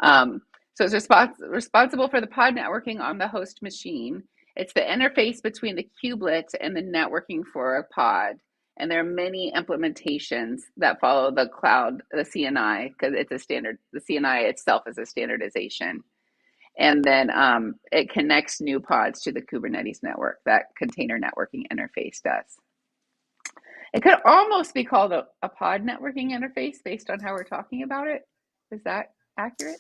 Speaker 3: So it's responsible for the pod networking on the host machine. It's the interface between the kubelet and the networking for a pod. And there are many implementations that follow the cloud, the CNI, because it's a standard. The CNI itself is a standardization. And then it connects new pods to the Kubernetes network that container networking interface does. It could almost be called a pod networking interface based on how we're talking about it. Is that accurate?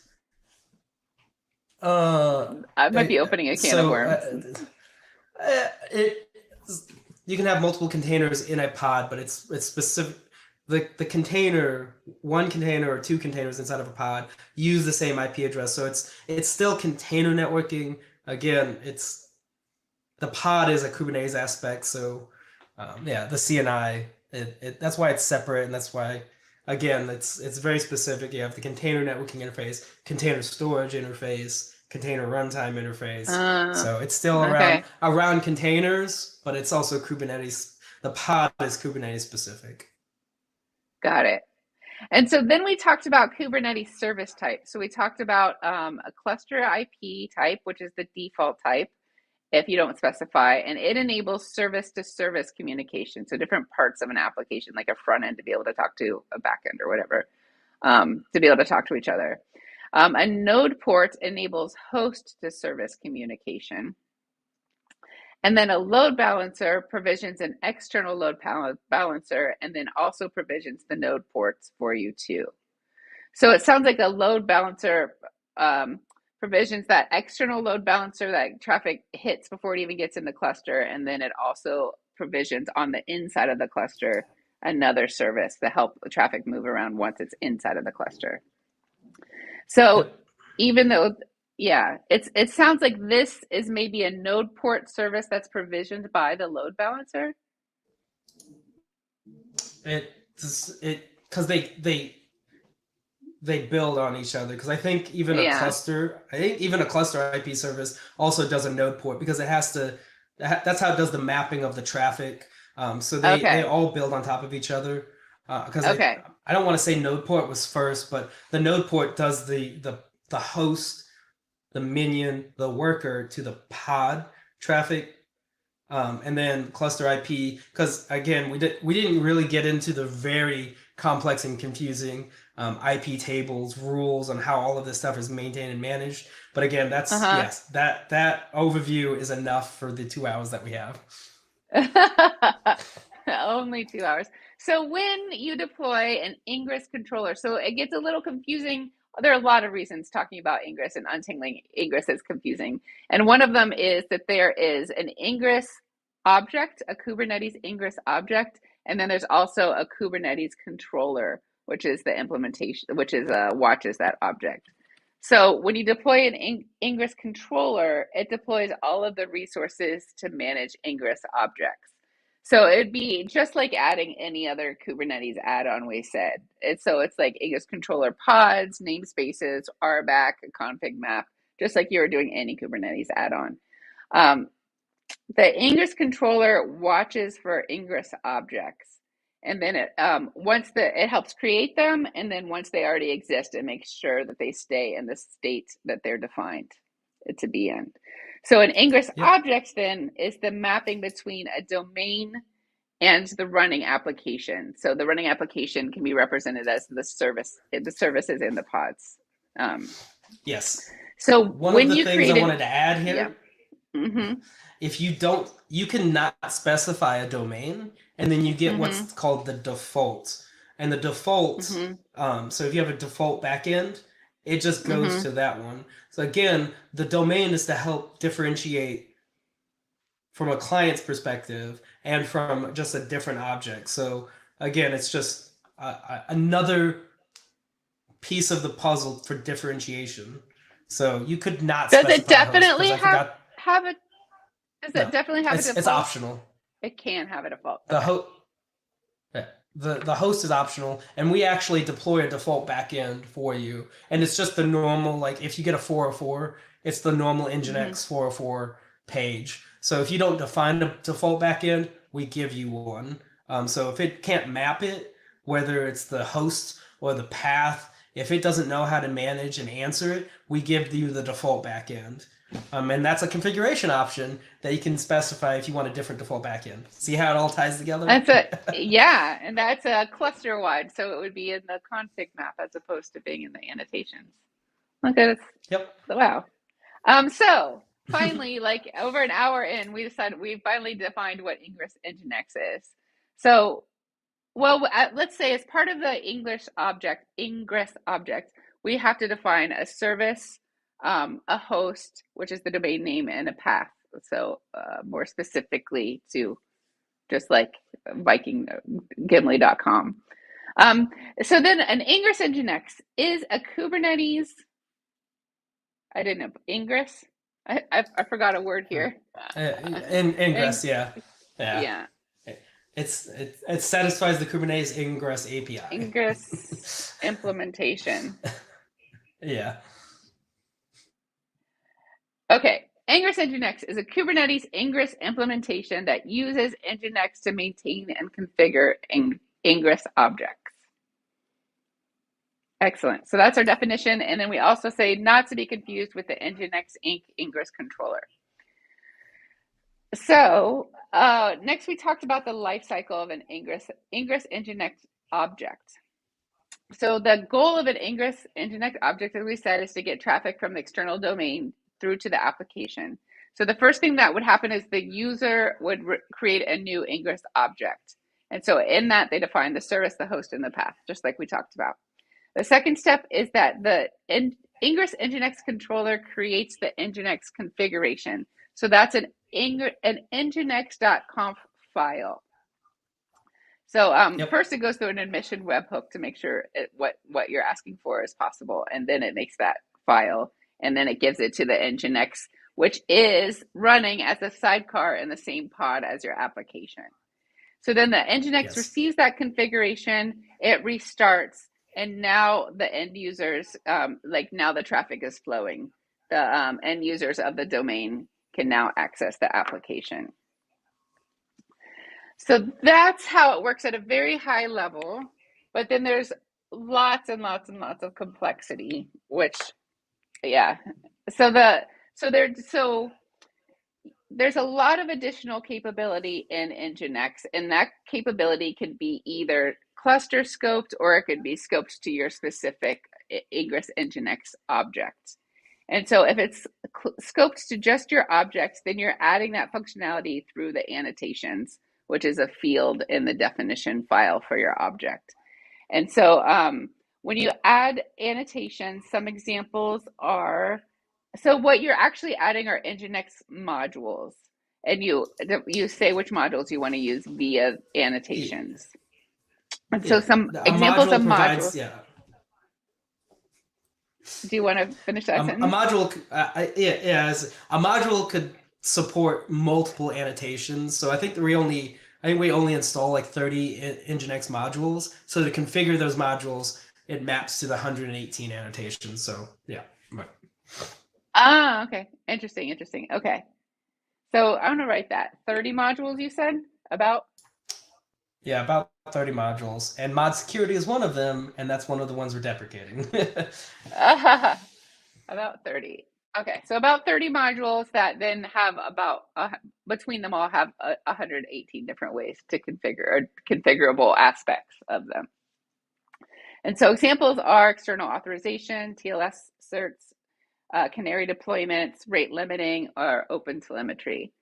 Speaker 3: I might be opening a can of worms.
Speaker 4: You can have multiple containers in a pod, but it's specific. The container, one container or two containers inside of a pod use the same IP address. So it's still container networking. Again, it's the pod is a Kubernetes aspect. So yeah, the CNI, that's why it's separate, and that's why, again, it's very specific. You have the container networking interface, container storage interface, container runtime interface. So it's still around containers, but it's also Kubernetes. The pod is Kubernetes specific.
Speaker 3: Got it. And so then we talked about Kubernetes service type. So we talked about a cluster IP type, which is the default type if you don't specify, and it enables service to service communication. So different parts of an application, like a front end to be able to talk to a back end or whatever, to be able to talk to each other. A node port enables host to service communication. And then a load balancer provisions an external load balancer and then also provisions the node ports for you too. So it sounds like a load balancer provisions that external load balancer that traffic hits before it even gets in the cluster. And then it also provisions on the inside of the cluster another service to help the traffic move around once it's inside of the cluster. So even though, yeah, it sounds like this is maybe a node port service that's provisioned by the load balancer.
Speaker 4: Because they build on each other. Because I think even a cluster IP service also does a node port, because it has to. That's how it does the mapping of the traffic. So they all build on top of each other. Because I don't want to say node port was first, but the node port does the host, the minion, the worker to the pod traffic, and then cluster IP. Because again, we didn't really get into the very complex and confusing IP tables, rules on how all of this stuff is maintained and managed. But again, that's yes, that overview is enough for the 2 hours that we have.
Speaker 3: Only 2 hours. So when you deploy an Ingress controller, so it gets a little confusing. There are a lot of reasons talking about Ingress and untangling Ingress is confusing. And one of them is that there is an Ingress object, a Kubernetes Ingress object, and then there's also a Kubernetes controller, which is the implementation, which is watches that object. So when you deploy an Ingress controller, it deploys all of the resources to manage Ingress objects. So it'd be just like adding any other Kubernetes add-on we said. It's like Ingress controller pods, namespaces, RBAC, a config map, just like you were doing any Kubernetes add-on. The Ingress controller watches for Ingress objects, and then it helps create them, and then once they already exist, it makes sure that they stay in the state that they're defined to be in. So an Ingress object then is the mapping between a domain and the running application. So the running application can be represented as the service. The service is in the pods.
Speaker 4: Yes.
Speaker 3: So
Speaker 4: one of the things I wanted to add here, if you cannot specify a domain, and then you get what's called the default. And the default, so if you have a default backend, it just goes to that one. So again, the domain is to help differentiate from a client's perspective and from just a different object. So again, it's just another piece of the puzzle for differentiation. So you could not
Speaker 3: Does
Speaker 4: specify
Speaker 3: it definitely
Speaker 4: host,
Speaker 3: have a default?
Speaker 4: It's optional.
Speaker 3: It can have a default.
Speaker 4: The host is optional, and we actually deploy a default backend for you. And it's just the normal, like if you get a 404, it's the normal Nginx 404 page. So if you don't define a default backend, we give you one. So if it can't map it, whether it's the host or the path, if it doesn't know how to manage and answer it, we give you the default backend. And that's a configuration option that you can specify if you want a different default backend. See how it all ties together?
Speaker 3: And that's a cluster wide, so it would be in the config map as opposed to being in the annotations. Okay, wow. So finally, like over an hour in, we finally defined what Ingress Nginx is. So, let's say as part of the Ingress object, we have to define a service, a host, which is the domain name, and a path. So more specifically to just like Gimli.com. So then an Ingress Nginx is a Kubernetes, I didn't know, Ingress? I forgot a word here.
Speaker 4: Ingress, yeah.
Speaker 3: Yeah.
Speaker 4: It satisfies the Kubernetes Ingress API.
Speaker 3: Ingress implementation.
Speaker 4: Yeah.
Speaker 3: Okay. Ingress Nginx is a Kubernetes Ingress implementation that uses Nginx to maintain and configure Ingress objects. Excellent. So that's our definition. And then we also say not to be confused with the Nginx Inc. Ingress controller. So next we talked about the life cycle of an Ingress Nginx object. So the goal of an Ingress Nginx object, as we said, is to get traffic from the external domain through to the application. So the first thing that would happen is the user would create a new Ingress object. And so in that, they define the service, the host, and the path, just like we talked about. The second step is that the Ingress Nginx controller creates the Nginx configuration. So that's an nginx.conf file. So first it goes through an admission webhook to make sure what you're asking for is possible. And then it makes that file. And then it gives it to the Nginx, which is running as a sidecar in the same pod as your application. So then the Nginx receives that configuration, it restarts, and now the end users, now the traffic is flowing. The end users of the domain can now access the application. So that's how it works at a very high level, but then there's lots and lots and lots of complexity, which, yeah. So there's a lot of additional capability in Nginx, and that capability can be either cluster scoped or it could be scoped to your specific Ingress Nginx object. And so if it's scoped to just your objects, then you're adding that functionality through the annotations, which is a field in the definition file for your object. And so when you add annotations, some examples are, so what you're actually adding are Nginx modules. And you say which modules you want to use via annotations. And so some examples of modules.
Speaker 4: Yeah.
Speaker 3: Do you want to finish that sentence?
Speaker 4: A module, a module could support multiple annotations. So I think we only install like 30 Nginx modules. So to configure those modules, it maps to the 118 annotations. So yeah. Right.
Speaker 3: Ah, okay. Interesting. Okay. So I'm gonna write that. 30 modules you said? About?
Speaker 4: Yeah, about 30 modules. And mod security is one of them, and that's one of the ones we're deprecating.
Speaker 3: About 30. Okay, so about 30 modules that then have about, between them all have 118 different ways to configure, or configurable aspects of them. And so examples are external authorization, TLS certs, canary deployments, rate limiting, or open telemetry.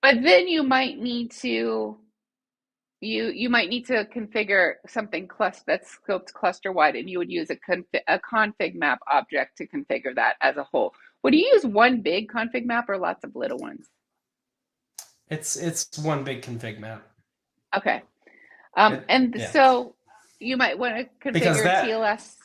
Speaker 3: But then you might need to configure something that's scoped cluster wide, and you would use a config map object to configure that as a whole. Would you use one big config map or lots of little ones?
Speaker 4: It's one big config map.
Speaker 3: Okay. So you might want to configure TLS.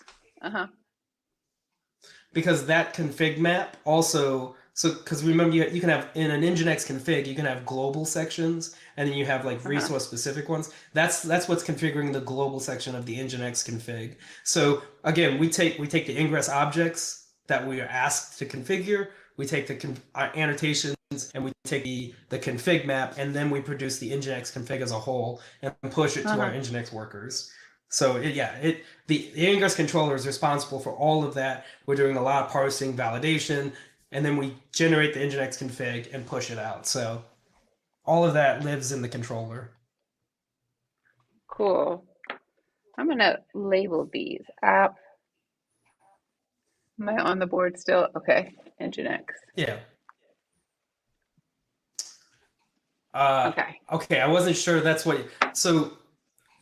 Speaker 4: Because that config map also, because remember you can have, in an Nginx config, you can have global sections, and then you have like resource specific ones. That's what's configuring the global section of the Nginx config. So again, we take the ingress objects that we are asked to configure, we take the annotations, and we take the config map, and then we produce the Nginx config as a whole and push it to our Nginx workers. So the Ingress controller is responsible for all of that. We're doing a lot of parsing, validation, and then we generate the Nginx config and push it out. So all of that lives in the controller.
Speaker 3: Cool. I'm gonna label these app. Am I on the board still? Okay, Nginx.
Speaker 4: Yeah.
Speaker 3: Okay.
Speaker 4: Okay, I wasn't sure that's what. So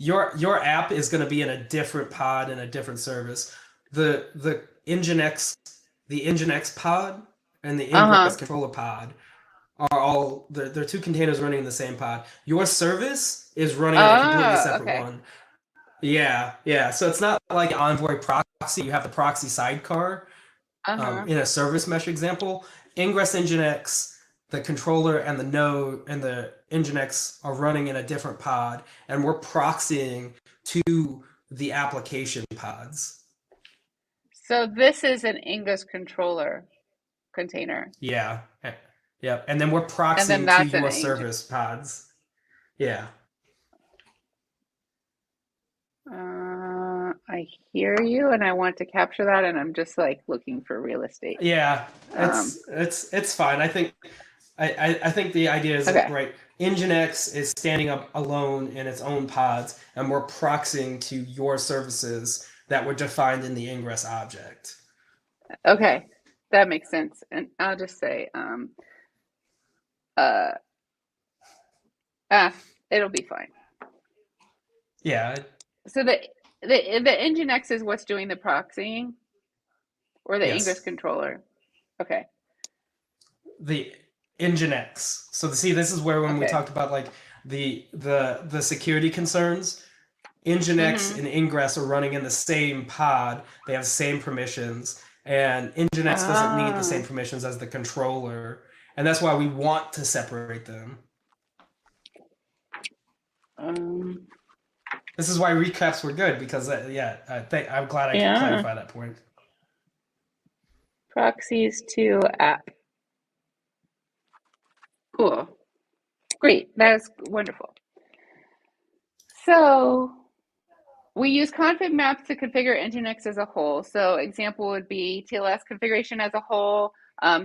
Speaker 4: your app is going to be in a different pod and a different service. The Nginx pod and the Ingress controller pod are all they're two containers running in the same pod. Your service is running in a completely separate one. Yeah. So it's not like Envoy proxy. You have the proxy sidecar in a service mesh example, Ingress Nginx, the controller and the node and the Nginx are running in a different pod, and we're proxying to the application pods.
Speaker 3: So this is an Ingress controller container.
Speaker 4: Yeah. Yeah. And then we're
Speaker 3: And then
Speaker 4: proxying to
Speaker 3: that's an
Speaker 4: your
Speaker 3: Nginx.
Speaker 4: service pods. Yeah.
Speaker 3: I hear you, and I want to capture that, and I'm just like looking for real estate.
Speaker 4: Yeah.
Speaker 3: Um,
Speaker 4: It's fine. I think the idea is
Speaker 3: Okay.
Speaker 4: right. Nginx is standing up alone in its own pods, and we're proxying to your services that were defined in the ingress object.
Speaker 3: Okay, that makes sense. And I'll just say, it'll be fine.
Speaker 4: Yeah.
Speaker 3: So the Nginx is what's doing the proxying, or the
Speaker 4: Yes.
Speaker 3: Ingress controller. Okay.
Speaker 4: The Nginx. So see, this is where when we
Speaker 3: Okay.
Speaker 4: talked about like the security concerns, Nginx and Ingress are running in the same pod. They have the same permissions, and Nginx doesn't need the same permissions as the controller, and that's why we want to separate them. This is why recaps were good because I'm glad I could clarify that point.
Speaker 3: Proxies to app. Cool. Great. That is wonderful. So we use config maps to configure Nginx as a whole. So example would be TLS configuration as a whole,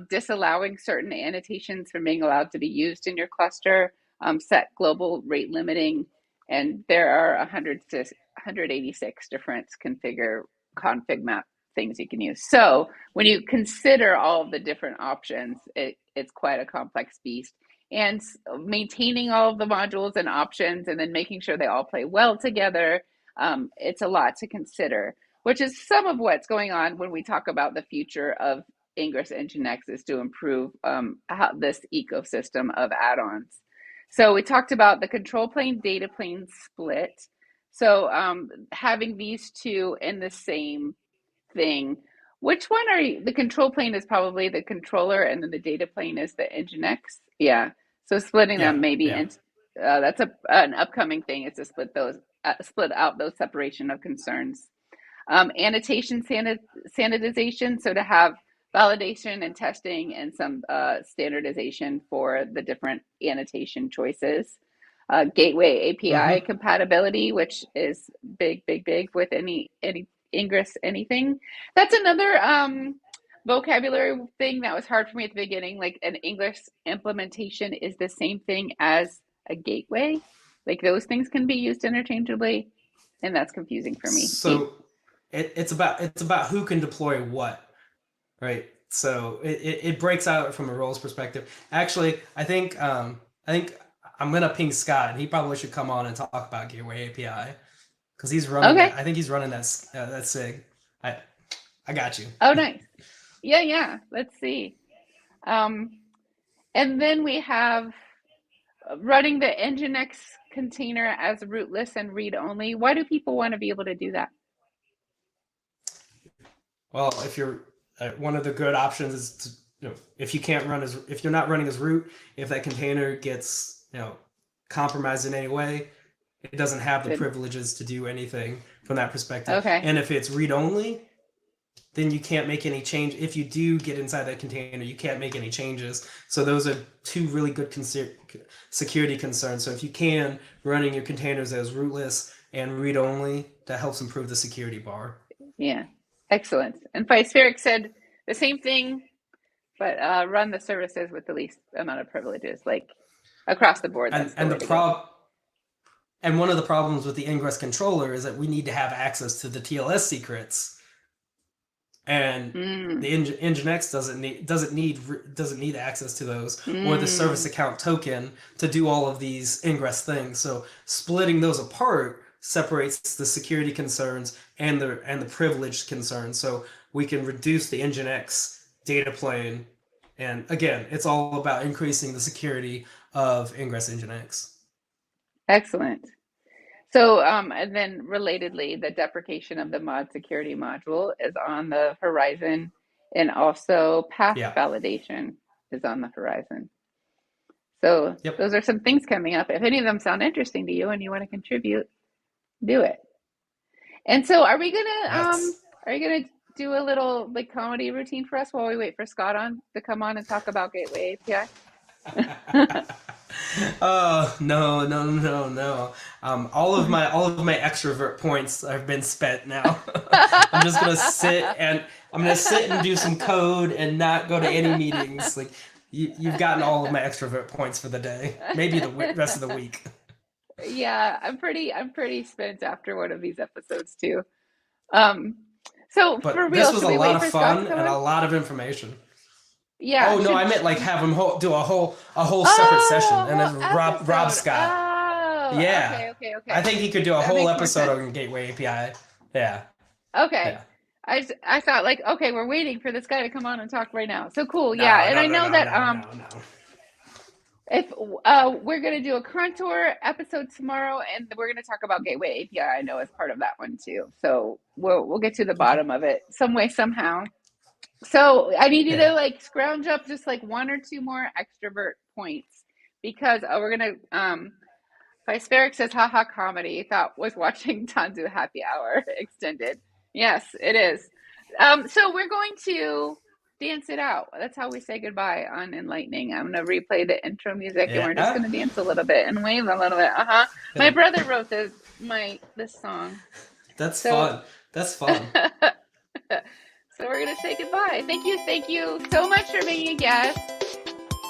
Speaker 3: disallowing certain annotations from being allowed to be used in your cluster, set global rate limiting, and there are 186 different config map things you can use. So when you consider all of the different options, it's quite a complex beast. And maintaining all of the modules and options and then making sure they all play well together, it's a lot to consider, which is some of what's going on when we talk about the future of Ingress Nginx is to improve how this ecosystem of add-ons. So we talked about the control plane, data plane split. So having these two in the same thing, which one are you? The control plane is probably the controller, and then the data plane is the Nginx. Yeah. So splitting them maybe, and that's an upcoming thing is to split out those separation of concerns. Annotation sanitization, so to have validation and testing and some standardization for the different annotation choices. Gateway API compatibility, which is big with any Ingress anything. That's another vocabulary thing that was hard for me at the beginning. Like an Ingress implementation is the same thing as a gateway. Like those things can be used interchangeably, and that's confusing for me.
Speaker 4: So it's about who can deploy what, right? So it breaks out from a roles perspective. Actually, I think I'm gonna ping Scott, and he probably should come on and talk about Gateway API because he's running.
Speaker 3: Okay.
Speaker 4: I think he's running that SIG. I got you.
Speaker 3: Oh, nice. Yeah. Let's see. And then we have running the Nginx container as rootless and read-only. Why do people want to be able to do that?
Speaker 4: Well, if you're one of the good options is to, if you're not running as root, if that container gets compromised in any way, it doesn't have the privileges to do anything from that perspective.
Speaker 3: Okay.
Speaker 4: And if it's read-only, then you can't make any change. If you do get inside that container, you can't make any changes. So those are two really good security concerns. So if you can, running your containers as rootless and read-only, that helps improve the security bar.
Speaker 3: Yeah, excellent. And Ficeferic said the same thing, but run the services with the least amount of privileges, like across the board.
Speaker 4: And one of the problems with the Ingress controller is that we need to have access to the TLS secrets. And the Nginx doesn't need access to those or the service account token to do all of these Ingress things. So splitting those apart separates the security concerns and the privileged concerns. So we can reduce the Nginx data plane. And again, it's all about increasing the security of Ingress Nginx.
Speaker 3: Excellent. So, and then relatedly, the deprecation of the mod security module is on the horizon. And also path
Speaker 4: Yeah.
Speaker 3: validation is on the horizon. So
Speaker 4: Yep.
Speaker 3: those are some things coming up. If any of them sound interesting to you and you want to contribute, do it. And so are we gonna do a little like comedy routine for us while we wait for Scott on to come on and talk about Gateway API?
Speaker 4: Oh no. All of my extrovert points have been spent now. I'm just gonna sit and do some code and not go to any meetings. Like you've gotten all of my extrovert points for the day. Maybe the rest of the week.
Speaker 3: Yeah, I'm pretty spent after one of these episodes too. So
Speaker 4: But
Speaker 3: for real,
Speaker 4: this was
Speaker 3: should
Speaker 4: a
Speaker 3: we
Speaker 4: lot
Speaker 3: wait
Speaker 4: of
Speaker 3: for Scott
Speaker 4: fun
Speaker 3: to come
Speaker 4: and a
Speaker 3: on?
Speaker 4: lot of information.
Speaker 3: Yeah.
Speaker 4: Oh no, I meant like have him do a whole separate session, and
Speaker 3: whole
Speaker 4: then Rob
Speaker 3: episode.
Speaker 4: Scott.
Speaker 3: Oh,
Speaker 4: Yeah.
Speaker 3: Okay.
Speaker 4: I think he could do a
Speaker 3: That
Speaker 4: whole
Speaker 3: makes more
Speaker 4: episode
Speaker 3: sense.
Speaker 4: on Gateway API. Yeah.
Speaker 3: Okay.
Speaker 4: Yeah.
Speaker 3: I thought like, okay, we're waiting for this guy to come on and talk right now. So cool. Yeah. And I know that
Speaker 4: No.
Speaker 3: if we're gonna do a Contour episode tomorrow, and we're gonna talk about Gateway API, I know as part of that one too. So we'll get to the bottom of it some way somehow. So I need you to like scrounge up just like one or two more extrovert points, because we're gonna Vispheric says haha comedy, thought was watching Tanzu Happy Hour extended. Yes, it is. So we're going to dance it out. That's how we say goodbye on Enlightening. I'm going to replay the intro music, and we're just going to dance a little bit and wave a little bit. My brother wrote this song.
Speaker 4: That's fun.
Speaker 3: So we're going to say goodbye. Thank you so much for being a guest.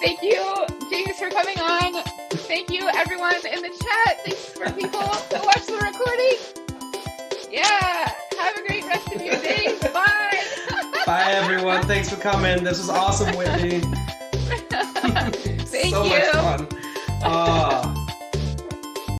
Speaker 3: Thank you, James, for coming on. Thank you, everyone in the chat. Thanks for people who watch the recording. Yeah. Have a great rest of your day. Bye.
Speaker 4: Bye, everyone. Thanks for coming. This was awesome, Whitney.
Speaker 3: Thank
Speaker 4: so
Speaker 3: you.
Speaker 4: much fun.